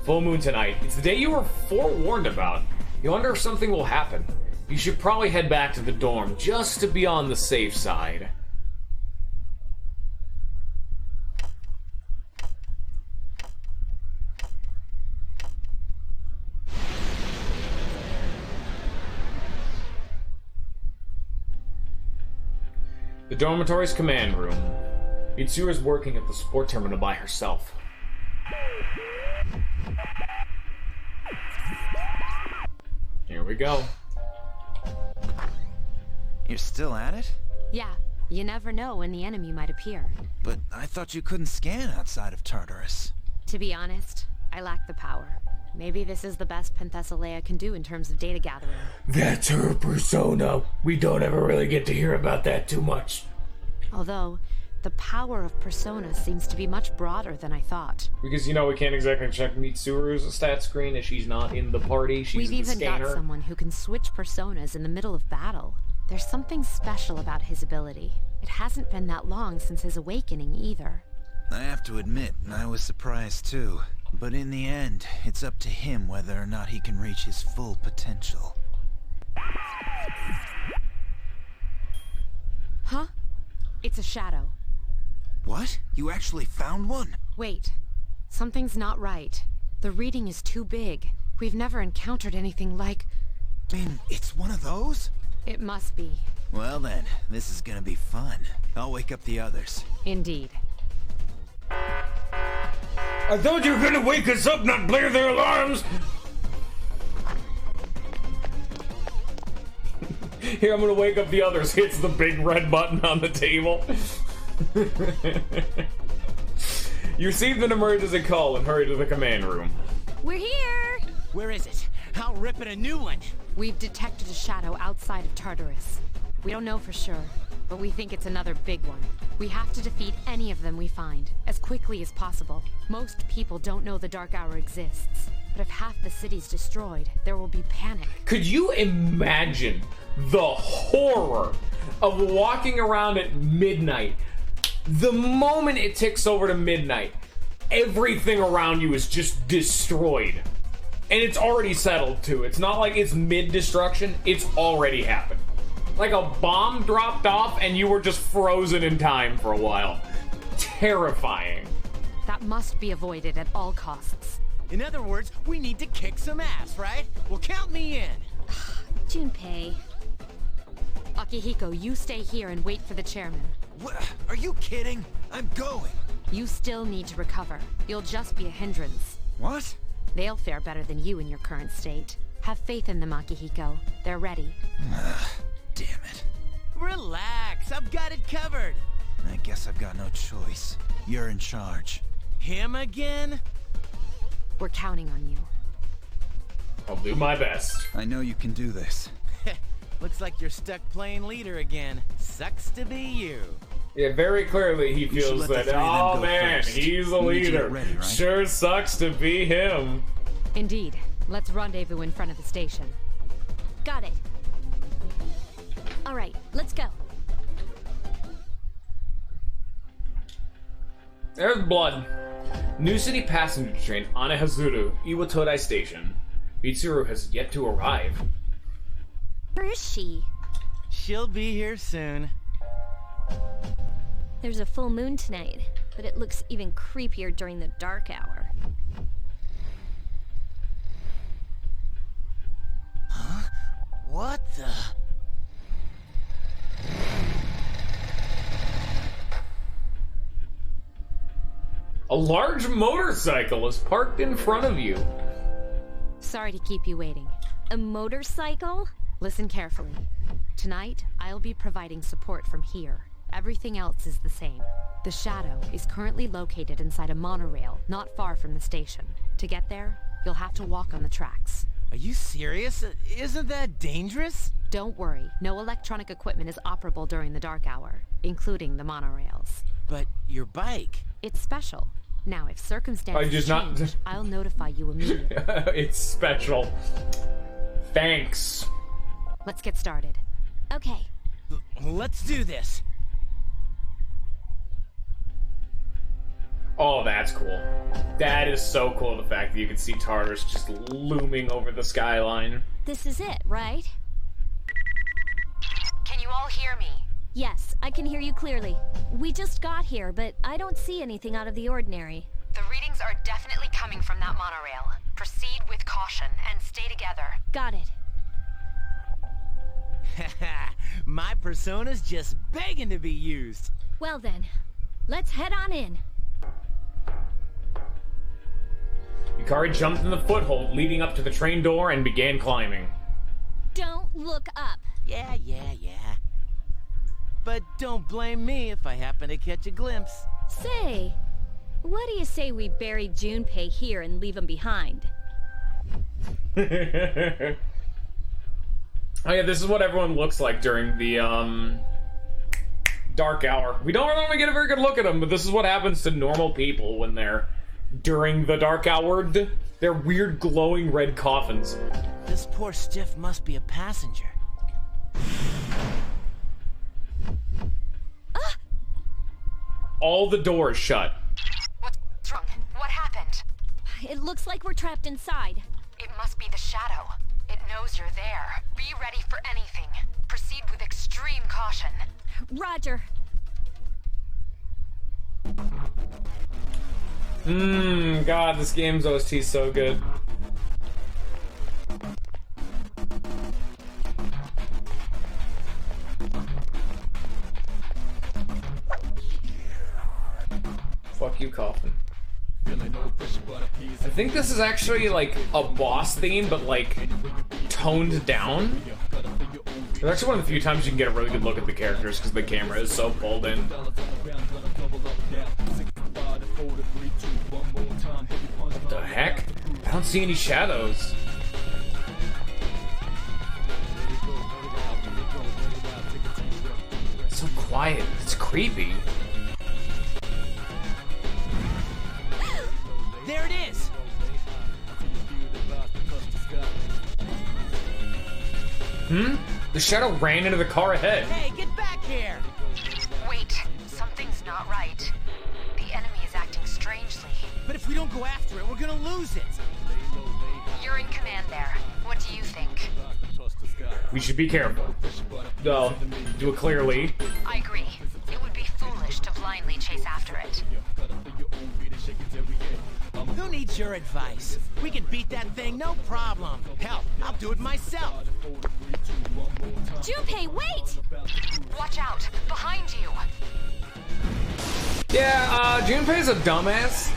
Full moon tonight. It's the day you were forewarned about. You wonder if something will happen. You should probably head back to the dorm, just to be on the safe side. The dormitory's command room. Mitsuru is working at the support terminal by herself. Here we go. You're still at it? Yeah, you never know when the enemy might appear. But I thought you couldn't scan outside of Tartarus. To be honest, I lack the power. Maybe this is the best Penthesilea can do in terms of data gathering. That's her persona. We don't ever really get to hear about that too much. Although, the power of Persona seems to be much broader than I thought. Because, we can't exactly check Mitsuru's stat screen as she's not in the party. She's We've the even scanner. got someone who can switch personas in the middle of battle. There's something special about his ability. It hasn't been that long since his awakening either. I have to admit, I was surprised too. But in the end, it's up to him whether or not he can reach his full potential. Huh? It's a shadow. What? You actually found one? Wait. Something's not right. The reading is too big. We've never encountered anything like... I mean, it's one of those? It must be. Well then, this is gonna be fun. I'll wake up the others. Indeed. I thought you were gonna wake us up, not blare their alarms! Here, I'm gonna wake up the others. Hits the big red button on the table. You received an emergency call and hurry to the command room. We're here! Where is it? I'll rip it a new one. We've detected a shadow outside of Tartarus. We don't know for sure, but we think it's another big one. We have to defeat any of them we find, as quickly as possible. Most people don't know the Dark Hour exists, but if half the city's destroyed, there will be panic. Could you imagine the horror of walking around at midnight? The moment it ticks over to midnight, everything around you is just destroyed. And it's already settled, too. It's not like it's mid-destruction. It's already happened. Like a bomb dropped off and you were just frozen in time for a while. Terrifying. That must be avoided at all costs. In other words, we need to kick some ass, right? Well, count me in. Junpei. Akihiko, you stay here and wait for the chairman. What? Are you kidding? I'm going. You still need to recover. You'll just be a hindrance. What? They'll fare better than you in your current state. Have faith in them, Akihiko. They're ready. Damn it. Relax, I've got it covered. I guess I've got no choice. You're in charge. Him again? We're counting on you. I'll do my best. I know you can do this. Looks like you're stuck playing leader again. Sucks to be you. Yeah, very clearly he We should feels let the that, three of them oh go man, first. he's a We need to get leader. ready, right? Sure sucks to be him. Indeed. Let's rendezvous in front of the station. Got it. All right, let's go. There's blood. New City passenger train Anehazuru, Iwatodai Station. Mitsuru has yet to arrive. Where is she? She'll be here soon. There's a full moon tonight, but it looks even creepier during the dark hour. What the? A large motorcycle is parked in front of you. Sorry to keep you waiting. A motorcycle? Listen carefully. Tonight, I'll be providing support from here. Everything else is the same. The shadow is currently located inside a monorail not far from the station. To get there, you'll have to walk on the tracks. Are you serious? Isn't that dangerous? Don't worry, no electronic equipment is operable during the dark hour, including the monorails. But your bike. It's special. Now, if circumstances just not- change, I'll notify you immediately. It's special. Thanks. Let's get started. Okay. Let's do this. Oh, that's cool. That is so cool, the fact that you can see Tartarus just looming over the skyline. This is it, right? Can you all hear me? Yes, I can hear you clearly. We just got here, but I don't see anything out of the ordinary. The readings are definitely coming from that monorail. Proceed with caution and stay together. Got it. My persona's just begging to be used. Well then, let's head on in. Yukari jumped in the foothold leading up to the train door and began climbing. Don't look up. Yeah. But don't blame me if I happen to catch a glimpse. Say, what do you say we bury Junpei here and leave him behind? Oh yeah, this is what everyone looks like during the, dark hour. We don't normally get a very good look at them, but this is what happens to normal people when they're during the dark hour. They're weird glowing red coffins. This poor stiff must be a passenger. all the doors shut. What's wrong? What happened? It looks like we're trapped inside. It must be the shadow. It knows you're there. Be ready for anything. Proceed with extreme caution. Roger. God, this game's OST is so good. Fuck you, Coffin. I think this is actually like a boss theme, but like toned down. It's actually one of the few times you can get a really good look at the characters because the camera is so pulled in. What the heck? I don't see any shadows. It's so quiet. It's creepy. There it is! The shadow ran into the car ahead. Hey, get back here! Wait, something's not right. The enemy is acting strangely. But if we don't go after it, we're gonna lose it! You're in command there. What do you think? We should be careful. No, do it clearly. I agree. It would be foolish to blindly chase after it. Who needs your advice? We can beat that thing, no problem. Hell, I'll do it myself. Junpei, wait! Watch out! Behind you! Yeah, Junpei's a dumbass.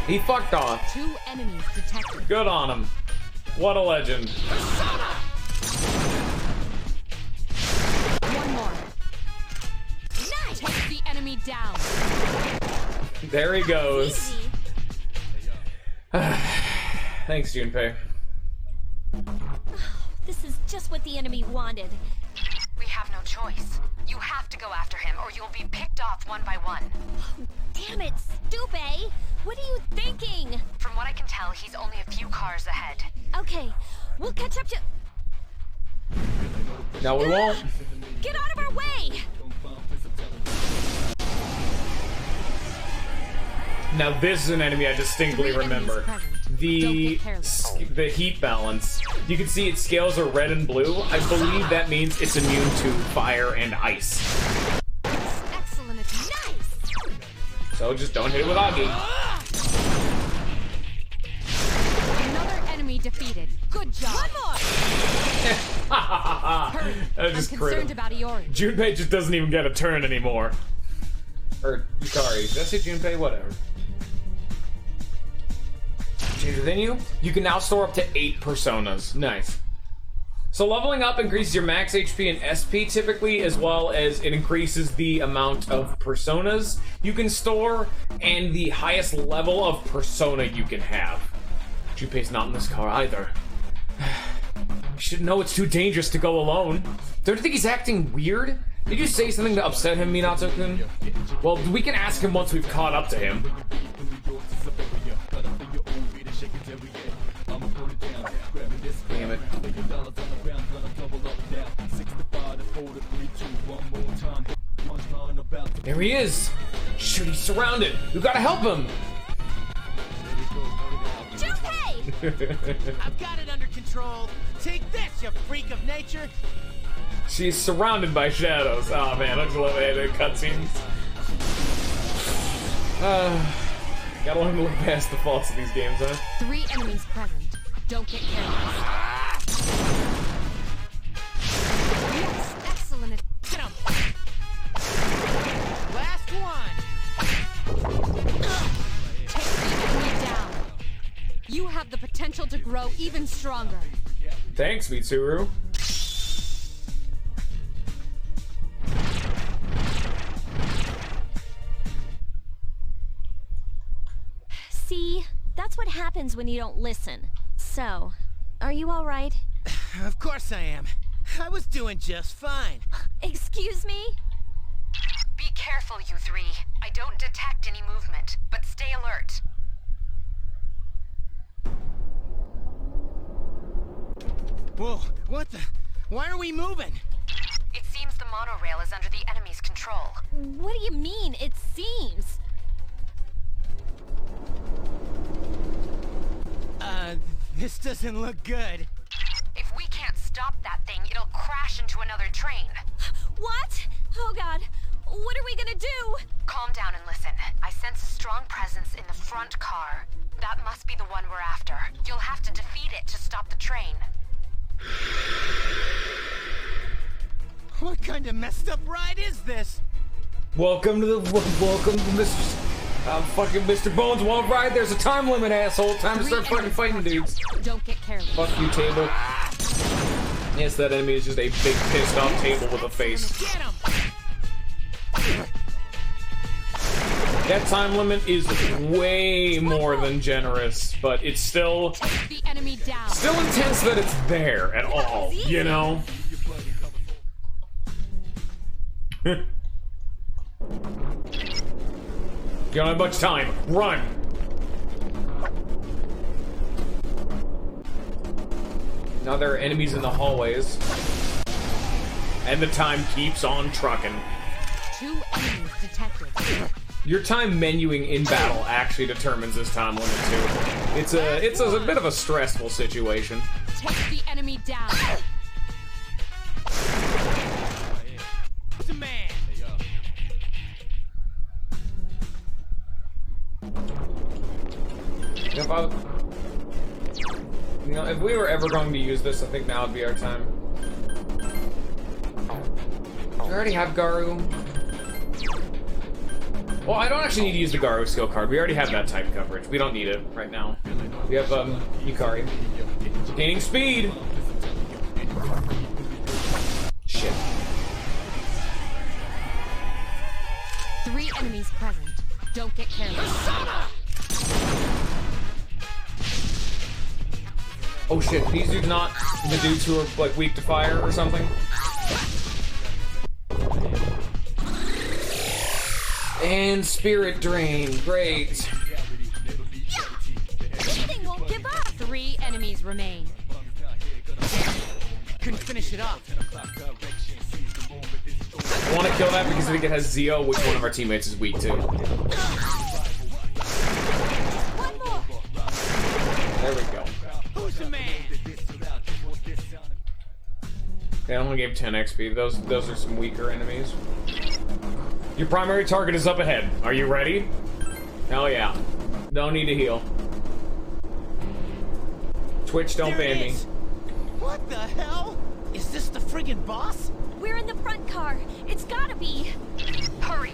He fucked off. 2 enemies detected. Good on him. What a legend. One more. Nice! Take the enemy down. There he goes. Easy. Thanks, Junpei. This is just what the enemy wanted. We have no choice. You have to go after him, or you'll be picked off one by one. Damn it, Stupe! What are you thinking? From what I can tell, he's only a few cars ahead. Okay, we'll catch up to... No, we won't. Get out of our way! Now this is an enemy I distinctly 3 enemies remember. present. The Don't get careless. the heat balance. You can see its scales are red and blue. I believe that means it's immune to fire and ice. Excellent, it's nice! So just don't hit it with Augie. Another enemy defeated. Good job. One more! Hurry, That I'm just concerned crit. about Iori. Junpei just doesn't even get a turn anymore. Or, sorry, did I say Junpei? Whatever. Than you can now store up to 8 personas. Nice. So leveling up increases your max HP and SP typically, as well as it increases the amount of personas you can store and the highest level of persona you can have. Junpei's not in this car either. You should know it's too dangerous to go alone. Don't you think he's acting weird? Did you say something to upset him, Minato-kun? Well, we can ask him once we've caught up to him. Damn it. There he is! Shoot, he's surrounded! We gotta help him! Junpei! I've got it under control. Take this, you freak of nature! She's surrounded by shadows. Oh man, I just love the cutscenes. Gotta learn to look past the faults of these games, huh? 3 enemies present. Don't get careless. Yes, excellent. Get him! Last one! Take the enemy down. You have the potential to grow even stronger. Thanks, Mitsuru. See, that's what happens when you don't listen. So, are you all right? Of course I am. I was doing just fine. Excuse me? Be careful, you 3. I don't detect any movement, but stay alert. Whoa, what the? Why are we moving? It seems the monorail is under the enemy's control. What do you mean, it seems? This doesn't look good. If we can't stop that thing, it'll crash into another train. What? Oh god, what are we gonna do? Calm down and listen. I sense a strong presence in the front car. That must be the one we're after. You'll have to defeat it to stop the train. What kind of messed up ride is this? Welcome to Mr. fucking Mr. Bones won't ride. There's a time limit, asshole. Time to start fucking fighting dudes. Don't get careless. Fuck you, table. Yes, that enemy is just a big pissed off table with a face. Get him! That time limit is way more than generous, but it's still The enemy down. still intense that it's there at all, you know? You don't have much time. Run! Now there are enemies in the hallways. And the time keeps on trucking. 2 enemies detected. Your time menuing in battle actually determines this time limit too. It's a bit of a stressful situation. Take the enemy down. It's a man. If we were ever going to use this, I think now would be our time. Do we already have Garu? Well, I don't actually need to use the Garu skill card. We already have that type coverage. We don't need it right now. We have Yukari. Gaining speed! Shit. 3 enemies present. Don't get careless. Oh shit, these dudes not the dudes who are like weak to fire or something? And spirit drain, great. This thing won't give up. 3 enemies remain. Couldn't finish it off. I want to kill that because I think it has Zeo, which one of our teammates is weak to. One more. There we go. Who's the man? Okay, I only gave 10 XP. Those are some weaker enemies. Your primary target is up ahead. Are you ready? Hell yeah. Don't need to heal. Twitch, don't ban me. What the hell? Is this the friggin' boss? We're in the front car. It's gotta be. Hurry!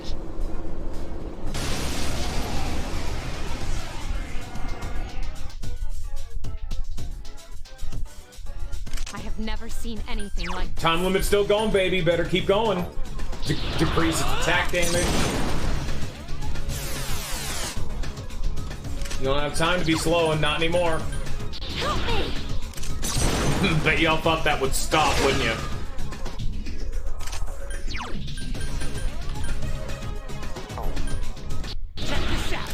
I have never seen anything like this. Time limit's still going, baby. Better keep going. Decrease its attack damage. You don't have time to be slow, and not anymore. Help me! Bet y'all thought that would stop, wouldn't you? Check this out.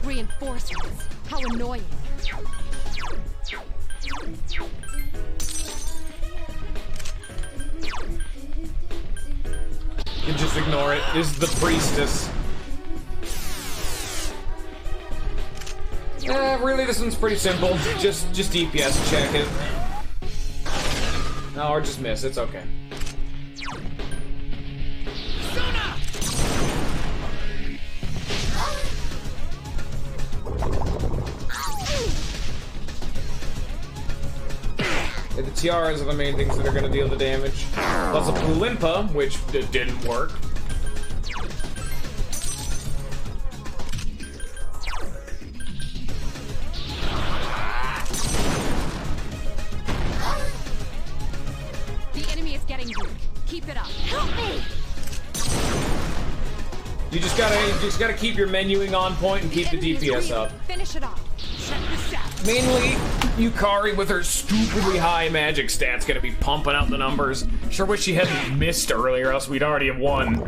Reinforcements. How annoying. You can just ignore it. This is the priestess. Really, this one's pretty simple. Just DPS check it. No, or just miss. It's okay. The tiaras are the main things that are going to deal the damage. Plus a Pulimpa, which didn't work. The enemy is getting weak. Keep it up. Help me! You just gotta keep your menuing on point and keep the DPS up. Finish it off. Check this out. Mainly, Yukari with her stupidly high magic stats gonna be pumping out the numbers. Sure wish she hadn't missed earlier, else we'd already have won.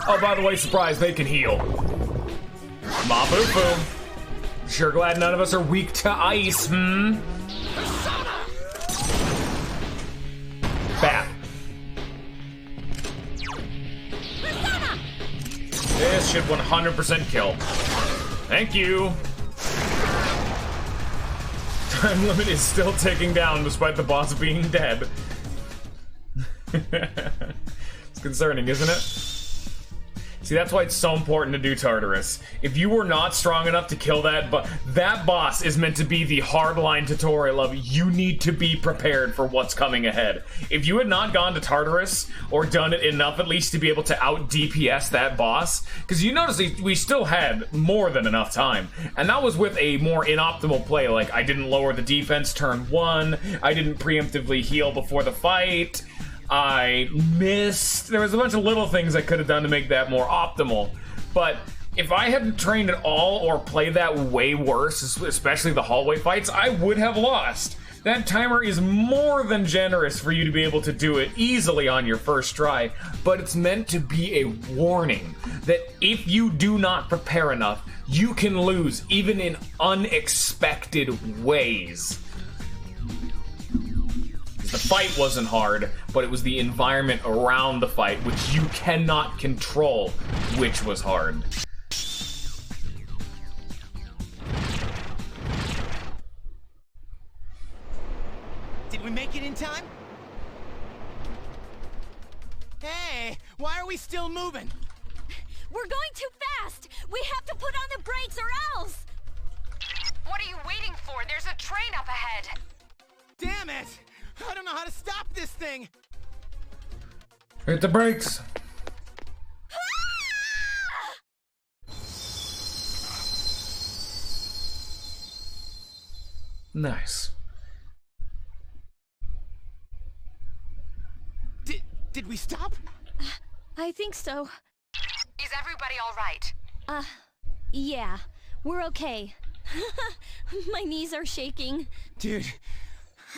Oh, by the way, surprise, they can heal. Mabufu. Sure glad none of us are weak to ice, Bap. This should 100% kill. Thank you. Time limit is still ticking down despite the boss being dead. It's concerning, isn't it? See, that's why it's so important to do Tartarus. If you were not strong enough to kill that boss is meant to be the hardline tutorial of you need to be prepared for what's coming ahead. If you had not gone to Tartarus, or done it enough at least to be able to out DPS that boss, because you notice we still had more than enough time, and that was with a more inoptimal play, like I didn't lower the defense turn 1, I didn't preemptively heal before the fight, I missed. There was a bunch of little things I could have done to make that more optimal. But if I hadn't trained at all or played that way worse, especially the hallway fights, I would have lost. That timer is more than generous for you to be able to do it easily on your first try, but it's meant to be a warning that if you do not prepare enough, you can lose, even in unexpected ways. The fight wasn't hard, but it was the environment around the fight, which you cannot control, which was hard. Did we make it in time? Hey, why are we still moving? We're going too fast! We have to put on the brakes or else! What are you waiting for? There's a train up ahead. Damn it! I don't know how to stop this thing! Hit the brakes! Nice. Did we stop? I think so. Is everybody all right? Yeah. We're okay. My knees are shaking. Dude,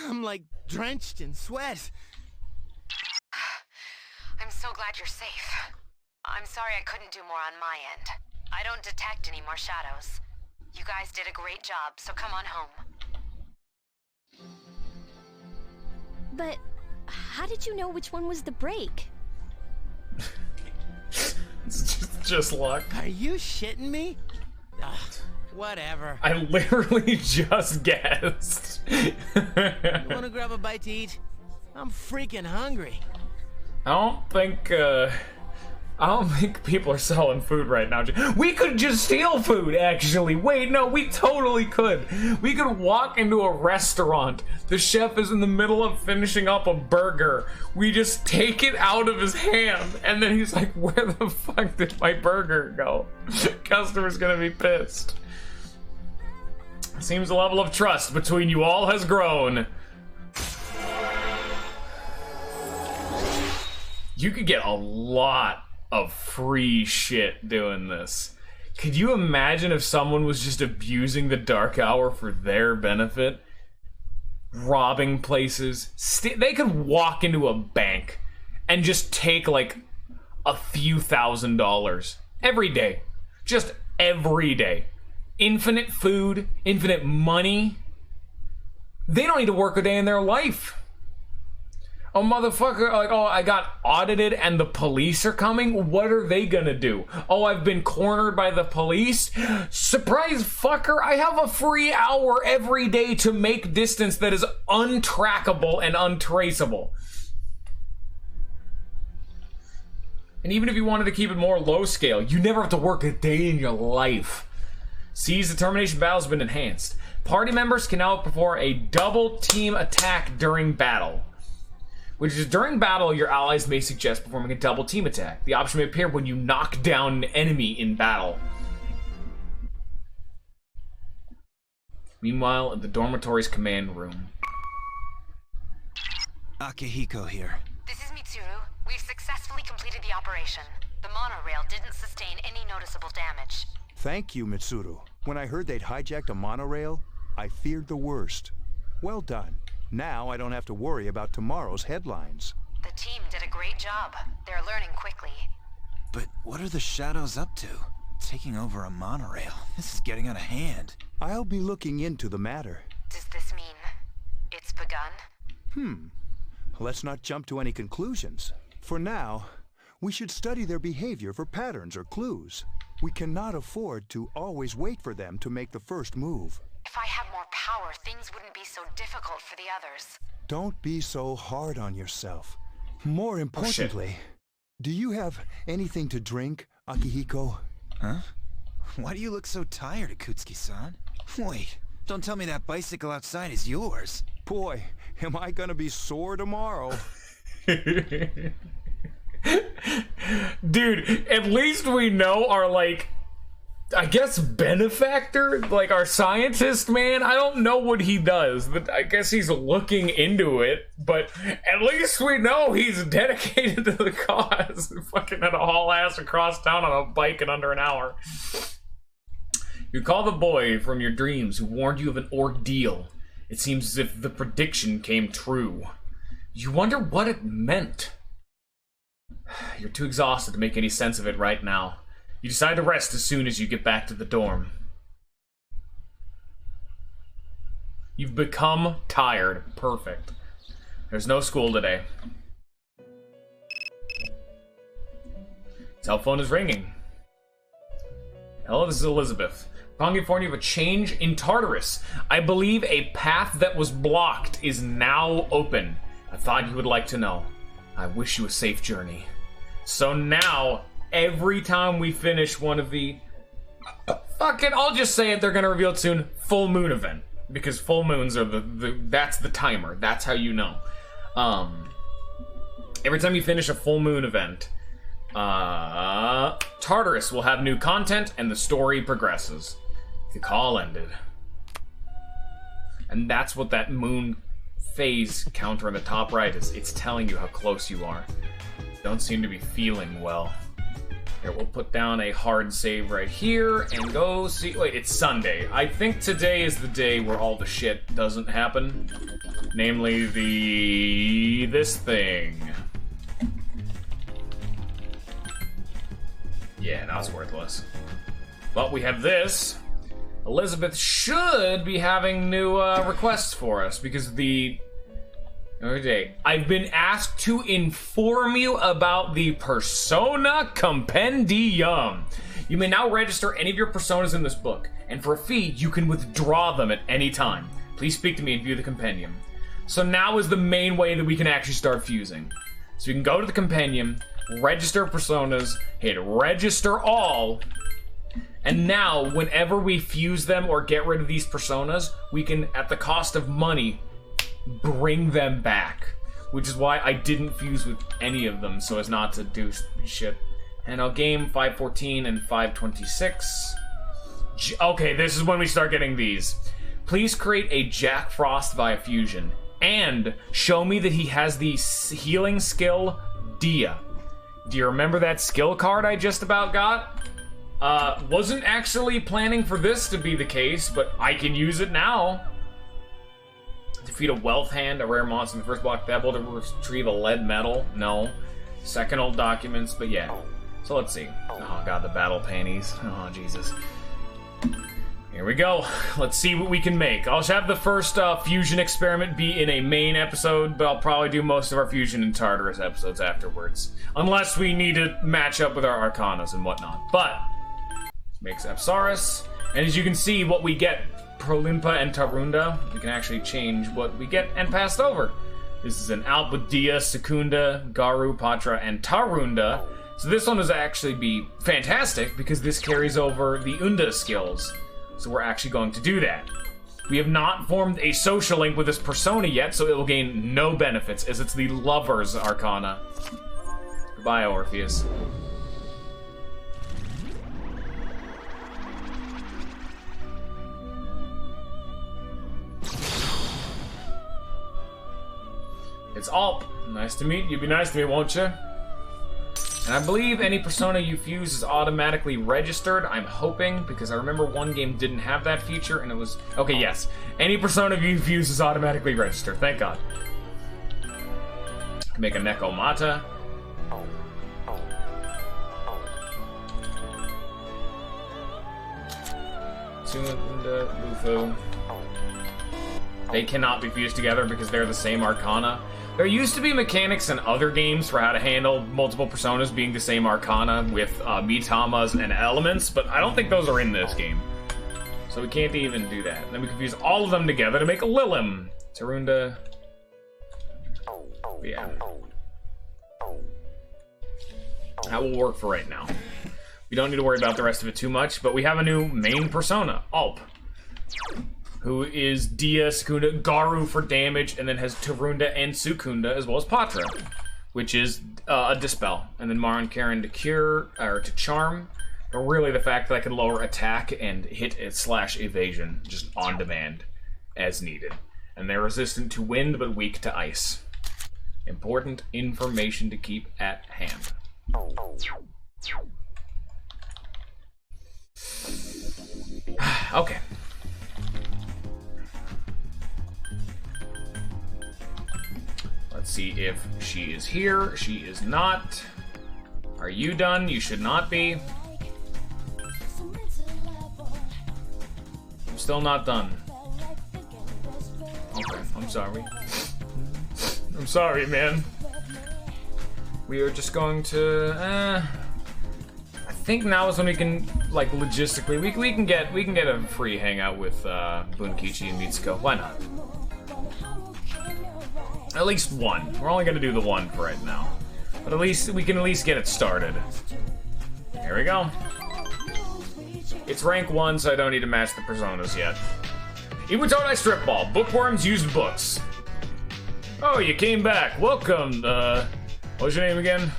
I'm like drenched in sweat. I'm so glad you're safe. I'm sorry I couldn't do more on my end. I don't detect any more shadows. You guys did a great job, so come on home. But how did you know which one was the brake? It's just luck. Are you shitting me? Ugh, whatever. I literally just guessed. You wanna grab a bite to eat? I'm freaking hungry. I don't think people are selling food right now. We could just steal food, actually. Wait, no, we totally could. We could walk into a restaurant. The chef is in the middle of finishing up a burger. We just take it out of his hand, and then he's like, where the fuck did my burger go? Customer's gonna be pissed. Seems the level of trust between you all has grown. You could get a lot of free shit doing this. Could you imagine if someone was just abusing the dark hour for their benefit? Robbing places. They could walk into a bank and just take like a few $1,000s every day. Just every day. Infinite food, infinite money. They don't need to work a day in their life. Oh, motherfucker, like, oh, I got audited and the police are coming? What are they gonna do? Oh, I've been cornered by the police? Surprise, fucker, I have a free hour every day to make distance that is untrackable and untraceable. And even if you wanted to keep it more low scale, you never have to work a day in your life. Siege determination battle has been enhanced. Party members can now perform a double team attack during battle. Which is during battle, your allies may suggest performing a double team attack. The option may appear when you knock down an enemy in battle. Meanwhile, in the dormitory's command room. Akihiko here. This is Mitsuru. We've successfully completed the operation. The monorail didn't sustain any noticeable damage. Thank you, Mitsuru. When I heard they'd hijacked a monorail, I feared the worst. Well done. Now I don't have to worry about tomorrow's headlines. The team did a great job. They're learning quickly. But what are the shadows up to? Taking over a monorail. This is getting out of hand. I'll be looking into the matter. Does this mean it's begun? Let's not jump to any conclusions. For now, we should study their behavior for patterns or clues. We cannot afford to always wait for them to make the first move. If I had more power, things wouldn't be so difficult for the others. Don't be so hard on yourself. More importantly, do you have anything to drink, Akihiko? Huh? Why do you look so tired, Akutsuki-san? Wait, don't tell me that bicycle outside is yours. Boy, am I gonna be sore tomorrow. Dude, at least we know our, like, I guess benefactor, like our scientist man. I don't know what he does, but I guess he's looking into it. But at least we know he's dedicated to the cause. Fucking had to haul ass across town on a bike in under an hour. You call the boy from your dreams who warned you of an ordeal. It seems as if the prediction came true. You wonder what it meant. You're too exhausted to make any sense of it right now. You decide to rest as soon as you get back to the dorm. You've become tired. Perfect. There's no school today. Cell phone is ringing. Hello, this is Elizabeth. Calling you for you of a change in Tartarus. I believe a path that was blocked is now open. I thought you would like to know. I wish you a safe journey. So now, every time we finish one of the... Fuck it, I'll just say it, they're gonna reveal it soon. Full moon event. Because full moons are that's the timer. That's how you know. Every time you finish a full moon event, Tartarus will have new content and the story progresses. The call ended. And that's what that moon phase counter in the top right is. It's telling you how close you are. Don't seem to be feeling well. Here, we'll put down a hard save right here and go see... Wait, it's Sunday. I think today is the day where all the shit doesn't happen. Namely, this thing. Yeah, now it's worthless. But we have this. Elizabeth should be having new requests for us because of the... Okay, I've been asked to inform you about the Persona Compendium. You may now register any of your personas in this book, and for a fee, you can withdraw them at any time. Please speak to me and view the compendium. So now is the main way that we can actually start fusing. So you can go to the compendium, register personas, hit register all, and now whenever we fuse them or get rid of these personas, we can, at the cost of money, bring them back, which is why I didn't fuse with any of them so as not to do shit. And I'll game 514 and 526. Okay, this is when we start getting these. Please create a Jack Frost via fusion and show me that he has the healing skill Dia. Do you remember that skill card I just about got? Wasn't actually planning for this to be the case, but I can use it now. Defeat a Wealth Hand, a rare monster in the first block. Able to retrieve a lead medal. No. Second old documents, but yeah. So let's see. Oh god, the battle panties. Oh Jesus. Here we go. Let's see what we can make. I'll have the first fusion experiment be in a main episode, but I'll probably do most of our fusion and Tartarus episodes afterwards. Unless we need to match up with our Arcanas and whatnot. But, let's make Apsaris. And as you can see, what we get, Prolimpa and Tarunda, we can actually change what we get and passed over. This is an Alp with Dia, Secunda, Garu, Patra, and Tarunda. So this one is actually be fantastic because this carries over the Unda skills. So we're actually going to do that. We have not formed a social link with this persona yet, so it will gain no benefits as it's the Lover's Arcana. Goodbye, Orpheus. It's Alp. Nice to meet you. Be nice to me, won't you? And I believe any persona you fuse is automatically registered. I'm hoping, because I remember one game didn't have that feature, and it was... Okay, yes. Any persona you fuse is automatically registered. Thank God. Make a Nekomata. Sunda, Lufu. They cannot be fused together because they're the same Arcana. There used to be mechanics in other games for how to handle multiple personas being the same Arcana with Mitamas and elements, but I don't think those are in this game. So we can't even do that. Then we can fuse all of them together to make a Lilim. Tarunda. Yeah. That will work for right now. We don't need to worry about the rest of it too much, but we have a new main persona, Alp, who is Dia, Sukunda, Garu for damage, and then has Tarunda and Sukunda, as well as Patra, which is a Dispel. And then Mara and Karen to Cure, or to Charm. But really the fact that I can lower attack and hit / evasion, just on demand, as needed. And they're resistant to wind, but weak to ice. Important information to keep at hand. Okay. Let's see if she is here. She is not. Are you done? You should not be. I'm still not done. Okay, I'm sorry. I'm sorry, man. We are just going to, I think now is when we can, like, logistically, we can get a free hangout with Bunkichi and Mitsuko. Why not? At least one. We're only gonna do the one for right now, but at least we can get it started. Here we go. It's rank 1, so I don't need to match the personas yet. Iwatodai Strip Ball. Bookworms used books. Oh, you came back. Welcome. What's your name again?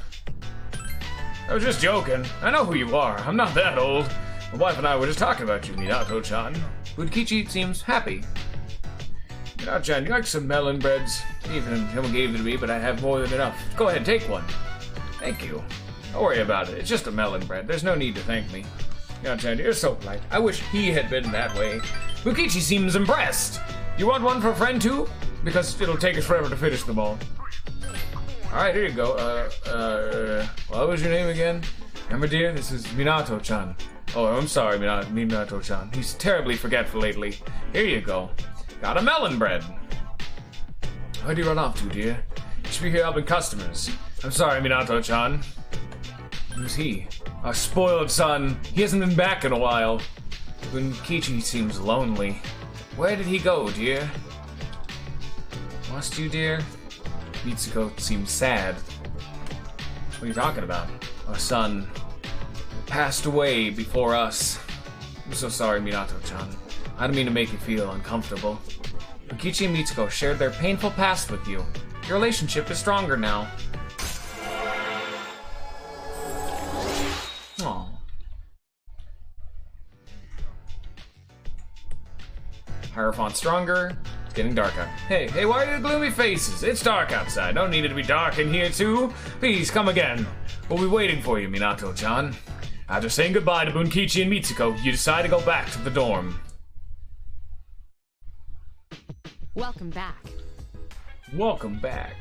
I was just joking. I know who you are. I'm not that old. My wife and I were just talking about you, Minato-chan. Bunkichi seems happy. Minato-chan, you like some melon breads? Even someone gave them to me, but I have more than enough. Go ahead, take one. Thank you. Don't worry about it. It's just a melon bread. There's no need to thank me. Minato-chan, you're so polite. I wish he had been that way. Bunkichi seems impressed. You want one for a friend too? Because it'll take us forever to finish them all. Alright, here you go. What was your name again? Remember, dear? This is Minato-chan. Oh, I'm sorry, Minato-chan. He's terribly forgetful lately. Here you go. Got a melon bread. Where'd you run off to, dear? You should be here helping customers. I'm sorry, Minato-chan. Who's he? Our spoiled son. He hasn't been back in a while. Bunkichi seems lonely. Where did he go, dear? Lost you, dear? Mitsuko seems sad. What are you talking about? Our son passed away before us. I'm so sorry, Minato-chan. I don't mean to make you feel uncomfortable. Bunkichi and Mitsuko shared their painful past with you. Your relationship is stronger now. Aww. Hierophant stronger. It's getting dark out. Hey, why are you gloomy faces? It's dark outside. Don't need it to be dark in here too. Please, come again. We'll be waiting for you, Minato-chan. After saying goodbye to Bunkichi and Mitsuko, you decide to go back to the dorm. Welcome back. Welcome back.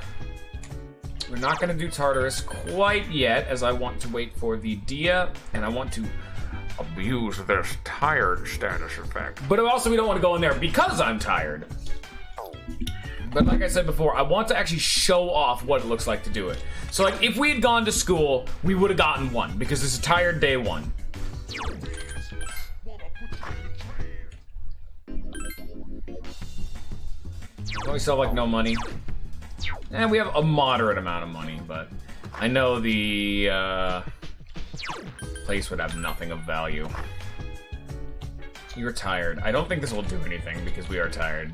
We're not going to do Tartarus quite yet, as I want to wait for the Dia, and I want to abuse this tired status effect. But also, we don't want to go in there because I'm tired. But like I said before, I want to actually show off what it looks like to do it. So, like, if we had gone to school, we would have gotten one, because it's a tired day one. We still have, like, no money. And we have a moderate amount of money, but I know the place would have nothing of value. You're tired. I don't think this will do anything because we are tired.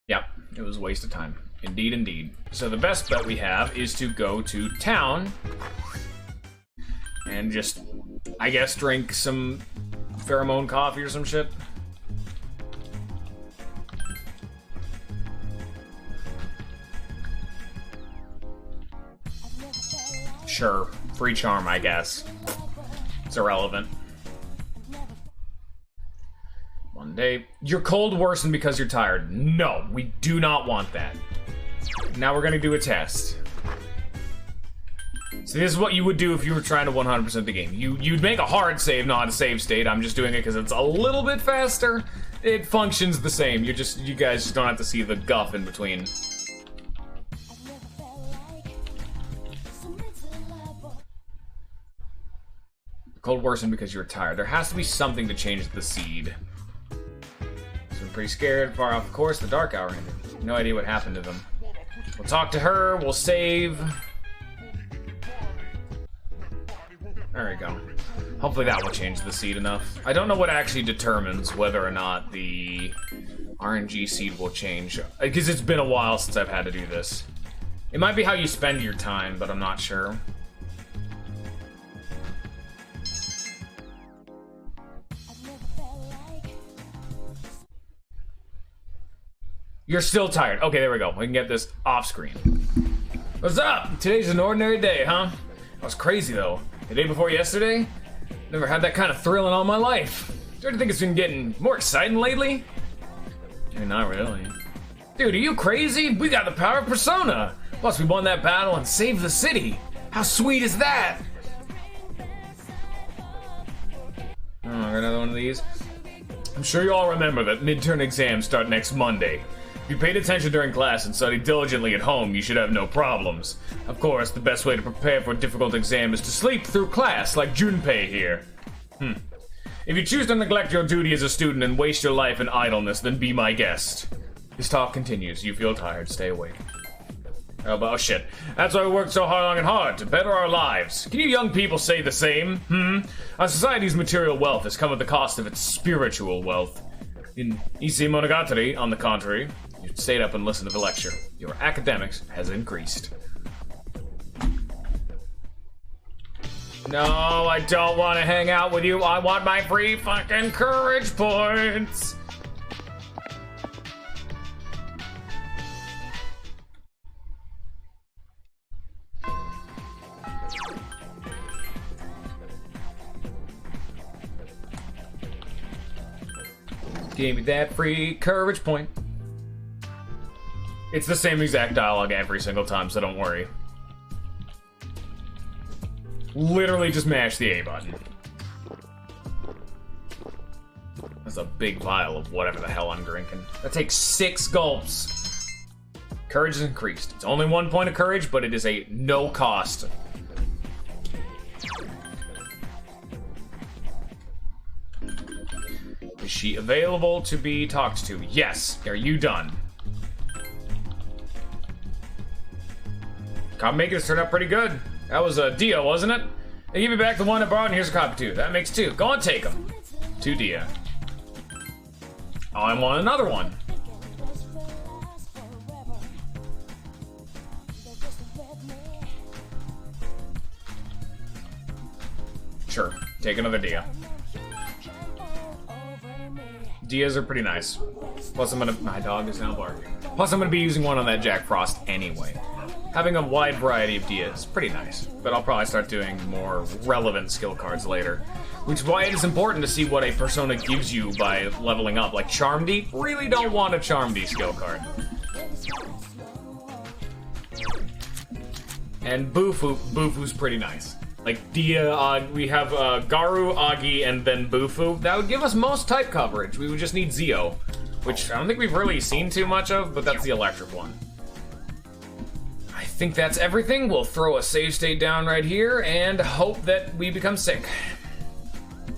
Yep, it was a waste of time. Indeed, indeed. So the best bet we have is to go to town and just, I guess, drink some pheromone coffee or some shit. Sure, free charm, I guess. It's irrelevant. One day. Your cold worsened because you're tired. No, we do not want that. Now we're gonna do a test. So this is what you would do if you were trying to 100% the game. You'd make a hard save, not a save state. I'm just doing it because it's a little bit faster. It functions the same. You guys just don't have to see the guff in between. Cold worsened because you were tired. There has to be something to change the seed. So I'm pretty scared. Far off course, the dark hour ended. No idea what happened to them. We'll talk to her. We'll save. There we go. Hopefully that will change the seed enough. I don't know what actually determines whether or not the RNG seed will change. Because it's been a while since I've had to do this. It might be how you spend your time, but I'm not sure. You're still tired. Okay, there we go. We can get this off screen. What's up? Today's an ordinary day, huh? That was crazy, though. The day before yesterday? Never had that kind of thrill in all my life. Don't you think it's been getting more exciting lately? I mean, not really. Dude, are you crazy? We got the power of Persona! Plus, we won that battle and saved the city! How sweet is that? Oh, I got another one of these. I'm sure you all remember that midterm exams start next Monday. If you paid attention during class and studied diligently at home, you should have no problems. Of course, the best way to prepare for a difficult exam is to sleep through class, like Junpei here. If you choose to neglect your duty as a student and waste your life in idleness, then be my guest. This talk continues. You feel tired, stay awake. Oh shit. That's why we work so long and hard, to better our lives. Can you young people say the same? Our society's material wealth has come at the cost of its spiritual wealth. In Issei Monogatari, on the contrary, you stayed up and listened to the lecture. Your academics has increased. No, I don't want to hang out with you. I want my free fucking courage points. Give me that free courage point. It's the same exact dialogue every single time, so don't worry. Literally just mash the A button. That's a big vial of whatever the hell I'm drinking. That takes 6 gulps. Courage is increased. It's only 1 point of courage, but it is a no cost. Is she available to be talked to? Yes. Are you done? Copy makers turned out pretty good. That was a Dia, wasn't it? They give me back the one I brought, and here's a copy too. That makes 2. Go on, take them. 2 Dia. Oh, I want another one. Sure. Take another Dia. Dias are pretty nice. Plus, my dog is now barking. Plus, I'm gonna be using one on that Jack Frost anyway. Having a wide variety of Dias is pretty nice, but I'll probably start doing more relevant skill cards later. Which is why it is important to see what a persona gives you by leveling up. Like Charm D, really don't want a Charm D skill card. And Bufu's pretty nice. Like Dia, we have Garu, Agi, and then Bufu. That would give us most type coverage. We would just need Zio, which I don't think we've really seen too much of, but that's the electric one. I think that's everything. We'll throw a save state down right here and hope that we become sick.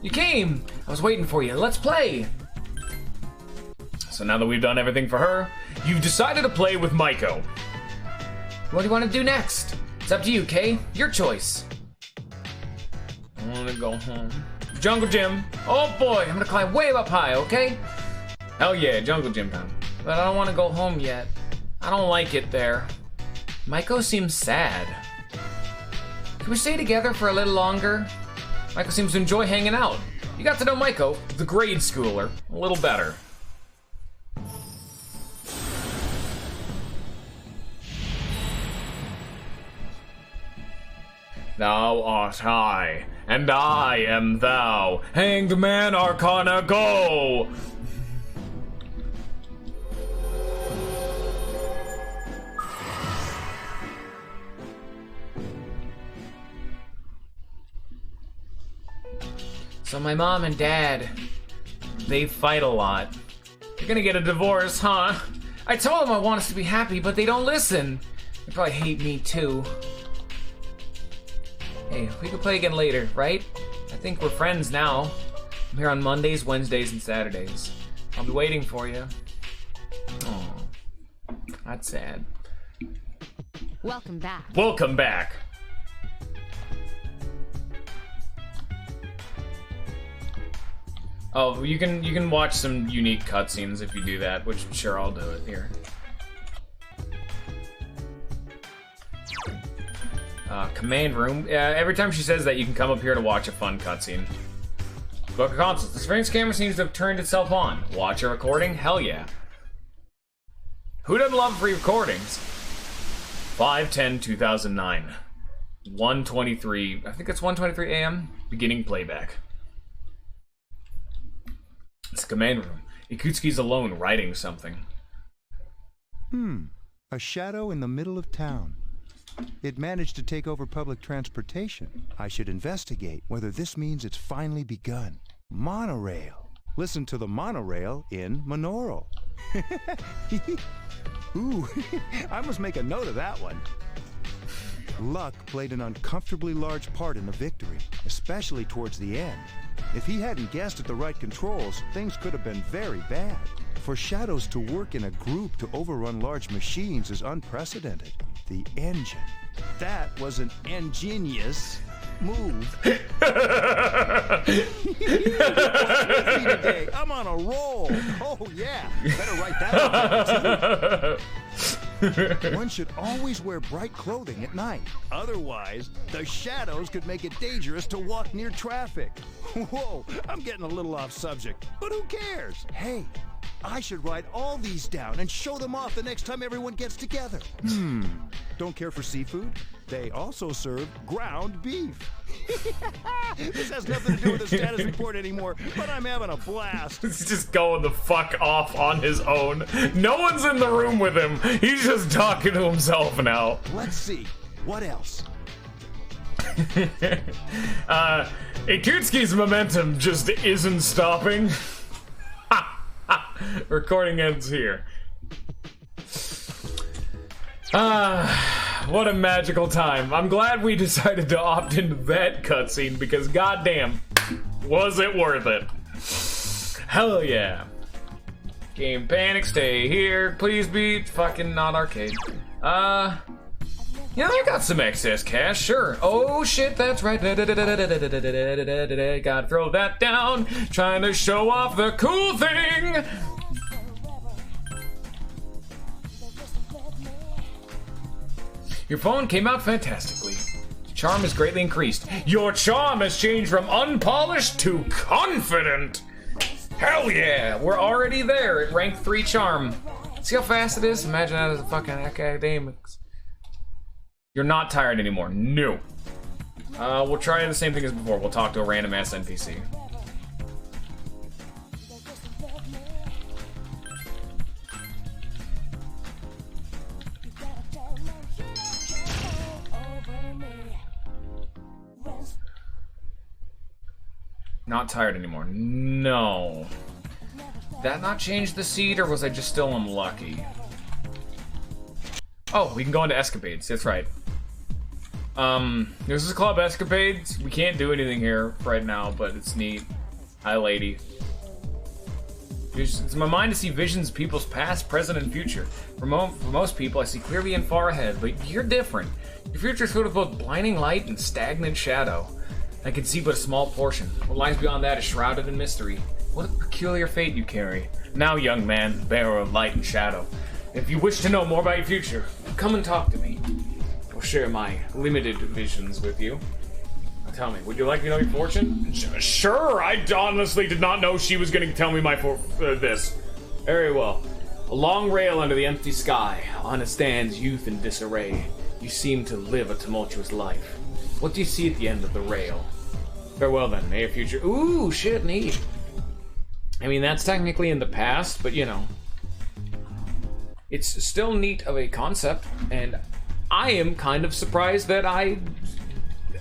You came! I was waiting for you. Let's play! So now that we've done everything for her, you've decided to play with Maiko. What do you want to do next? It's up to you, Kay. Your choice. I want to go home. Jungle Gym. Oh boy, I'm gonna climb way up high, okay? Hell yeah, Jungle Gym time. But I don't want to go home yet. I don't like it there. Maiko seems sad. Can we stay together for a little longer? Maiko seems to enjoy hanging out. You got to know Maiko, the grade schooler, a little better. Thou art I, and I am thou. Hanged man Arcana, go! So my mom and dad, they fight a lot. You're gonna get a divorce, huh? I told them I want us to be happy, but they don't listen. They probably hate me too. Hey, we could play again later, right? I think we're friends now. I'm here on Mondays, Wednesdays, and Saturdays. I'll be waiting for you. Oh, that's sad. Welcome back. Welcome back. Oh, you can watch some unique cutscenes if you do that, which sure I'll do it here. Command room. Every time she says that, you can come up here to watch a fun cutscene. Book of consoles. The Sphinx camera seems to have turned itself on. Watch a recording? Hell yeah. Who doesn't love free recordings? 5/10/2009. 1:23. I think it's 1:23 a.m. Beginning playback. It's a command room. Ikutsuki's alone writing something. A shadow in the middle of town. It managed to take over public transportation. I should investigate whether this means it's finally begun. Monorail. Listen to the monorail in Monoral. Ooh, I must make a note of that one. Luck played an uncomfortably large part in the victory, especially towards the end. If he hadn't guessed at the right controls, things could have been very bad. For shadows to work in a group to overrun large machines is unprecedented. The engine. That was an ingenious move. Today. I'm on a roll. Oh yeah, better write that down. One should always wear bright clothing at night. Otherwise, the shadows could make it dangerous to walk near traffic. Whoa, I'm getting a little off subject, but who cares? Hey, I should write all these down and show them off the next time everyone gets together. Don't care for seafood? They also serve ground beef. This has nothing to do with the status report anymore, but I'm having a blast. He's just going the fuck off on his own. No one's in the room with him. He's just talking to himself now. Let's see. What else? Ikutsuki's momentum just isn't stopping. Recording ends here. What a magical time. I'm glad we decided to opt into that cutscene because goddamn, was it worth it. Hell yeah. Game Panic, stay here. Please be fucking not arcade. Yeah, I got some excess cash, sure. Oh shit, that's right. Gotta throw that down. Trying to show off the cool thing. Your phone came out fantastically. Charm is greatly increased. Your charm has changed from unpolished to confident. Hell yeah, we're already there at rank 3 charm. See how fast it is? Imagine that as a fucking academics. You're not tired anymore. No. We'll try the same thing as before. We'll talk to a random ass NPC. Not tired anymore. No. That not change the seed, or was I just still unlucky? Oh, we can go into escapades. That's right. This is Club Escapades. We can't do anything here right now, but it's neat. Hi, lady. It's my mind to see visions of people's past, present, and future. For most people, I see clearly and far ahead, but you're different. Your future is filled with both blinding light and stagnant shadow. I can see but a small portion. What lies beyond that is shrouded in mystery. What a peculiar fate you carry. Now, young man, bearer of light and shadow, if you wish to know more about your future, come and talk to me. I'll share my limited visions with you. Now tell me, would you like to know your fortune? Sure, I honestly did not know she was going to tell me my this. Very well. A long rail under the empty sky. On it stands youth in disarray. You seem to live a tumultuous life. What do you see at the end of the rail? Farewell then, may your future... Ooh, shit, neat. I mean, that's technically in the past, but you know. It's still neat of a concept, and I am kind of surprised that I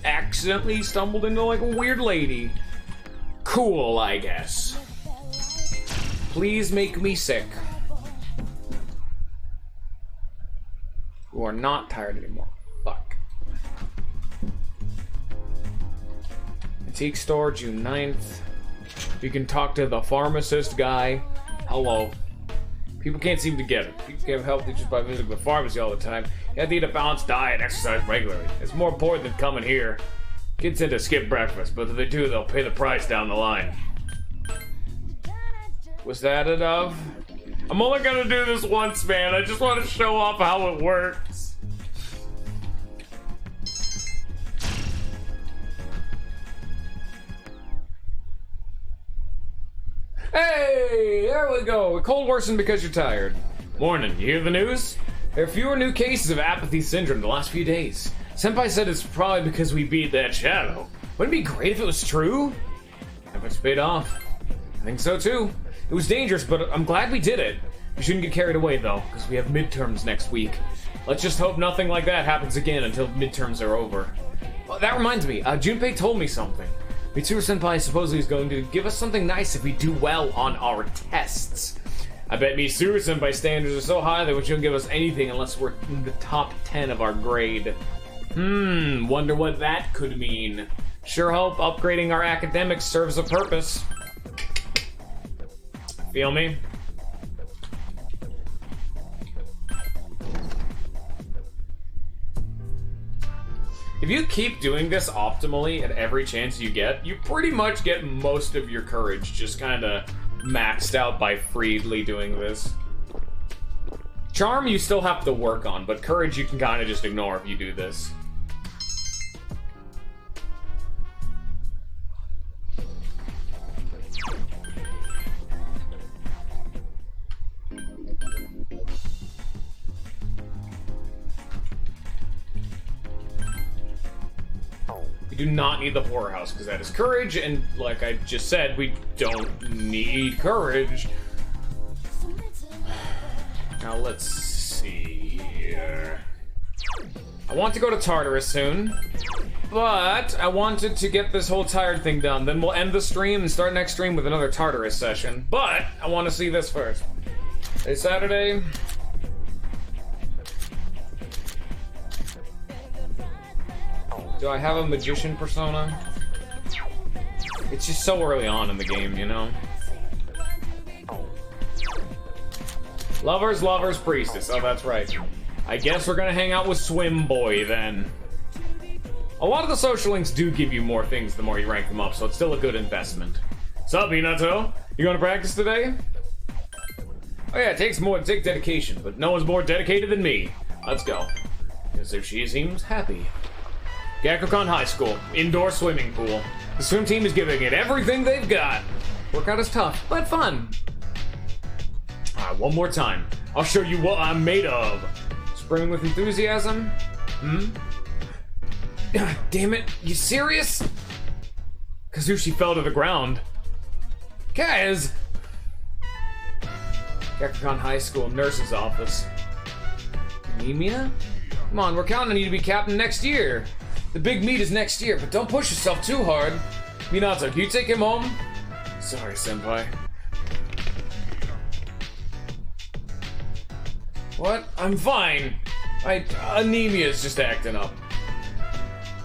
accidentally stumbled into, like, a weird lady. Cool, I guess. Please make me sick. You are not tired anymore. Fuck. Antique store, June 9th. You can talk to the pharmacist guy. Hello. People can't seem to get it. People get healthy just by visiting the pharmacy all the time. You have to eat a balanced diet and exercise regularly. It's more important than coming here. Kids tend to skip breakfast, but if they do, they'll pay the price down the line. Was that enough? I'm only gonna do this once, man. I just want to show off how it works. Hey, there we go. Cold worsened because you're tired. Morning, you hear the news? There are fewer new cases of apathy syndrome the last few days. Senpai said it's probably because we beat that shadow. Wouldn't it be great if it was true? Efforts paid off. I think so too. It was dangerous, but I'm glad we did it. We shouldn't get carried away though, because we have midterms next week. Let's just hope nothing like that happens again until midterms are over. Well, that reminds me, Junpei told me something. Mitsuru Senpai supposedly is going to give us something nice if we do well on our tests. I bet Mitsuru Senpai standards are so high that we shouldn't give us anything unless we're in the top 10 of our grade. Wonder what that could mean. Sure hope upgrading our academics serves a purpose. Feel me? If you keep doing this optimally at every chance you get, you pretty much get most of your courage just kind of maxed out by freely doing this. Charm you still have to work on, but courage you can kind of just ignore if you do this. We do not need the horror house because that is courage, and like I just said, we don't need courage. Now let's see here. I want to go to Tartarus soon, but I wanted to get this whole tired thing done. Then we'll end the stream and start next stream with another Tartarus session. But I want to see this first. Today's Saturday. Do I have a magician persona? It's just so early on in the game, you know? Lovers, lovers, priestess. Oh, that's right. I guess we're gonna hang out with Swim Boy, then. A lot of the social links do give you more things the more you rank them up, so it's still a good investment. Sup, Minato? You gonna practice today? Oh yeah, it takes dedication, but no one's more dedicated than me. Let's go. As if she seems happy. Gakukan High School, indoor swimming pool. The swim team is giving it everything they've got. Workout is tough, but fun. Alright, one more time. I'll show you what I'm made of. Spring with enthusiasm? Damn it, you serious? Kazushi fell to the ground. Kaz! Gakukan High School, nurse's office. Anemia? Come on, we're counting on you to be captain next year. The big meet is next year, but don't push yourself too hard. Minato, can you take him home? Sorry, senpai. What? I'm fine. Anemia's just acting up.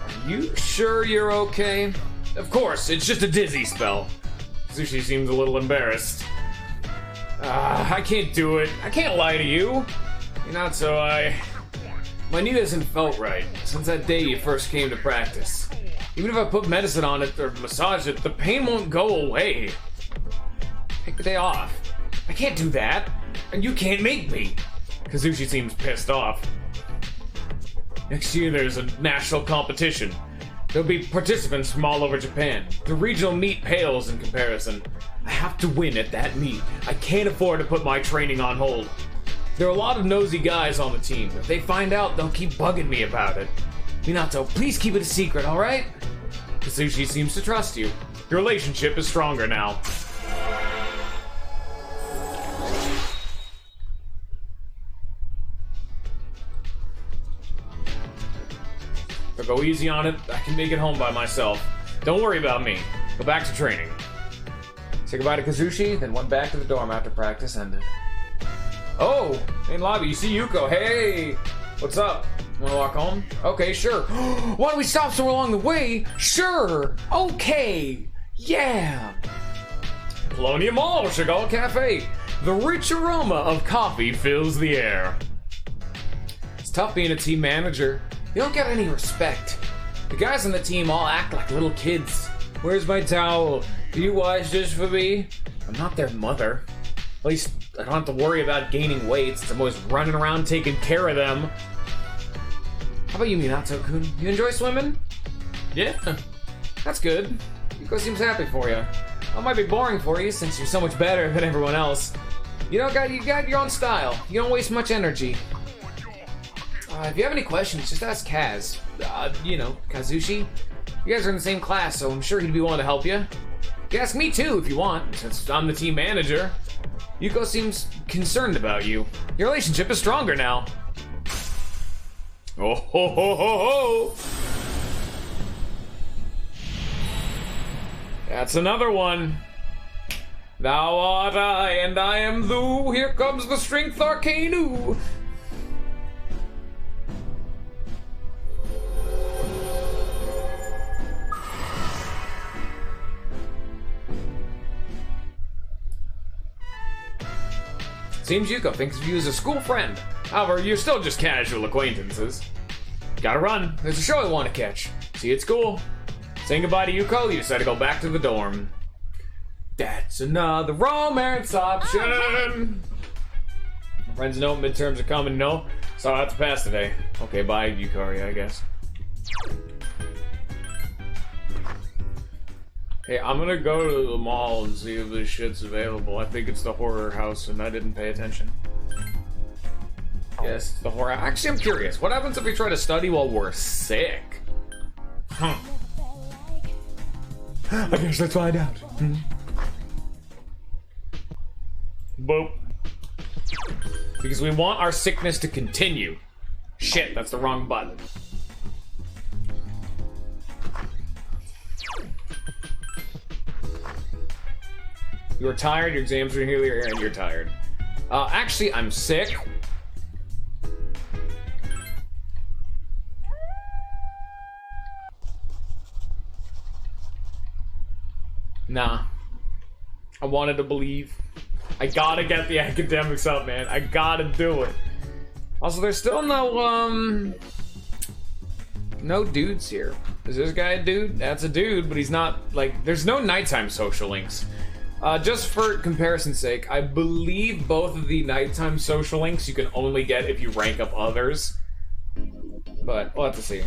Are you sure you're okay? Of course, it's just a dizzy spell. Sushi seems a little embarrassed. I can't do it. I can't lie to you. Minato, my knee hasn't felt right since that day you first came to practice. Even if I put medicine on it or massage it, the pain won't go away. Take the day off. I can't do that, and you can't make me. Kazushi seems pissed off. Next year there's a national competition. There'll be participants from all over Japan. The regional meet pales in comparison. I have to win at that meet. I can't afford to put my training on hold. There are a lot of nosy guys on the team. If they find out, they'll keep bugging me about it. Minato, please keep it a secret, alright? Kazushi seems to trust you. Your relationship is stronger now. If I go easy on it, I can make it home by myself. Don't worry about me. Go back to training. Say goodbye to Kazushi, then went back to the dorm after practice ended. Oh, in lobby, you see Yuko. Hey, what's up? Wanna walk home? Okay, sure. Why do we stop somewhere along the way? Sure. Okay. Yeah. Polonium Mall, Chagall Cafe. The rich aroma of coffee fills the air. It's tough being a team manager. You don't get any respect. The guys on the team all act like little kids. Where's my towel? Do you wash this for me? I'm not their mother. At least I don't have to worry about gaining weight since I'm always running around taking care of them. How about you, Minato-kun? You enjoy swimming? Yeah. That's good. Yuko seems happy for you. That might be boring for you since you're so much better than everyone else. You got your own style. You don't waste much energy. If you have any questions, just ask Kaz. Kazushi. You guys are in the same class, so I'm sure he'd be willing to help you. You can ask me too if you want, since I'm the team manager. Yuko seems concerned about you. Your relationship is stronger now. Oh ho ho ho ho! That's another one. Thou art I, and I am thou. Here comes the strength arcane. Seems Yuko thinks of you as a school friend. However, you're still just casual acquaintances. Gotta run. There's a show I want to catch. See you at school. Saying goodbye to Yuko, you decide to go back to the dorm. That's another romance option. My friends know midterms are coming, no? So I have to pass today. Okay, bye, Yukari, I guess. Hey, I'm gonna go to the mall and see if this shit's available. I think it's the horror house and I didn't pay attention. Yes, it's the horror. Actually, I'm curious. What happens if we try to study while we're sick? I guess let's find out. Boop. Because we want our sickness to continue. Shit, that's the wrong button. You're tired, your exams are nearly here, and you're tired. Actually, I'm sick. Nah. I wanted to believe. I gotta get the academics up, man. I gotta do it. Also, there's still no dudes here. Is this guy a dude? That's a dude, but he's not, like, there's no nighttime social links. Just for comparison's sake, I believe both of the nighttime social links you can only get if you rank up others. But we'll have to see.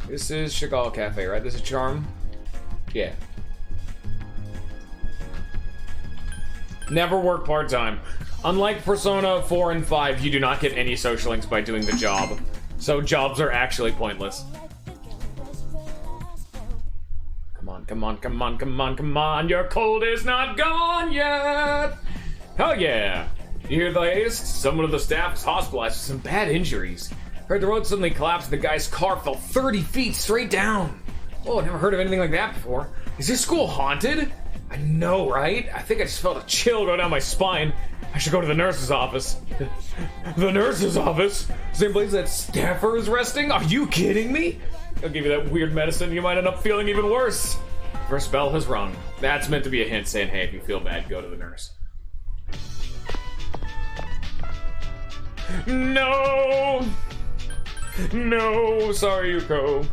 This is Chagall Cafe, right? This is Charm? Yeah. Never work part-time. Unlike Persona 4 and 5, you do not get any social links by doing the job. So jobs are actually pointless. Come on, come on, come on, come on, come on. Your cold is not gone yet. Hell yeah. You hear the latest? Someone of the staff is hospitalized with some bad injuries. Heard the road suddenly collapsed and the guy's car fell 30 feet straight down. Oh, never heard of anything like that before. Is this school haunted? I know, right? I think I just felt a chill go down my spine. I should go to the nurse's office. The nurse's office? Same place that staffer is resting? Are you kidding me? I'll give you that weird medicine, you might end up feeling even worse. First bell has rung. That's meant to be a hint saying, hey, if you feel bad, go to the nurse. No! No, sorry, Yuko.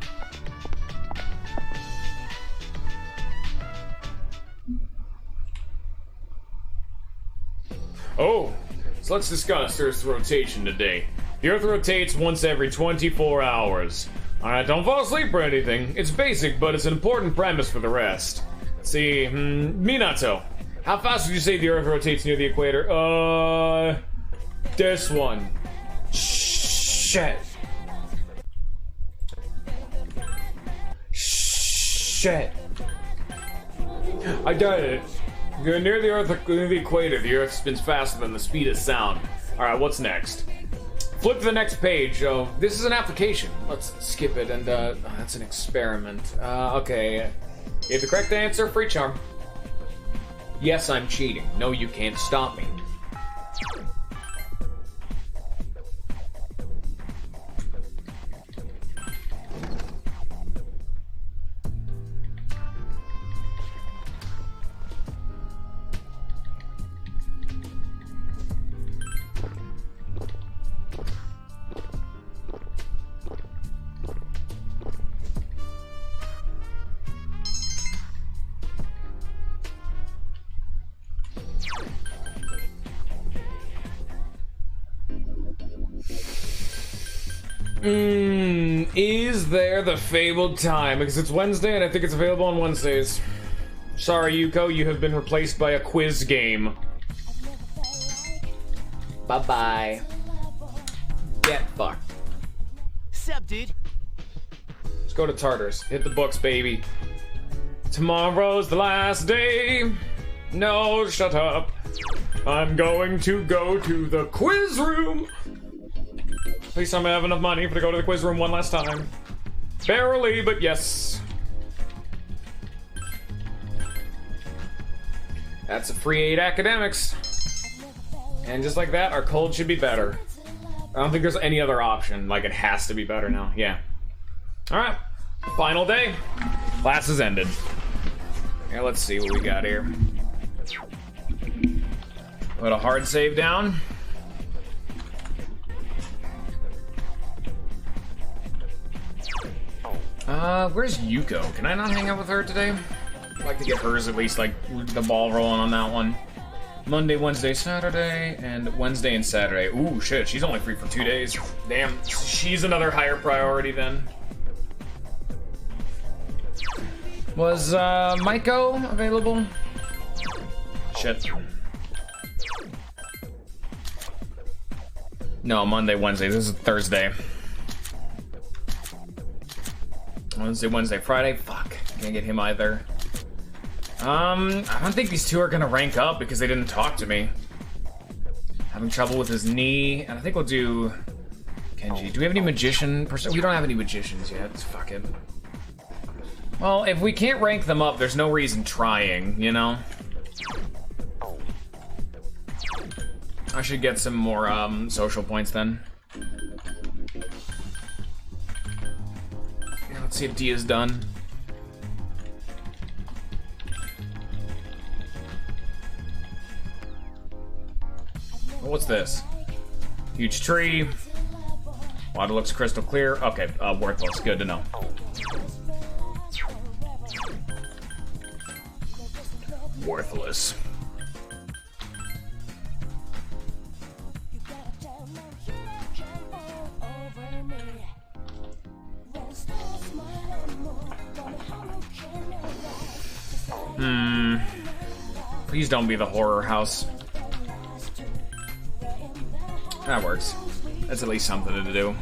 Oh, so let's discuss Earth's rotation today. The Earth rotates once every 24 hours. Alright, don't fall asleep or anything. It's basic, but it's an important premise for the rest. See, Minato, how fast would you say the Earth rotates near the equator? This one. Shit. Shit. I got it. You're near the Earth, near the equator. The Earth spins faster than the speed of sound. Alright, what's next? Flip to the next page. Oh, this is an application. Let's skip it and, that's an experiment. Okay. Gave the correct answer, free charm. Yes, I'm cheating. No, you can't stop me. Is there the fabled time? Because it's Wednesday and I think it's available on Wednesdays. Sorry, Yuko, you have been replaced by a quiz game. Bye-bye. Get fucked. Sup, dude? Let's go to Tartarus. Hit the books, baby. Tomorrow's the last day. No, shut up. I'm going to go to the quiz room. Please tell me I have enough money to go to the quiz room one last time. Barely, but yes. That's a free 8 academics. And just like that, our cold should be better. I don't think there's any other option. Like, it has to be better now. Yeah. Alright. Final day. Class has ended. Yeah, let's see what we got here. Put a hard save down. Where's Yuko? Can I not hang out with her today? I'd like to get hers at least, like, the ball rolling on that one. Monday, Wednesday, Saturday, and Wednesday and Saturday. Ooh, shit, she's only free for 2 days. Damn, she's another higher priority then. Was, Maiko available? Shit. No, Monday, Wednesday. This is Thursday. Wednesday, Friday. Fuck. Can't get him either. I don't think these two are gonna rank up because they didn't talk to me. Having trouble with his knee. And I think we'll do Kenji. Do we have any magician? We don't have any magicians yet. Fuck it. Well, if we can't rank them up, there's no reason trying, you know? I should get some more social points then. Yeah, let's see if Dia's done. What's this? Huge tree. Water looks crystal clear. Okay, worthless. Good to know. Worthless. Please don't be the horror house. That works. That's at least something to do.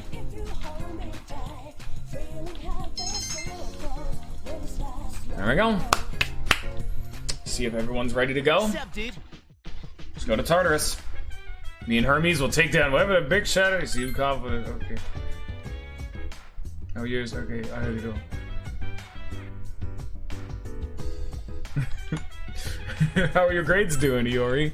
There we go. See if everyone's ready to go. Let's go to Tartarus. Me and Hermes will take down whatever the big shadow. See you confident. Okay. Oh, yours. Okay, I have to go. How are your grades doing, Iori?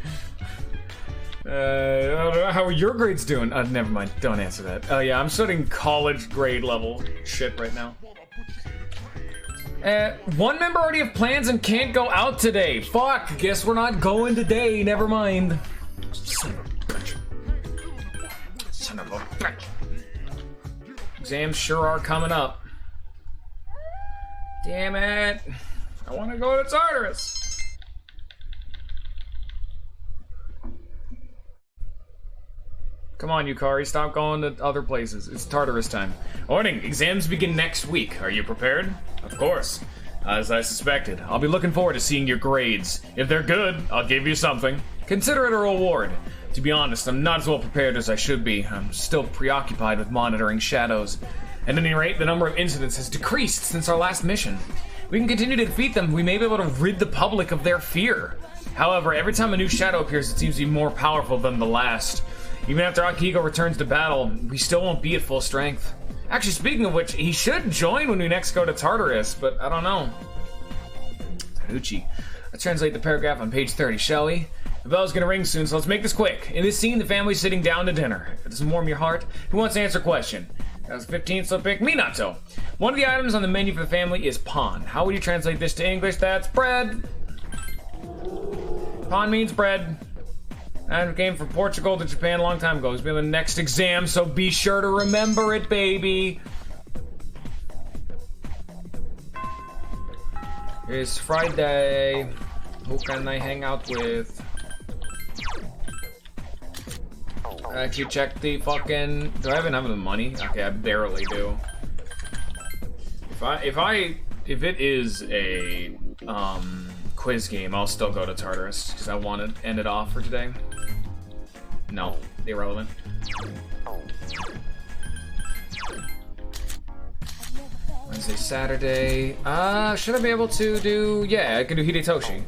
How are your grades doing? Never mind. Don't answer that. Oh yeah, I'm studying college grade level shit right now. One member already have plans and can't go out today. Fuck, guess we're not going today. Never mind. Son of a bitch. Son of a bitch. Exams sure are coming up. Damn it. I want to go to Tartarus. Come on, Yukari, stop going to other places. It's Tartarus time. Warning, exams begin next week. Are you prepared? Of course. As I suspected, I'll be looking forward to seeing your grades. If they're good, I'll give you something. Consider it a reward. To be honest, I'm not as well prepared as I should be. I'm still preoccupied with monitoring shadows. At any rate, the number of incidents has decreased since our last mission. We can continue to defeat them. We may be able to rid the public of their fear. However, every time a new shadow appears, it seems to be more powerful than the last. Even after Akihiko returns to battle, we still won't be at full strength. Actually, speaking of which, he should join when we next go to Tartarus, but I don't know. Panucci. Let's translate the paragraph on page 30, shall we? The bell's gonna ring soon, so let's make this quick. In this scene, the family's sitting down to dinner. If it doesn't warm your heart, who wants to answer a question? As 15, so pick Minato. One of the items on the menu for the family is pawn. How would you translate this to English? That's bread. Pawn means bread. And came from Portugal to Japan a long time ago. It's been the next exam, so be sure to remember it, baby. It's Friday. Who can I hang out with? I actually check the fucking... Do I even have the money? Okay, I barely do. If it is a quiz game, I'll still go to Tartarus because I want to end it off for today. No, irrelevant. Wednesday, Saturday. Should I be able to do? Yeah, I can do Hidetoshi.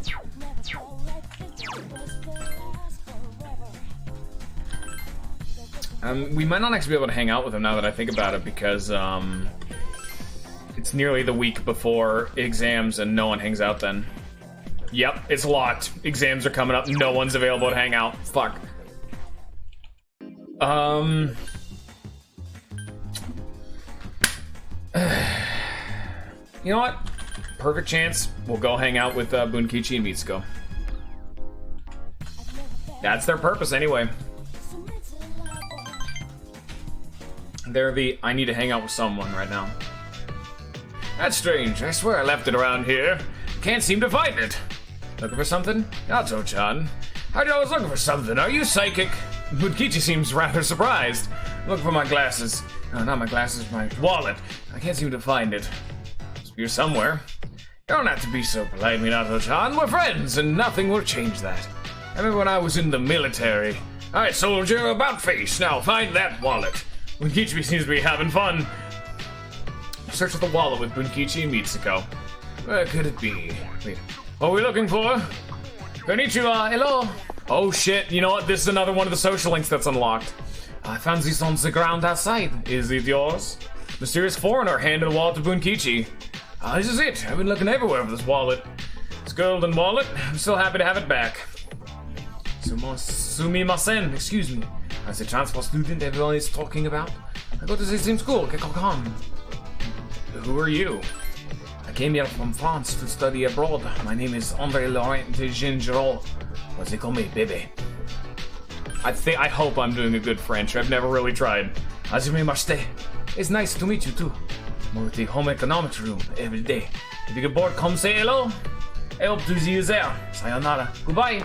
We might not actually be able to hang out with him now that I think about it because it's nearly the week before exams and no one hangs out then. Yep, it's locked. Exams are coming up. No one's available to hang out. Fuck. You know what? Perfect chance. We'll go hang out with Bunkichi and Mitsuko. That's their purpose anyway. They're the I need to hang out with someone right now. That's strange. I swear I left it around here. Can't seem to find it. Looking for something? Nato-chan. How are you always looking for something? Are you psychic? Bunkichi seems rather surprised. Looking for my glasses. No, not my glasses, my wallet. I can't seem to find it. Must be here somewhere. You don't have to be so polite, Minato-chan. We're friends, and nothing will change that. I remember when I was in the military. Alright, soldier, about face. Now find that wallet. Bunkichi seems to be having fun. Search for the wallet with Bunkichi and Mitsuko. Where could it be? Wait, what are we looking for? Konnichiwa, hello. Oh shit, you know what? This is another one of the social links that's unlocked. I found this on the ground outside. Is it yours? Mysterious foreigner handed a wallet to Bunkichi. This is it. I've been looking everywhere for this wallet. It's a golden wallet. I'm still happy to have it back. Sumimasen, excuse me. As a transport student everyone is talking about. I go to the same school, Kekokan. Who are you? I came here from France to study abroad. My name is André Laurent de Gingerot. What they call me, Bebe. I hope I'm doing a good French. I've never really tried. Hajime It's nice to meet you too. I'm at the home economics room every day. If you get bored, come say hello. I hope to see you there. Sayonara. Goodbye.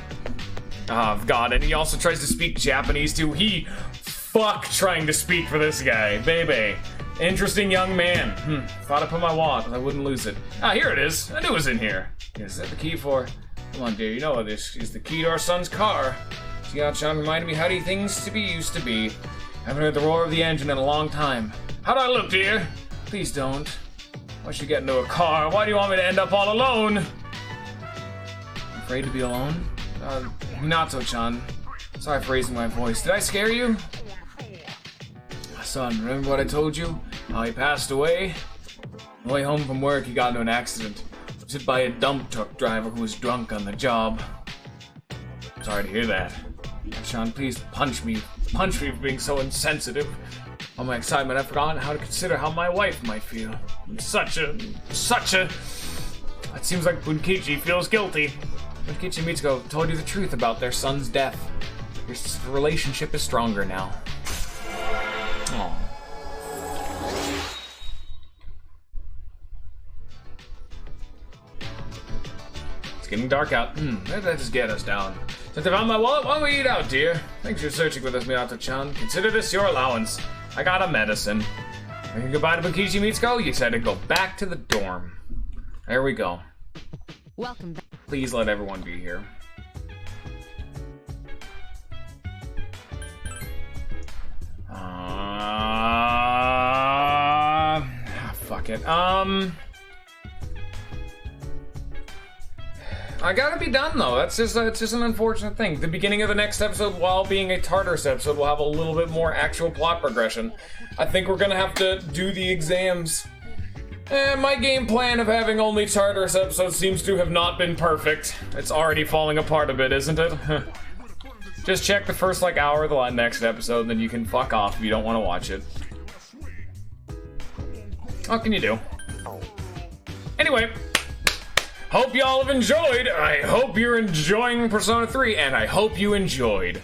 Oh god, and he also tries to speak Japanese too. Fuck trying to speak for this guy. Bebe. Interesting young man. Thought I put my wallet, I wouldn't lose it. Here it is. I knew it was in here. Is that the key for? Come on, dear, you know this is the key to our son's car. Xiao-chan reminded me how things to be used to be. Haven't heard the roar of the engine in a long time. How do I look, dear? Please don't. Why should you get into a car? Why do you want me to end up all alone? Afraid to be alone? Minato-chan. Sorry for raising my voice. Did I scare you? Son, remember what I told you? How he passed away? On the way home from work, he got into an accident. He was hit by a dump truck driver who was drunk on the job. Sorry to hear that. Sean, please punch me. Punch me for being so insensitive. All my excitement, I've forgotten how to consider how my wife might feel. I'm such a... It seems like Bunkichi feels guilty. Bunkichi and Mitsuko told you the truth about their son's death. Your relationship is stronger now. Aww. It's getting dark out. Maybe that just get us down. Since I found my wallet, why don't we eat out, dear? Thanks for searching with us, Minato-chan. Consider this your allowance. I got a medicine. Saying goodbye to Bunkichi Mitsuko, you said to go back to the dorm. There we go. Welcome back. Please let everyone be here. Fuck it. I gotta be done though. It's just an unfortunate thing. The beginning of the next episode, while being a Tartarus episode, will have a little bit more actual plot progression. I think we're gonna have to do the exams My game plan of having only Tartarus episodes seems to have not been perfect. It's already falling apart a bit, isn't it? Just check the first, like, hour of the next episode, and then you can fuck off if you don't want to watch it. What can you do? Anyway, hope y'all have enjoyed. I hope you're enjoying Persona 3, and I hope you enjoyed.